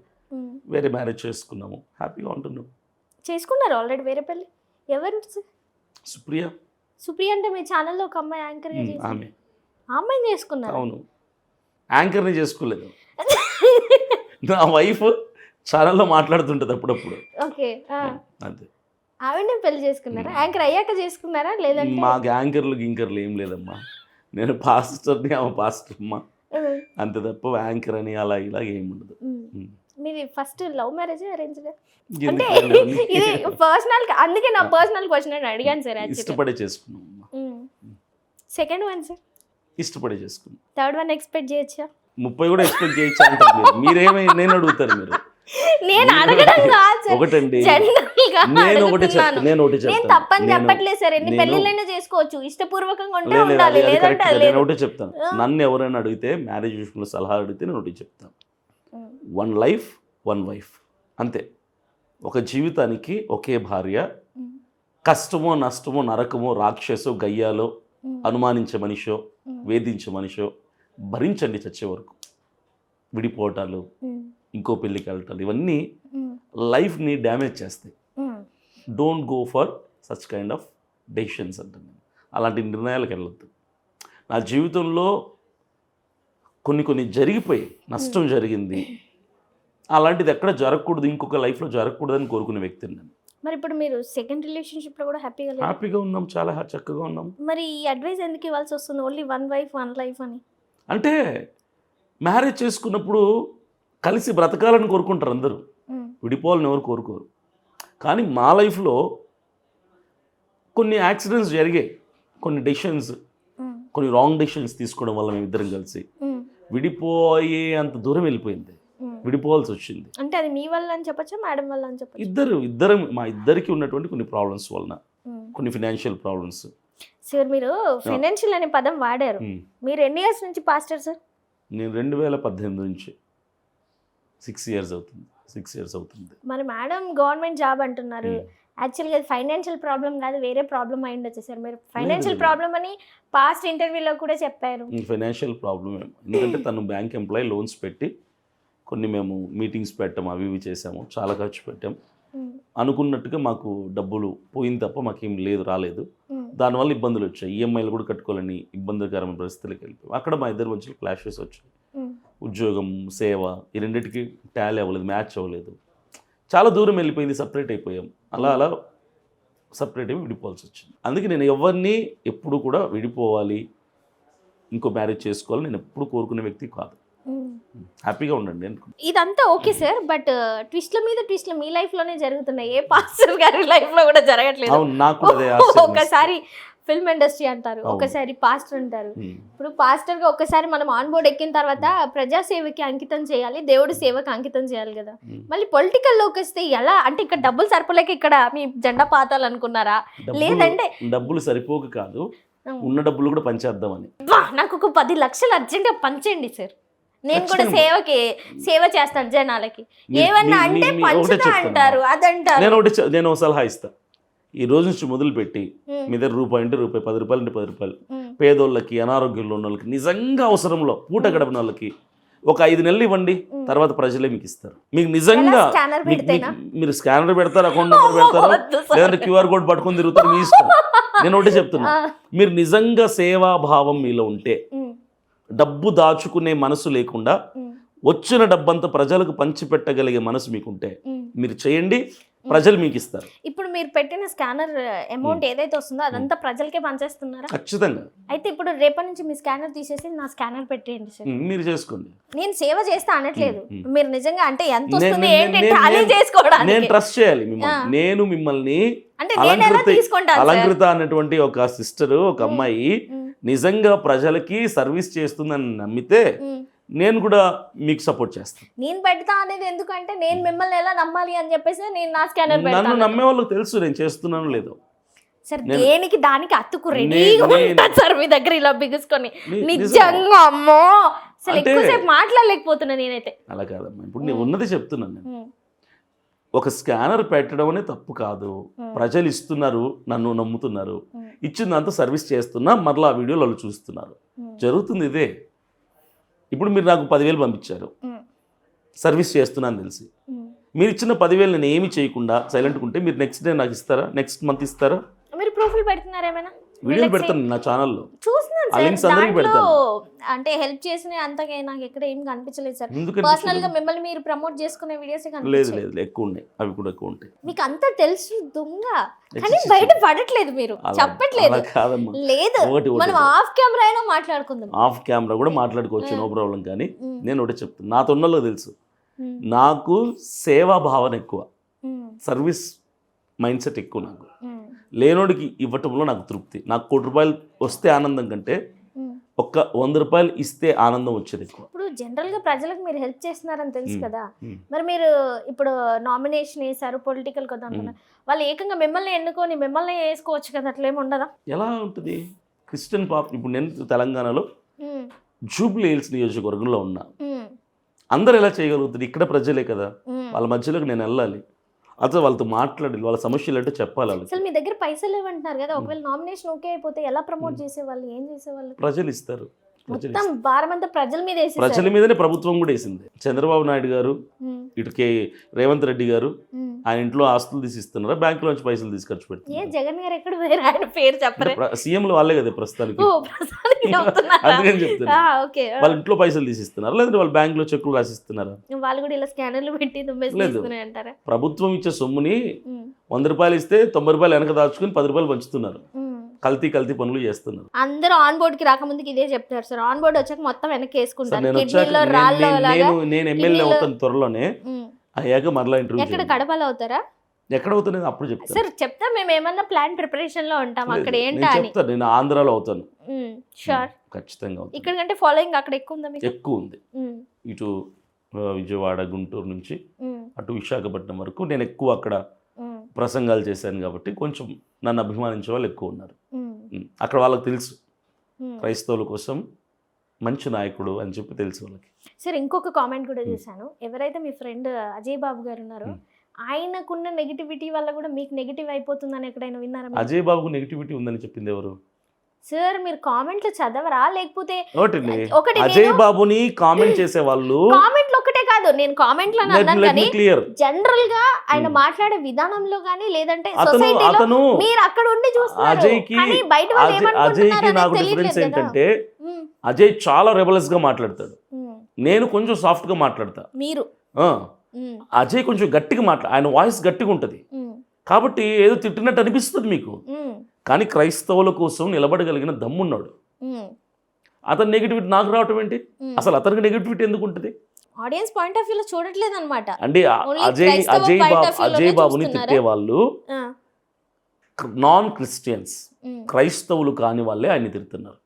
వేరే మ్యారేజ్ చేసుకున్నాము, హ్యాపీగా ఉంటున్నాము. చేసుకున్నారు ఆల్రెడీ వేరే పెళ్ళి? ఎవరు? సుప్రియ. సుప్రియ అంటే మీ ఛానల్లో ఒక అమ్మాయి యాంకర్ గా చేసింది, ఆ అమ్మాయిని చేసుకున్నారు? అవును, యాంకర్ని చేసుకోలేదు. నా వైఫ్ ఛానల్లో మాట్లాడుతుంటది అప్పుడప్పుడు. ఓకే, అంతే. ఆవిడ పెళ్లి చేసుకున్నారా? యాంకర్ అయ్యాక చేసుకున్నారా? లేదంటే మాకు యాంకర్లు గింకర్లు ఏం లేదమ్మా. నేను పాస్టర్ని, ఆమె పాస్టర్ అమ్మా, అంతే తప్ప యాంకర్ అని అలా ఇలా ఏమి ఉండదు. మీది ఫస్ట్ లవ్ మ్యారేజ్ అరేంజ్డ్? అంటే ఇది పర్సనల్, అందుకే నా పర్సనల్ క్వశ్చన్ అని అడిగాను సార్. ఇష్టపడే చేసుకున్నాం. Second one sir? ఇష్టపడే చేసుకున్నాం. థర్డ్ వన్ ఎక్స్పెక్ట్ చేయొచ్చా? 30 కూడా ఎక్స్పెక్ట్ చేయొచ్చా అంటారు మీరు. మీరేమై నేను అడుగుతారు మీరు. నేను అడగడం కాదు ఒకటండి, నేను తప్పని చెప్పట్లేదు సార్. ఎన్ని పెళ్లిళ్ళైనా చేసుకోవచ్చు, ఇష్టపూర్వకంగా ఉంటే ఉండాలి, లేదంటే నేను ఒకటే చెప్తాను. నన్ను ఎవరైనా అడిగితే మ్యారేజ్ విషయంలో సలహా అడిగితే నేను ఒకటి చెప్తాను, 1 life 1 wife అంతే. ఒక జీవితానికి ఒకే భార్య. కష్టమో నష్టమో నరకమో రాక్షసో గయ్యాలో అనుమానించే మనిషో వేధించే మనిషో భరించండి చచ్చే వరకు. విడిపోవటాలు, ఇంకో పెళ్ళికి వెళ్ళటాలు, ఇవన్నీ లైఫ్ని డ్యామేజ్ చేస్తాయి. Don't go for such kind of decisions అంటాను నేను. అలాంటి నిర్ణయాలకు వెళ్ళొద్దు. నా జీవితంలో కొన్ని జరిగిపోయి నష్టం జరిగింది, అలాంటిది ఎక్కడ జరగకూడదు, ఇంకొక లైఫ్లో జరగకూడదని కోరుకునే వ్యక్తిని నేను. మరి ఇప్పుడు మీరు సెకండ్ రిలేషన్షిప్లో కూడా హ్యాపీగా లేరు. హ్యాపీగా ఉన్నాం, చాలా చక్కగా ఉన్నాం. మరి ఈ అడ్వైస్ ఎందుకు ఇవ్వాల్సి వస్తుంది, ఓన్లీ 1 వైఫ్ 1 లైఫ్ అని? అంటే మ్యారేజ్ చేసుకున్నప్పుడు కలిసి బ్రతకాలని కోరుకుంటారు అందరూ, విడిపోవాలని ఎవరు కోరుకోరు. కానీ మా లైఫ్లో కొన్ని యాక్సిడెంట్స్ జరిగాయి, కొన్ని డెసిషన్స్, కొన్ని రాంగ్ డెసిషన్స్ తీసుకోవడం వల్ల మేము ఇద్దరం కలిసి విడిపోయే అంత దూరం వెళ్ళిపోయింది, విడిపోవాల్సి వచ్చింది. అంటే అది మీ వల్ల అని చెప్పొచ్చా, మేడం వల్ల అని చెప్పొచ్చు? ఇద్దరం మా ఇద్దరికి ఉన్నటువంటి కొన్ని ప్రాబ్లమ్స్ వలన, కొన్ని ఫినాన్షియల్ ప్రాబ్లమ్స్. సార్ మీరు ఫైనాన్షియల్ అనే పదం వాడారు, మీరు ఎన్ని ఇయర్స్ నుంచి పాస్టర్ సార్? నేను 2018 నుంచి 6 ఇయర్స్ అవుతుంది. మరి మేడం గవర్నమెంట్ జాబ్ అంటున్నారు, యాక్చువల్గా అది ఫైనాన్షియల్ ప్రాబ్లం కాదు, వేరే ప్రాబ్లం అయి ఉండొచ్చు సార్. మీరు ఫైనాన్షియల్ ప్రాబ్లం అని పాస్ట్ ఇంటర్వ్యూలో కూడా చెప్పారు. ఫైనాన్షియల్ ప్రాబ్లమ్ ఎందుకంటే తను బ్యాంక్ ఎంప్లాయీ, లోన్స్ పెట్టి కొన్ని మేము మీటింగ్స్ పెట్టాము, అవి ఇవి చేసాము, చాలా ఖర్చు పెట్టాం. అనుకున్నట్టుగా మాకు డబ్బులు పోయింది తప్ప మాకేం రాలేదు. దానివల్ల ఇబ్బందులు వచ్చాయి, ఈఎంఐలు కూడా కట్టుకోవాలని ఇబ్బందికరమైన పరిస్థితులకు వెళ్ళిపోయాం. అక్కడ మా ఇద్దరి మధ్యలో క్లాషెస్ వచ్చాయి. ఉద్యోగం, సేవ, ఈ రెండింటికి టాలీ అవ్వలేదు, మ్యాచ్ అవ్వలేదు, చాలా దూరం వెళ్ళిపోయింది, సపరేట్ అయిపోయాం. అలా సపరేట్ అయ్యి విడిపోవాల్సి వచ్చింది. అందుకే నేను ఎవరిని ఎప్పుడు కూడా విడిపోవాలి, ఇంకో మ్యారేజ్ చేసుకోవాలి నేను ఎప్పుడు కోరుకునే వ్యక్తి కాదు. హ్యాపీగా ఉండండి అనుకుంటున్నాను. ఇదంతా ఓకే సార్, బట్ ట్విస్ట్ల మీద ట్విస్ట్లు మీ లైఫ్లోనే జరుగుతున్నాయి, ఏ పాస్టర్ గారి లైఫ్లో కూడా జరగట్లేదు. అవును, నాకు కూడా అదే ఆశ్చర్యం. ఒకసారి ఫిల్మ్ ఇండస్ట్రీ అంటారు, ఒకసారి పాస్టర్ అంటారు. ఇప్పుడు పాస్టర్గా ఒకసారి మనం ఆన్ బోర్డ్ ఎక్కిన తర్వాత ప్రజాసేవకి అంకితం చేయాలి, దేవుడి సేవకి అంకితం చేయాలి కదా. మళ్ళీ పొలిటికల్లోకి వస్తే ఎలా అంటే ఇక్కడ డబ్బులు సరిపోలేక ఇక్కడ మీ జెండా పాతాలనుకున్నారా, లేదంటే డబ్బులు సరిపోక కాదు, ఉన్న డబ్బులు కూడా పంచేద్దామని. నాకు ఒక 10 లక్షలు అర్జెంట్గా పంచండి సార్, నేను కూడా సేవ చేస్తాను జనాలకి. ఏమన్నా అంటే పంచుతా అంటారు, అదంటారు. నేను ఒక సలహా ఇస్తా, ఈ రోజు నుంచి మొదలుపెట్టి మీ దగ్గర రూపాయి అంటే రూపాయి, 10 రూపాయలు అంటే 10 రూపాయలు, పేదోళ్ళకి, అనారోగ్యంలో ఉన్న వాళ్ళకి, నిజంగా అవసరంలో పూట గడపని వాళ్ళకి ఒక 5 నెలలు ఇవ్వండి, తర్వాత ప్రజలే మీకు ఇస్తారు. మీకు నిజంగా మీరు స్కానర్ పెడతారు, అకౌంట్ నెంబర్ పెడతారు, లేదంటే QR కోడ్ పట్టుకొని తిరుగుతారు, మీ ఇష్టం. నేను ఒకటే చెప్తున్నా, మీరు నిజంగా సేవాభావం మీలో ఉంటే, డబ్బు దాచుకునే మనసు లేకుండా వచ్చిన డబ్బంతా ప్రజలకు పంచిపెట్టగలిగే మనసు మీకుంటే మీరు చేయండి, ప్రజలు మీకు ఇస్తారు. ఇప్పుడు మీరు పెట్టిన స్కానర్ అమౌంట్ ఏదైతే వస్తుందో అదంతా ప్రజలకే పంచేస్తున్నారా? ఖచ్చితంగా. అయితే ఇప్పుడు రేపటి నుంచి మీ స్కానర్ తీసేసి నా స్కానర్ పెట్టేయండి సార్, మీరు చేసుకోండి. నేను సేవ చేస్తా అనట్లేదు, మీరు నిజంగా అంటే ఎంత వస్తుంది ఏంటి టాలీ చేసుకోవడానికి నేను ట్రస్ట్ చేయాలి మిమ్మల్ని. నేను మిమ్మల్ని అంటే నేను ఎలా తీసుకుంటాను? అలంకృత అన్నటువంటి ఒక సిస్టర్, ఒక అమ్మాయి నిజంగా ప్రజలకి సర్వీస్ చేస్తుందని నమ్మితే నేను కూడా మీకు సపోర్ట్ చేస్తాను. నేను పెడతా అనేది ఎందుకంటే నేను మిమ్మల్ని ఎలా నమ్మాలి అని చెప్పేసి నేను నా స్కానర్ పెడతాను. నన్ను నమ్మే వాళ్ళకి తెలుసు నేను చేస్తున్నాను లేదో. సార్ దేనికి దానికి అతుకు రెడీగా ఉంటాను సార్ మీ దగ్గర ఇలా బిగుసుకొని. నిజంగా అమ్మో అసలు ఎక్కువసేపు మాట్లాడలేకపోతున్నా నేనైతే. అలా కాదమ్మా, ఇప్పుడు నేను ఉన్నది చెప్తున్నాను. నేను ఒక స్కానర్ పెట్టడం అనే తప్పు కాదు, ప్రజలు ఇస్తున్నారు, నన్ను నమ్ముతున్నారు, ఇచ్చిందంతా సర్వీస్ చేస్తున్నా, మరలా ఆ వీడియోలు వాళ్ళు చూస్తున్నారు, జరుగుతుంది ఇదే. ఇప్పుడు మీరు నాకు 10,000 పంపించారు, సర్వీస్ చేస్తున్నాను తెలిసి, మీరు ఇచ్చిన 10,000 నేను ఏమి చేయకుండా సైలెంట్గా ఉంటే మీరు నెక్స్ట్ డే నాకు ఇస్తారా, నెక్స్ట్ మంత్ ఇస్తారా? మీరు ప్రొఫైల్ పెడుతున్నారు ఏమైనా? వీడియోలు పెడతాను నా ఛానల్లో, చూస్తున్నాను సార్, దాంట్లో అంటే హెల్ప్ చేసిన అంతగా నాకు ఎక్కడ ఏం కనిపించలేదు సార్. పర్సనల్ గా మిమ్మల్ని మీరు ప్రమోట్ చేసుకునే వీడియోస్ లేదు ఎక్కువ ఉన్నాయి, అవి కూడా ఎక్కువ ఉంటాయి. మీకు అంతా తెలుసు దొంగ, కానీ బయట పడట్లేదు, మీరు చెప్పట్లేదు. లేదు, మనం ఆఫ్ కెమెరా అయినా మాట్లాడుకుందాం. ఆఫ్ కెమెరా కూడా మాట్లాడుకోవచ్చు, నో ప్రాబ్లం. కానీ నేను ఒకటి చెప్తాను, నాతో ఉన్నలో తెలుసు, నాకు సేవా భావన ఎక్కువ, సర్వీస్ మైండ్ సెట్ ఎక్కువ. నాకు లేనోడికి ఇవ్వటంలో నాకు తృప్తి. నాకు 1 కోటి రూపాయలు వస్తే ఆనందం కంటే ఒక్క 100 రూపాయలు ఇస్తే ఆనందం వచ్చేది ఎక్కువ. ఇప్పుడు జనరల్ గా ప్రజలకు మీరు హెల్ప్ చేస్తున్నారని తెలుసు కదా, మరి మీరు ఇప్పుడు నామినేషన్ వేసారు, పొలిటికల్ కదా అంటున్నారు, వాళ్ళు ఏకంగా మిమ్మల్ని ఎన్నుకొని మిమ్మల్ని వేసుకోవచ్చు కదా, అట్లేమి ఉండదా? ఎలా ఉంటుంది? క్రిస్టియన్ పాప్, ఇప్పుడు నేను తెలంగాణలో జూబ్లీ హిల్స్ నియోజకవర్గంలో ఉన్నా, అందరు ఎలా చేయగలుగుతుంది? ఇక్కడ ప్రజలే కదా, వాళ్ళ మధ్యలోకి నేను వెళ్ళాలి, అసలు వాళ్ళతో మాట్లాడాలి, వాళ్ళ సమస్యలు అంటే చెప్పాలి. అసలు మీ దగ్గర పైసలు లేవంటున్నారు కదా, ఒకవేళ నామినేషన్ ఓకే అయిపోతే ఎలా ప్రమోట్ చేసేవాళ్ళు, ఏం చేసేవాళ్ళు? ప్రజలు ఇస్తారు, మొత్తం భారం అంతా ప్రజల మీద వేసేసారు. ప్రజల మీదనే ప్రభుత్వం కూడా వేసింది. చంద్రబాబు నాయుడు గారు, ఇటు రేవంత్ రెడ్డి గారు ఆయన ఇంట్లో ఆస్తులు తీసిస్తున్నారా, బ్యాంకులోంచి పైసలు తీసి ఖర్చు పెడుతున్నారు. జగన్ గారు ఎక్కడ పోయారు, ఆయన పేరు చెప్పరు. సీఎంలు వాళ్ళే కదా ప్రస్తుతానికి, చెప్తున్నారా? అందుకని చెప్తున్నా. ఓకే, వాళ్ళ ఇంట్లో పైసలు తీసిస్తున్నారు, లేదంటే వాళ్ళ బ్యాంక్ లో చెక్కులు రాసిస్తున్నారా? వాళ్ళు కూడా ఇలా స్కానర్లు పెట్టి దుమ్మేసుకున్నాయి అంటారా? ప్రభుత్వం ఇచ్చే సొమ్ముని 100 రూపాయలు ఇస్తే 90 రూపాయలు వెనక దాచుకుని 10 రూపాయలు పంచుతున్నారు. కల్తీ పనులు చేస్తున్నారు. అందరూ ఆన్ బోర్డ్ కి రాకముందుకి ఇదే చెప్తున్నారు సార్. ఆన్ బోర్డ్ వచ్చాక మొత్తం వెనక్కి వేసుకుంటారు. నేను ఎమ్మెల్యే అవుతాను త్వరలోనే, అయ్యాక మరలా ఇంటర్వ్యూ. ఎక్కడ కడపలో అవుతారా? ఎక్కడ అవుతాను అప్పుడు చెప్తాను సార్. చెప్తా, మేము ఏమన్నా ప్లాన్ ప్రిపరేషన్ లో ఉంటాం. అక్కడ ఏంటా అని చెప్తాను. నేను ఆంధ్రాలో అవుతాను షూర్, ఖచ్చితంగా అవుతాను. ఇక్కడ కంటే ఫాలోయింగ్ అక్కడ ఎక్కువ ఉందా మీకు? ఎక్కువ ఉంది. ఇటు విజయవాడ, గుంటూరు నుంచి అటు విశాఖపట్నం వరకు నేను ఎక్కువ అక్కడ ప్రసంగాలు చేశాను కాబట్టి కొంచెం నన్ను అభిమానించే వాళ్ళు ఎక్కువ ఉన్నారు. అక్కడ వాళ్ళకి తెలుసు క్రైస్తవుల కోసం మంచి నాయకుడు అని చెప్పి తెలుసు వాళ్ళకి. సార్, ఇంకొక కామెంట్ కూడా చూశాను. ఎవరైతే మీ ఫ్రెండ్ అజయ్ బాబు గారు ఉన్నారో ఆయనకున్న నెగిటివిటీ వల్ల కూడా మీకు నెగిటివ్ అయిపోతుందని ఎక్కడైనా విన్నారా? అజయ్ బాబుకు నెగిటివిటీ ఉందని చెప్పింది ఎవరు? సార్, మీరు కామెంట్లు చదవరా? లేకపోతే ఒకటి అజయ్ బాబుని కామెంట్ చేసే వాళ్ళు కామెంట్లు ఒకటే కాదు, నేను కామెంట్లు అని అన్నాను కానీ జనరల్ గా ఆయన మాట్లాడే విధానంలో గానీ లేదంటే సొసైటీలో మీరు అక్కడ ఉండి చూస్తున్నారు కానీ బయట వాళ్ళు అజయ్కి నాకు డిఫరెన్స్ ఏంటంటే అజయ్ చాలా రెబలస్ గా మాట్లాడతాడు, నేను కొంచెం సాఫ్ట్ గా మాట్లాడతా. మీరు అజయ్ కొంచెం గట్టిగా ఆయన వాయిస్ గట్టిగా ఉంటది కాబట్టి ఏదో తిట్టినట్టు అనిపిస్తుంది మీకు. కానీ క్రైస్తవుల కోసం నిలబడగలిగిన దమ్మున్నాడు. అతను నెగిటివిటీ నాకు రావటం ఏంటి? అసలు అతనికి నెగిటివిటీ ఎందుకు ఉంటుంది? ఆడియన్స్ పాయింట్ ఆఫ్ వ్యూలో చూడట్లేదు అన్నమాట. అంటే అజయ్ బాబుని తిట్టే వాళ్ళు నాన్ క్రిస్టియన్స్, క్రైస్తవులు కాని వాళ్ళే ఆయన్ని తిడుతున్నారు.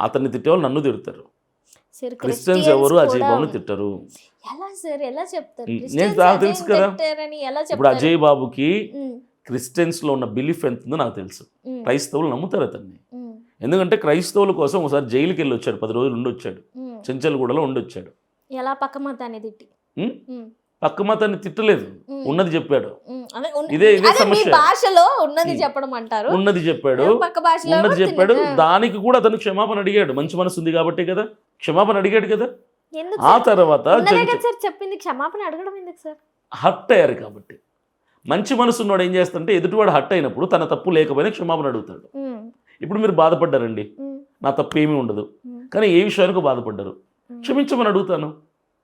అతన్ని తిట్టేవాళ్ళు నన్ను తిడతారు. క్రిస్టియన్స్ ఎవరు అజయ్ బాబుని తిట్టరు. ఎలా సార్, ఎలా చెప్తారు? నేను నాకు తెలుసు కదా. ఇప్పుడు అజయ్ బాబుకి క్రిస్టియన్స్ లో ఉన్న బిలీఫ్ ఎంత ఉందో నాకు తెలుసు. క్రైస్తవులు నమ్ముతారు అతన్ని. ఎందుకంటే క్రైస్తవుల కోసం ఒకసారి జైలుకి వెళ్ళి వచ్చాడు, 10 రోజులు ఉండొచ్చాడు, చెంచల్గూడలో ఉండొచ్చాడు. ఎలా పక్క మతాన్ని తిట్టి? పక్క మతాన్ని తిట్టలేదు, ఉన్నది చెప్పాడు. ఇదే సమస్య. భాషలో ఉన్నది చెప్పడం అంటారు. ఉన్నది చెప్పాడు, ఉన్నది చెప్పాడు. దానికి కూడా అతను క్షమాపణ అడిగాడు. మంచి మనసు ఉంది కాబట్టి కదా క్షమాపణ అడిగాడు కదా. ఆ తర్వాత చెప్పింది క్షమాపణ అడగడం ఎందుకు సార్? హర్ట్ అయ్యారు కాబట్టి. మంచి మనసు ఉన్నవాడు ఏం చేస్తాడంటే ఎదుటివాడు హర్ట్ అయినప్పుడు తన తప్పు లేకపోయినా క్షమాపణ అడుగుతాడు. ఇప్పుడు మీరు బాధపడ్డారండి, నా తప్పు ఏమీ ఉండదు, కానీ ఏ విషయానికి బాధపడ్డారు, క్షమించమని అడుగుతాను.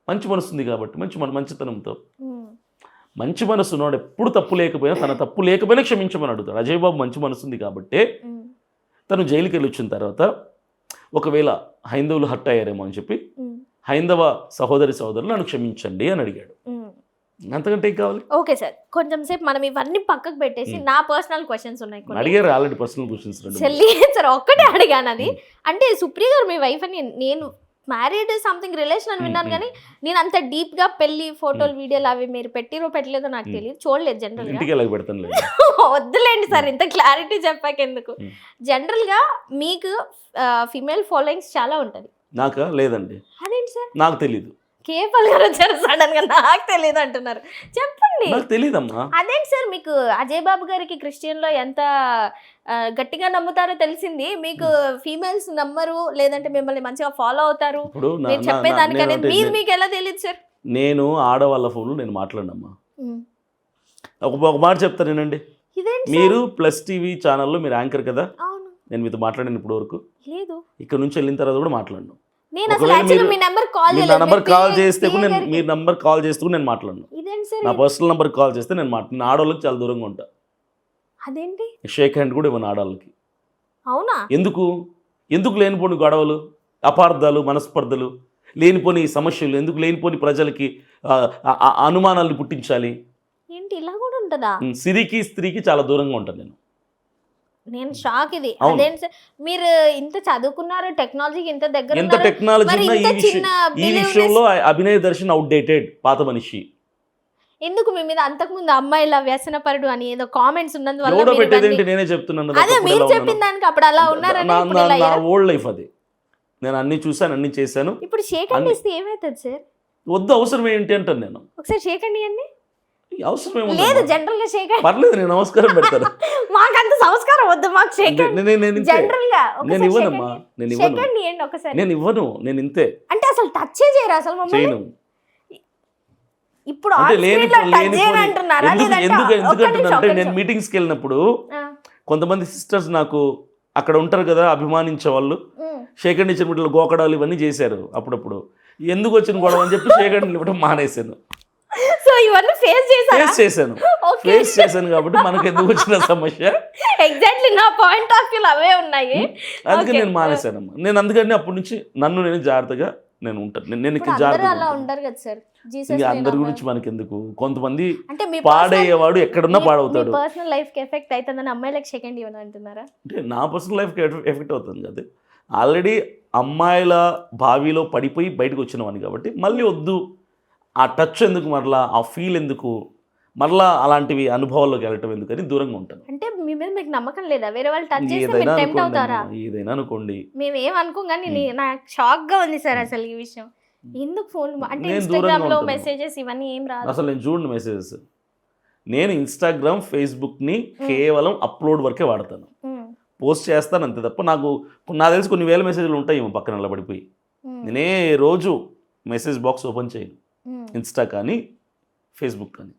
మంచి మనసు ఉంది కాబట్టి, మంచితనంతో. మంచి మనసు ఉన్నవాడు ఎప్పుడు తప్పు లేకపోయినా తన తప్పు లేకపోయినా క్షమించమని అడుగుతాడు. అజయ్ బాబు మంచి మనసు ఉంది కాబట్టి తను జైలుకి వెళ్ళి వచ్చిన తర్వాత ఒకవేళ హైందవులు హర్ట్ అయ్యారేమో అని చెప్పి హైందవ సహోదరులు నన్ను క్షమించండి అని అడిగాడు. అంతకంటే ఏం కావాలి? ఓకే సార్, కొంచెం సేపు మనం ఇవన్నీ పక్కకు పెట్టేసి నా పర్సనల్ క్వశ్చన్స్ ఉన్నాయి. అడిగారు ఆల్రెడీ పర్సనల్ క్వశ్చన్స్. సార్ ఒక్కటే అడిగాను, అది అంటే సుప్రియ గారు మీ వైఫ్ అని, నేను మ్యారీడ్ సంథింగ్ రిలేషన్ అని విన్నాను కానీ నేను అంత డీప్ గా పెళ్లి ఫోటోలు వీడియోలు అవి మీరు పెట్టిరో పెట్టలేదో నాకు తెలియదు, చూడలేదు. జనరల్ వద్దులేండి సార్, ఇంత క్లారిటీ చెప్పాక ఎందుకు. జనరల్ గా మీకు ఫిమేల్ ఫాలోయింగ్స్ చాలా ఉంటది. నాకా? లేదండి. అదేంటి సార్? నాకు తెలీదు. కేపల్ గారు వచ్చారు సడన్ గా, నాకు తెలియదు అంటున్నారు, చెప్పండి. నాకు తెలీదమ్మా. అదేంటి సార్, మీకు అజయ్ బాబు గారికి క్రిస్టియన్ లో ఎంత గట్టిగా నమ్ముతారో తెలిసింది, మీకు ఫీమేల్స్ నమ్మరు లేదంటే మిమ్మల్ని మంచిగా ఫాలో అవుతారు మీరు చెప్పేదానికనేది మీకు ఎలా తెలియదు సార్? నేను ఆడవాళ్ళ ఫోన్లు నేను మాట్లాడమ్మా. ఒక మాట చెప్తానేనండి, మీరు ప్లస్ టీవీ ఛానల్లో మీరు యాంకర్ కదా, నేను మీతో మాట్లాడాను ఇప్పుడు వరకు లేదు. ఇక్కడ నుంచి వెళ్ళిన తర్వాత కూడా మాట్లాడను. మీ నంబర్ కాల్ చేస్తే మీరు నంబర్ కాల్ చేస్తూ నేను మాట్లాడను. నా పర్సనల్ నంబర్ కాల్ చేస్తే నేను మాట్లాడను. ఆడవాళ్ళకి చాలా దూరంగా ఉంటా. అదేంటి? షేక్ హ్యాండ్ కూడా ఇవ్వను ఆడవాళ్ళకి. అవునా? ఎందుకు లేనిపోని గొడవలు, అపార్థాలు, మనస్పర్ధలు, లేనిపోని సమస్యలు, ఎందుకు లేనిపోని ప్రజలకి అనుమానాలను పుట్టించాలి? ఏంటి ఇలా కూడా ఉంటుందా? సిరికి స్త్రీకి చాలా దూరంగా ఉంటాను నేను షాక్. ఇది అదేంటి మీరు ఇంత చదువుకున్నారు, టెక్నాలజీకి ఇంత దగ్గర, ఎంత టెక్నాలజీ ఈ విషయంలో అభినయ దర్శన్ అవుట్డేటెడ్, పాత మనిషి. ఎందుకు మీ మీద అంతకుముందు అమ్మాయిల వ్యసనపరుడు అని ఏదో కామెంట్స్ ఉన్నందువల్ల నేనే చెప్తున్నాను. అదే మీరు చెప్పిన దానికి అప్పుడు అలా ఉన్నారని. ఓల్డ్ లైఫ్ అది. నేను అన్ని చూసాను, అన్ని చేశాను. ఇప్పుడు షేక్ హ్యాండ్ ఇస్తే ఏమవుతుంది సార్? వద్దు, అవసరం ఏంటి అంటాను నేను. ఒకసారి షేక్ హ్యాండ్ ఇవ్వండి. అవసరం లేదు ఏముంది జనరల్ గా షేక్ హ్యాండ్ పర్లేదు, నేను నమస్కారం పెడతాను. మాకంత సంస్కారం వద్దు, మాకు షేక్ హ్యాండ్ నేను ఇంతే. జనరల్ గా నేను ఇవ్వనమ్మా, నేను షేక్ ఇవ్వను, హ్యాండ్ ఇవ్వండి ఒకసారి. నేను ఇవ్వను, నేను ఇంతే అంటే అసలు టచ్ చేయరా అసలు మమ్మల్ని? చేయను. ఇప్పుడు అంటే ఆన్ స్క్రీన్ లో టచ్ చేయను అంటున్నారా? లేదంటే ఒక్క నిమిషం, ఎందుకంటే ఒక్క నేను నిమిషం. మీటింగ్స్కి వెళ్ళినప్పుడు ఆ, కొంతమంది సిస్టర్స్ నాకు అక్కడ ఉంటారు కదా అభిమానించే వాళ్ళు, షేక్ హ్యాండ్ ఇచ్చిన గోకడాలు ఇవన్నీ చేశారు అప్పుడప్పుడు. ఎందుకు వచ్చిన గొడవ అని చెప్పి షేక్ హ్యాండ్ ఇవ్వడం మానేశాను. సో ఇవన్నీ ఫేస్ చేశారా? ఫేస్ చేశాను, Okay. ఫేస్ చేశాను కాబట్టి మనకు ఎందుకు వచ్చిన సమస్య. ఎగ్జాక్ట్లీ నా పాయింట్ ఆఫ్ వ్యూ అవే ఉన్నాయి. అందుకే Okay. నేను మానేశానమ్మా. నేను అందుకని అప్పటి నుంచి నన్ను నేను జాగ్రత్తగా నేను ఉంటాను. నేను ఇప్పుడు ఇక్కడ అందరూ అలా జాగ్రత్తగా ఉండరు కదా సార్. జీసస్ ఇంకా అందరి గురించి మనకెందుకు. కొంతమంది అంటే మీ పాడయ్యేవాడు ఎక్కడున్నా పాడవుతాడు. పర్సనల్ లైఫ్ కి ఎఫెక్ట్ అవుతుందని అమ్మాయిలకు సెకండ్ ఇవ్వను అంటున్నారా? అంటే నా పర్సనల్ లైఫ్కి ఎఫెక్ట్ అవుతుంది కదా. ఆల్రెడీ అమ్మాయిల బావిలో పడిపోయి బయటకు వచ్చినవాడిని కాబట్టి మళ్ళీ వద్దు, ఆ టచ్ ఎందుకు, మరలా ఆ ఫీల్ ఎందుకు, మరలా అలాంటివి అనుభవాల్లోకి వెళ్ళటం ఎందుకని దూరంగా ఉంటాను. అంటే మీ మీద మీకు నమ్మకం లేదా? వేరే వాళ్ళు టచ్ చేస్తే ఏదైనా మీరు టెంప్ట్ అనుకోండి అవుతారా? అమ్మా, ఏదైనా అనుకోండి. మేము ఏం అనుకోం కానీ నాకు షాక్ గా ఉంది సార్ అసలు ఈ విషయం. ఎందుకు ఫోన్ అంటే నేను ఇన్స్టాగ్రామ్ దూరంగా లో ఉంటాను. మెసేజెస్ ఇవన్నీ ఏం రాదు. అసలు నేను చూడండి మెసేజెస్. నేను ఇన్స్టాగ్రామ్ ఫేస్బుక్ని కేవలం అప్లోడ్ వరకే వాడతాను. ఉమ్, పోస్ట్ చేస్తాను అంతే తప్ప నాకు తెలిసి కొన్ని వేల మెసేజ్లు ఉంటాయి ఏమో పక్కన నిలబడిపోయి. ఉమ్, నేనే రోజు మెసేజ్ బాక్స్ ఓపెన్ చేయను, ఉమ్. ఇన్స్టా కానీ ఫేస్బుక్ కానీ.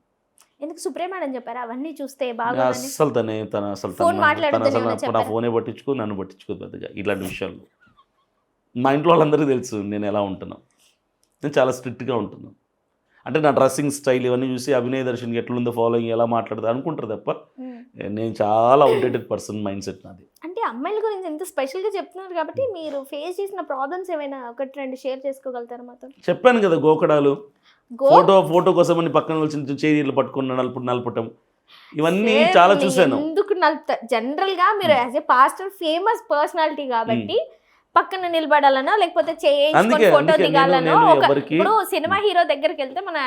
ఎందుకు సుప్రీం మేడం చెప్పారా అవన్నీ చూస్తే బాగోదని? అస్సలు ఫోన్ మాట్లాడొద్దని అసలు ఏమైనా నా చెప్పారా? ఫోనే పట్టించుకో, నన్ను పట్టించుకోదు పెద్దగా ఇలాంటి విషయాలు. మా ఇంట్లో వాళ్ళందరికీ తెలుసు నేను ఎలా ఉంటున్నాను. నేను చాలా స్ట్రిక్ట్గా ఉంటున్నాను. అంటే నా డ్రెస్సింగ్ స్టైల్ ఇవన్నీ చూసి అభినయ దర్శన్కి ఎట్లుందో ఫాలోయింగ్ ఎలా మాట్లాడతా అనుకుంటారు తప్ప ఉమ్. నేను చాలా అవుట్డేటెడ్ పర్సన్ మైండ్ సెట్ నాది. అంటే అమ్మాయిల గురించి ఎంత స్పెషల్ గా చెప్తున్నారు కాబట్టి మీరు ఫేస్ చేసిన ప్రాబ్లమ్స్ ఏమైనా ఒకటి రెండు షేర్ చేసుకోగలుగుతారా మాతో? చెప్పాను కదా గోకడాలు, గో ఫోటో కోసం అని పక్కన వచ్చిన చేతులు పట్టుకుని నలపటం ఇవన్నీ చాలా చూశాను. ఎందుకు నలుపుతారు? జనరల్ గా మీరు as a pastor famous personality కాబట్టి పక్కన నిలబడాలనో లేకపోతే చేయించుకొని అందుకే ఫోటో దిగాలనో నేను ఒక ఎవరికి ఇప్పుడు సినిమా హీరో దగ్గరికి వెళ్తే మన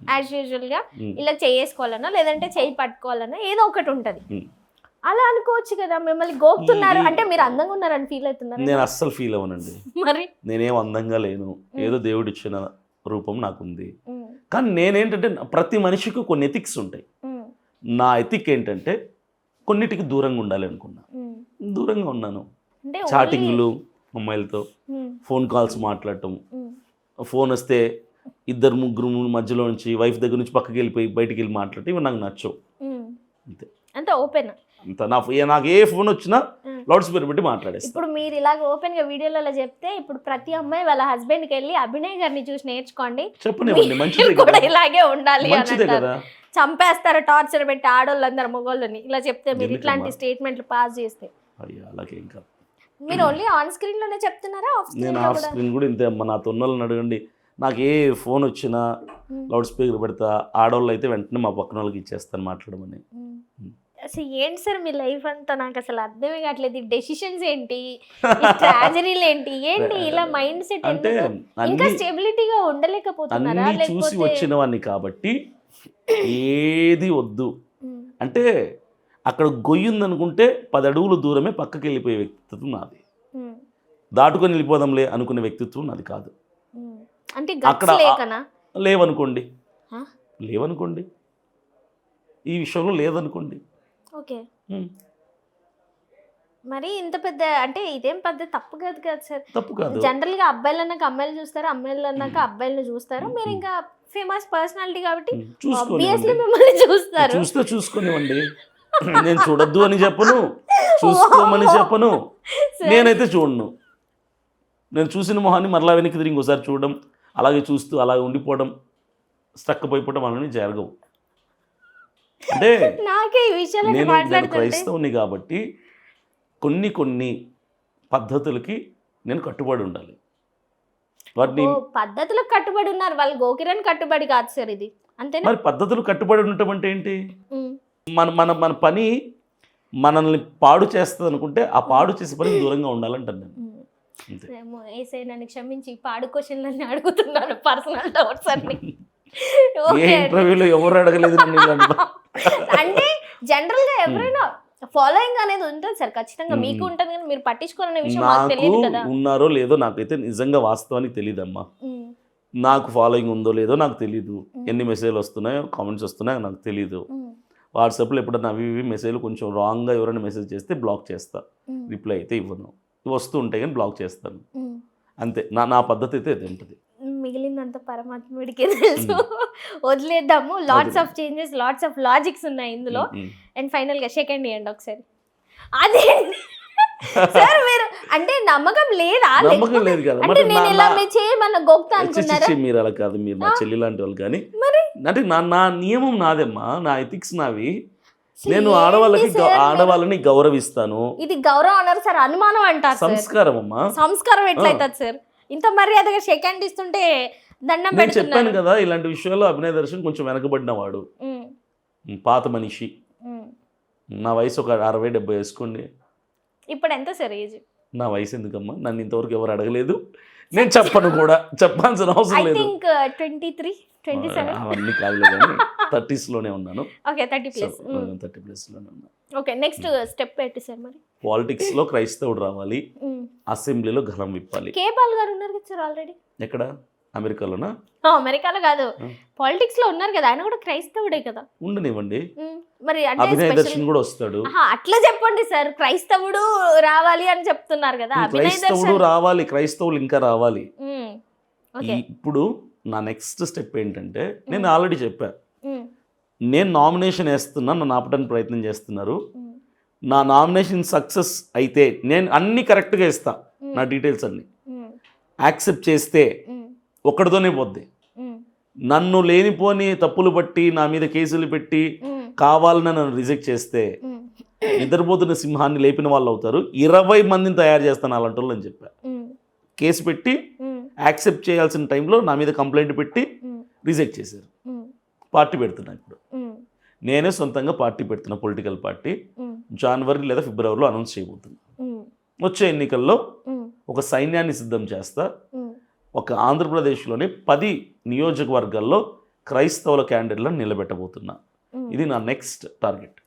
యాజ్ యూజువల్ గా ఇలా చేసుకోవాలనో లేదంటే చేయి పట్టుకోవాలనో ఏదో ఒకటి ఉంటది. అలా అనుకోవచ్చు కదా. మిమ్మల్ని గోకుతున్నారు అంటే మీరు అందంగా ఉన్నారని ఫీల్ అవుతున్నారు. నేను అస్సలు ఫీల్ అవ్వనండి. మరి నేనేం అందంగా లేను, ఏదో దేవుడు ఇచ్చిన రూపం నాకుంది. ఉమ్, కానీ నేనేంటంటే ప్రతి మనిషికి కొన్ని ఎథిక్స్ ఉంటాయి. ఉమ్, నా ఎథిక్ ఏంటంటే కొన్నిటికి దూరంగా ఉండాలి అనుకున్నా, ఉమ్. దూరంగా ఉన్నాను. అంటే చాటింగ్లు అమ్మాయిలతో, ఉమ్, ఫోన్ కాల్స్ మాట్లాడటం, ఉమ్, ఫోన్ వస్తే ఇద్దరు ముగ్గురు మధ్యలో నుంచి వైఫ్ దగ్గర నుంచి పక్కకి వెళ్ళిపోయి బయటికి వెళ్ళి మాట్లాడటం ఇవి నాకు నచ్చవు. ఉమ్. అంతే. అంత ఓపెన్. అంత నాకు ఏ ఫోన్ వచ్చినా లౌడ్ స్పీకర్ పెట్టి మాట్లాడేస్తాను. ఇప్పుడు మీరు ఇలాగ ఓపెన్ గా వీడియోలలో చెప్తే ఇప్పుడు ప్రతి అమ్మాయి వాళ్ళ హస్బెండ్ కి వెళ్ళి అభినయ్ గారిని చూసి నేర్చుకోండి, చెప్పనివ్వండి, మంచిదే మీరు కూడా కదా, ఇలాగే ఉండాలి అని మంచిదే అంటారు. కదా. చంపేస్తారు టార్చర్ పెట్టి ఆడోళ్ళందరూ మగోళ్ళని ఇలా చెప్తే మీరు ఎందుకమ్మా? ఇట్లాంటి స్టేట్మెంట్లు పాస్ చేస్తే అయ్యా అలాగే ఇంకా మీరు ఓన్లీ ఆన్ స్క్రీన్ లోనే చెప్తున్నారా ఆఫ్ స్క్రీన్ నేను లో ఆఫ్ కూడా? స్క్రీన్ కూడా ఇంతే అమ్మ. నాతో ఉన్న వాళ్ళని అడగండి, నాకు ఏ ఫోన్ వచ్చినా లౌడ్ స్పీకర్ పెడతా, ఆడవాళ్ళు అయితే వెంటనే మా పక్కన వాళ్ళకి ఇచ్చేస్తాను మాట్లాడమని. అసలు ఏంటి సార్ మీ లైఫ్ అంతా నాకు అసలు అర్థమే కావట్లేదు. డెసిషన్స్ ఏంటి, ట్రాజడీలు ఏంటి, ఇలా మైండ్ సెట్ అంటే ఇంకా అన్ని స్టెబిలిటీగా ఉండలేకపోతున్నారా? అన్నీ చూసి వచ్చిన వాడిని కాబట్టి ఏది వద్దు అంటే అక్కడ గొయ్యుందనుకుంటే 10 అడుగులు దూరమే పక్కకి వెళ్ళిపోయే వ్యక్తిత్వం నాది. దాటుకొని వెళ్ళిపోదాంలే అనుకునే వ్యక్తిత్వం నాది కాదు. అంటే అక్కడ లేకనా లేవనుకోండి, లేవనుకోండి, ఈ విషయంలో లేదనుకోండి, ఓకే. మరి ఇంత పెద్ద అంటే ఇదేం పెద్ద తప్పు కాదు కదా సార్. తప్పు కాదు. జనరల్ గా అబ్బాయిలు అన్నాక అమ్మాయిలు చూస్తారు, అమ్మాయిలు అన్నాక అబ్బాయిలు చూస్తారు. మీరు ఇంకా ఫేమస్ పర్సనాలిటీ కాబట్టి ఆబ్వియస్లీ మిమ్మల్ని చూస్తారు. చూసుకునివ్వండి. నేను చూడొద్దు అని చెప్పను, చూసుకోమని చెప్పను, నేనైతే చూడను. నేను చూసిన మొహాన్ని మరలా వెనక్కి తిరిగి ఇంకోసారి చూడడం, అలాగే చూస్తూ అలాగే ఉండిపోవడం, స్టక్ అయిపోవడం అలానే జరగవు. అంటే నాకే ఈ విషయాలు నేను క్రైస్తవుని కాబట్టి కొన్ని పద్ధతులకి నేను కట్టుబడి ఉండాలి. వాటిని పద్ధతులకు కట్టుబడి ఉన్నారు వాళ్ళు, గోకిరని కట్టుబడి కాదు సార్ ఇది, అంతేనా? మరి పద్ధతులు కట్టుబడి ఉండటం అంటే ఏంటి? మన పని మనల్ని పాడు చేస్తుంది అనుకుంటే ఆ పాడు చేసే పనికి దూరంగా ఉండాలంటాను నేను. ఏసై నన్ను క్షమించి పాడు క్వశ్చన్లన్నీ అడుగుతున్నాను, పర్సనల్ డౌట్స్ అన్ని. ఏ ఇంటర్వ్యూలో ఎవరు అడగలేదు అంటే జనరల్ గా ఎవరైనా ఫాలోయింగ్ అనేది ఉంటుంది సార్, ఖచ్చితంగా మీకు ఉంటుంది కానీ మీరు పట్టించుకోవాలనే విషయం మాకు తెలియదు కదా. ఉన్నారో లేదో నాకైతే నిజంగా వాస్తవానికి తెలియదమ్మా. నాకు ఫాలోయింగ్ ఉందో లేదో నాకు తెలియదు, ఎన్ని మెసేజ్లు వస్తున్నాయో కామెంట్స్ వస్తున్నాయో నాకు తెలియదు. వాట్సాప్లో ఎప్పుడన్నా అవి ఇవి మెసేజ్లు కొంచెం రాంగ్గా ఎవరైనా మెసేజ్ చేస్తే బ్లాక్ చేస్తా, రిప్లై అయితే ఇవ్వను. వస్తూ ఉంటాయి కానీ బ్లాక్ చేస్తాను, అంతే. నా పద్ధతి అయితే అది ఉంటుంది. మిగిలినంత పరమాత్ముడికే తెలుసు. వదిలేద్దాము. Lots of changes, lots of logics ఉన్నాయి ఇందులో. అండ్ ఫైనల్గా సెకండ్ ఇవ్వండి ఒకసారి. అదే సార్ మీరు అంటే నమ్మకం లేదా? నమ్మకం లేదు కదా, అంటే నేను ఇలా మీ చేయమన్న గొప్ప అనుకున్నారా? మీరు అలా కాదు, మీరు నా చెల్లి లాంటి వాళ్ళు. కానీ అంటే నా నియమం నాదేమ్మా, నా ఎథిక్స్ నావి. నేను ఆడవాళ్ళని గౌరవిస్తాను. ఇది గౌరవం అన్నారు సార్, అనుమానం అంటారు. సంస్కారం అమ్మా. సంస్కారం ఎట్లయితుంది సార్? ఇంత మర్యాదగా సెకండ్ ఇస్తుంటే దండం నేను చెప్పాను కదా, ఇలాంటి విషయాల్లో అభినయ దర్శన్ కొంచెం వెనకబడిన వాడు, పాత మనిషి. నా వయసు ఒక 60-70 వేసుకోండి. ఇప్పుడు ఎంత సార్ ఏజ్? నా వయసు ఎందుకమ్మా, నన్ను ఇంతవరకు ఎవరు అడగలేదు, నేను చెప్పను కూడా, చెప్పాల్సిన అవసరం లేదు. 23, 27 అవన్నీ కాదులే కానీ 30s లోనే ఉన్నాను. ఓకే, 30+. 30+ లోనే ఉన్నాను. ఓకే, నెక్స్ట్ స్టెప్ ఏంటి సార్ మరి? పాలిటిక్స్ లో క్రైస్తవుడు రావాలి, అసెంబ్లీలో గలం విప్పాలి. కేపాల్ గారు ఉన్నారు కదా సార్ ఆల్రెడీ. ఎక్కడ? అమెరికాలోనా? అమెరికాలో కాదు, పాలిటిక్స్ లో ఉన్నారు కదా, ఆయన కూడా క్రైస్తవుడే కదా. ఉండనివ్వండి, మరి అభినయ దర్శన్ కూడా వస్తాడు. అట్లా చెప్పండి సార్, క్రైస్తవుడు రావాలి అని చెప్తున్నారు కదా. క్రైస్తవుడు రావాలి, క్రైస్తవులు ఇంకా రావాలి. ఇప్పుడు నా నెక్స్ట్ స్టెప్ ఏంటంటే, నేను ఆల్రెడీ చెప్పా, నేను నామినేషన్ వేస్తున్నా, నన్ను ఆపడానికి ప్రయత్నం చేస్తున్నారు. నా నామినేషన్ సక్సెస్ అయితే నేను అన్ని కరెక్ట్గా ఇస్తా, నా డీటెయిల్స్ అన్ని యాక్సెప్ట్ చేస్తే ఒక్కడితోనే పోద్ది. నన్ను లేనిపోని తప్పులు బట్టి నా మీద కేసులు పెట్టి కావాలని నన్ను రిజెక్ట్ చేస్తే నిద్రపోతున్న సింహాన్ని లేపిన వాళ్ళు అవుతారు. 20 మందిని తయారు చేస్తాను అలాంటి వాళ్ళు అని చెప్పా. కేసు పెట్టి యాక్సెప్ట్ చేయాల్సిన టైంలో నా మీద కంప్లైంట్ పెట్టి రిజెక్ట్ చేశారు. పార్టీ పెడుతున్నా ఇప్పుడు, నేనే సొంతంగా పార్టీ పెడుతున్నా, పొలిటికల్ పార్టీ. జనవరి లేదా ఫిబ్రవరిలో అనౌన్స్ చేయబోతున్నా. వచ్చే ఎన్నికల్లో ఒక సైన్యాన్ని సిద్ధం చేస్తా. ఒక ఆంధ్రప్రదేశ్లోని 10 నియోజకవర్గాల్లో క్రైస్తవుల క్యాండిడేట్లను నిలబెట్టబోతున్నా. ఇది నా నెక్స్ట్ టార్గెట్.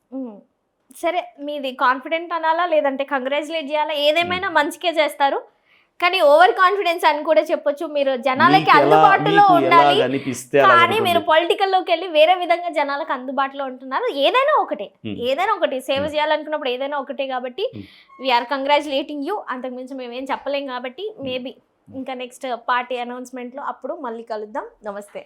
సరే, మీది కాన్ఫిడెంట్ అనాలా లేదంటే కంగ్రాచులేట్ చేయాలా? ఏదేమైనా మంచికే చేస్తారు, కానీ ఓవర్ కాన్ఫిడెన్స్ అని కూడా చెప్పొచ్చు. మీరు జనాలకి అందుబాటులో ఉండాలి, కానీ మీరు పొలిటికల్లోకి వెళ్ళి వేరే విధంగా జనాలకు అందుబాటులో ఉంటున్నారు. ఏదైనా ఒకటి సేవ చేయాలనుకున్నప్పుడు ఏదైనా ఒకటే. కాబట్టి వీఆర్ కంగ్రాచులేటింగ్ యూ. అంతకుమించి మేమేం చెప్పలేం. కాబట్టి మేబీ ఇంకా నెక్స్ట్ పార్టీ అనౌన్స్మెంట్లో అప్పుడు మళ్ళీ కలుద్దాం. నమస్తే.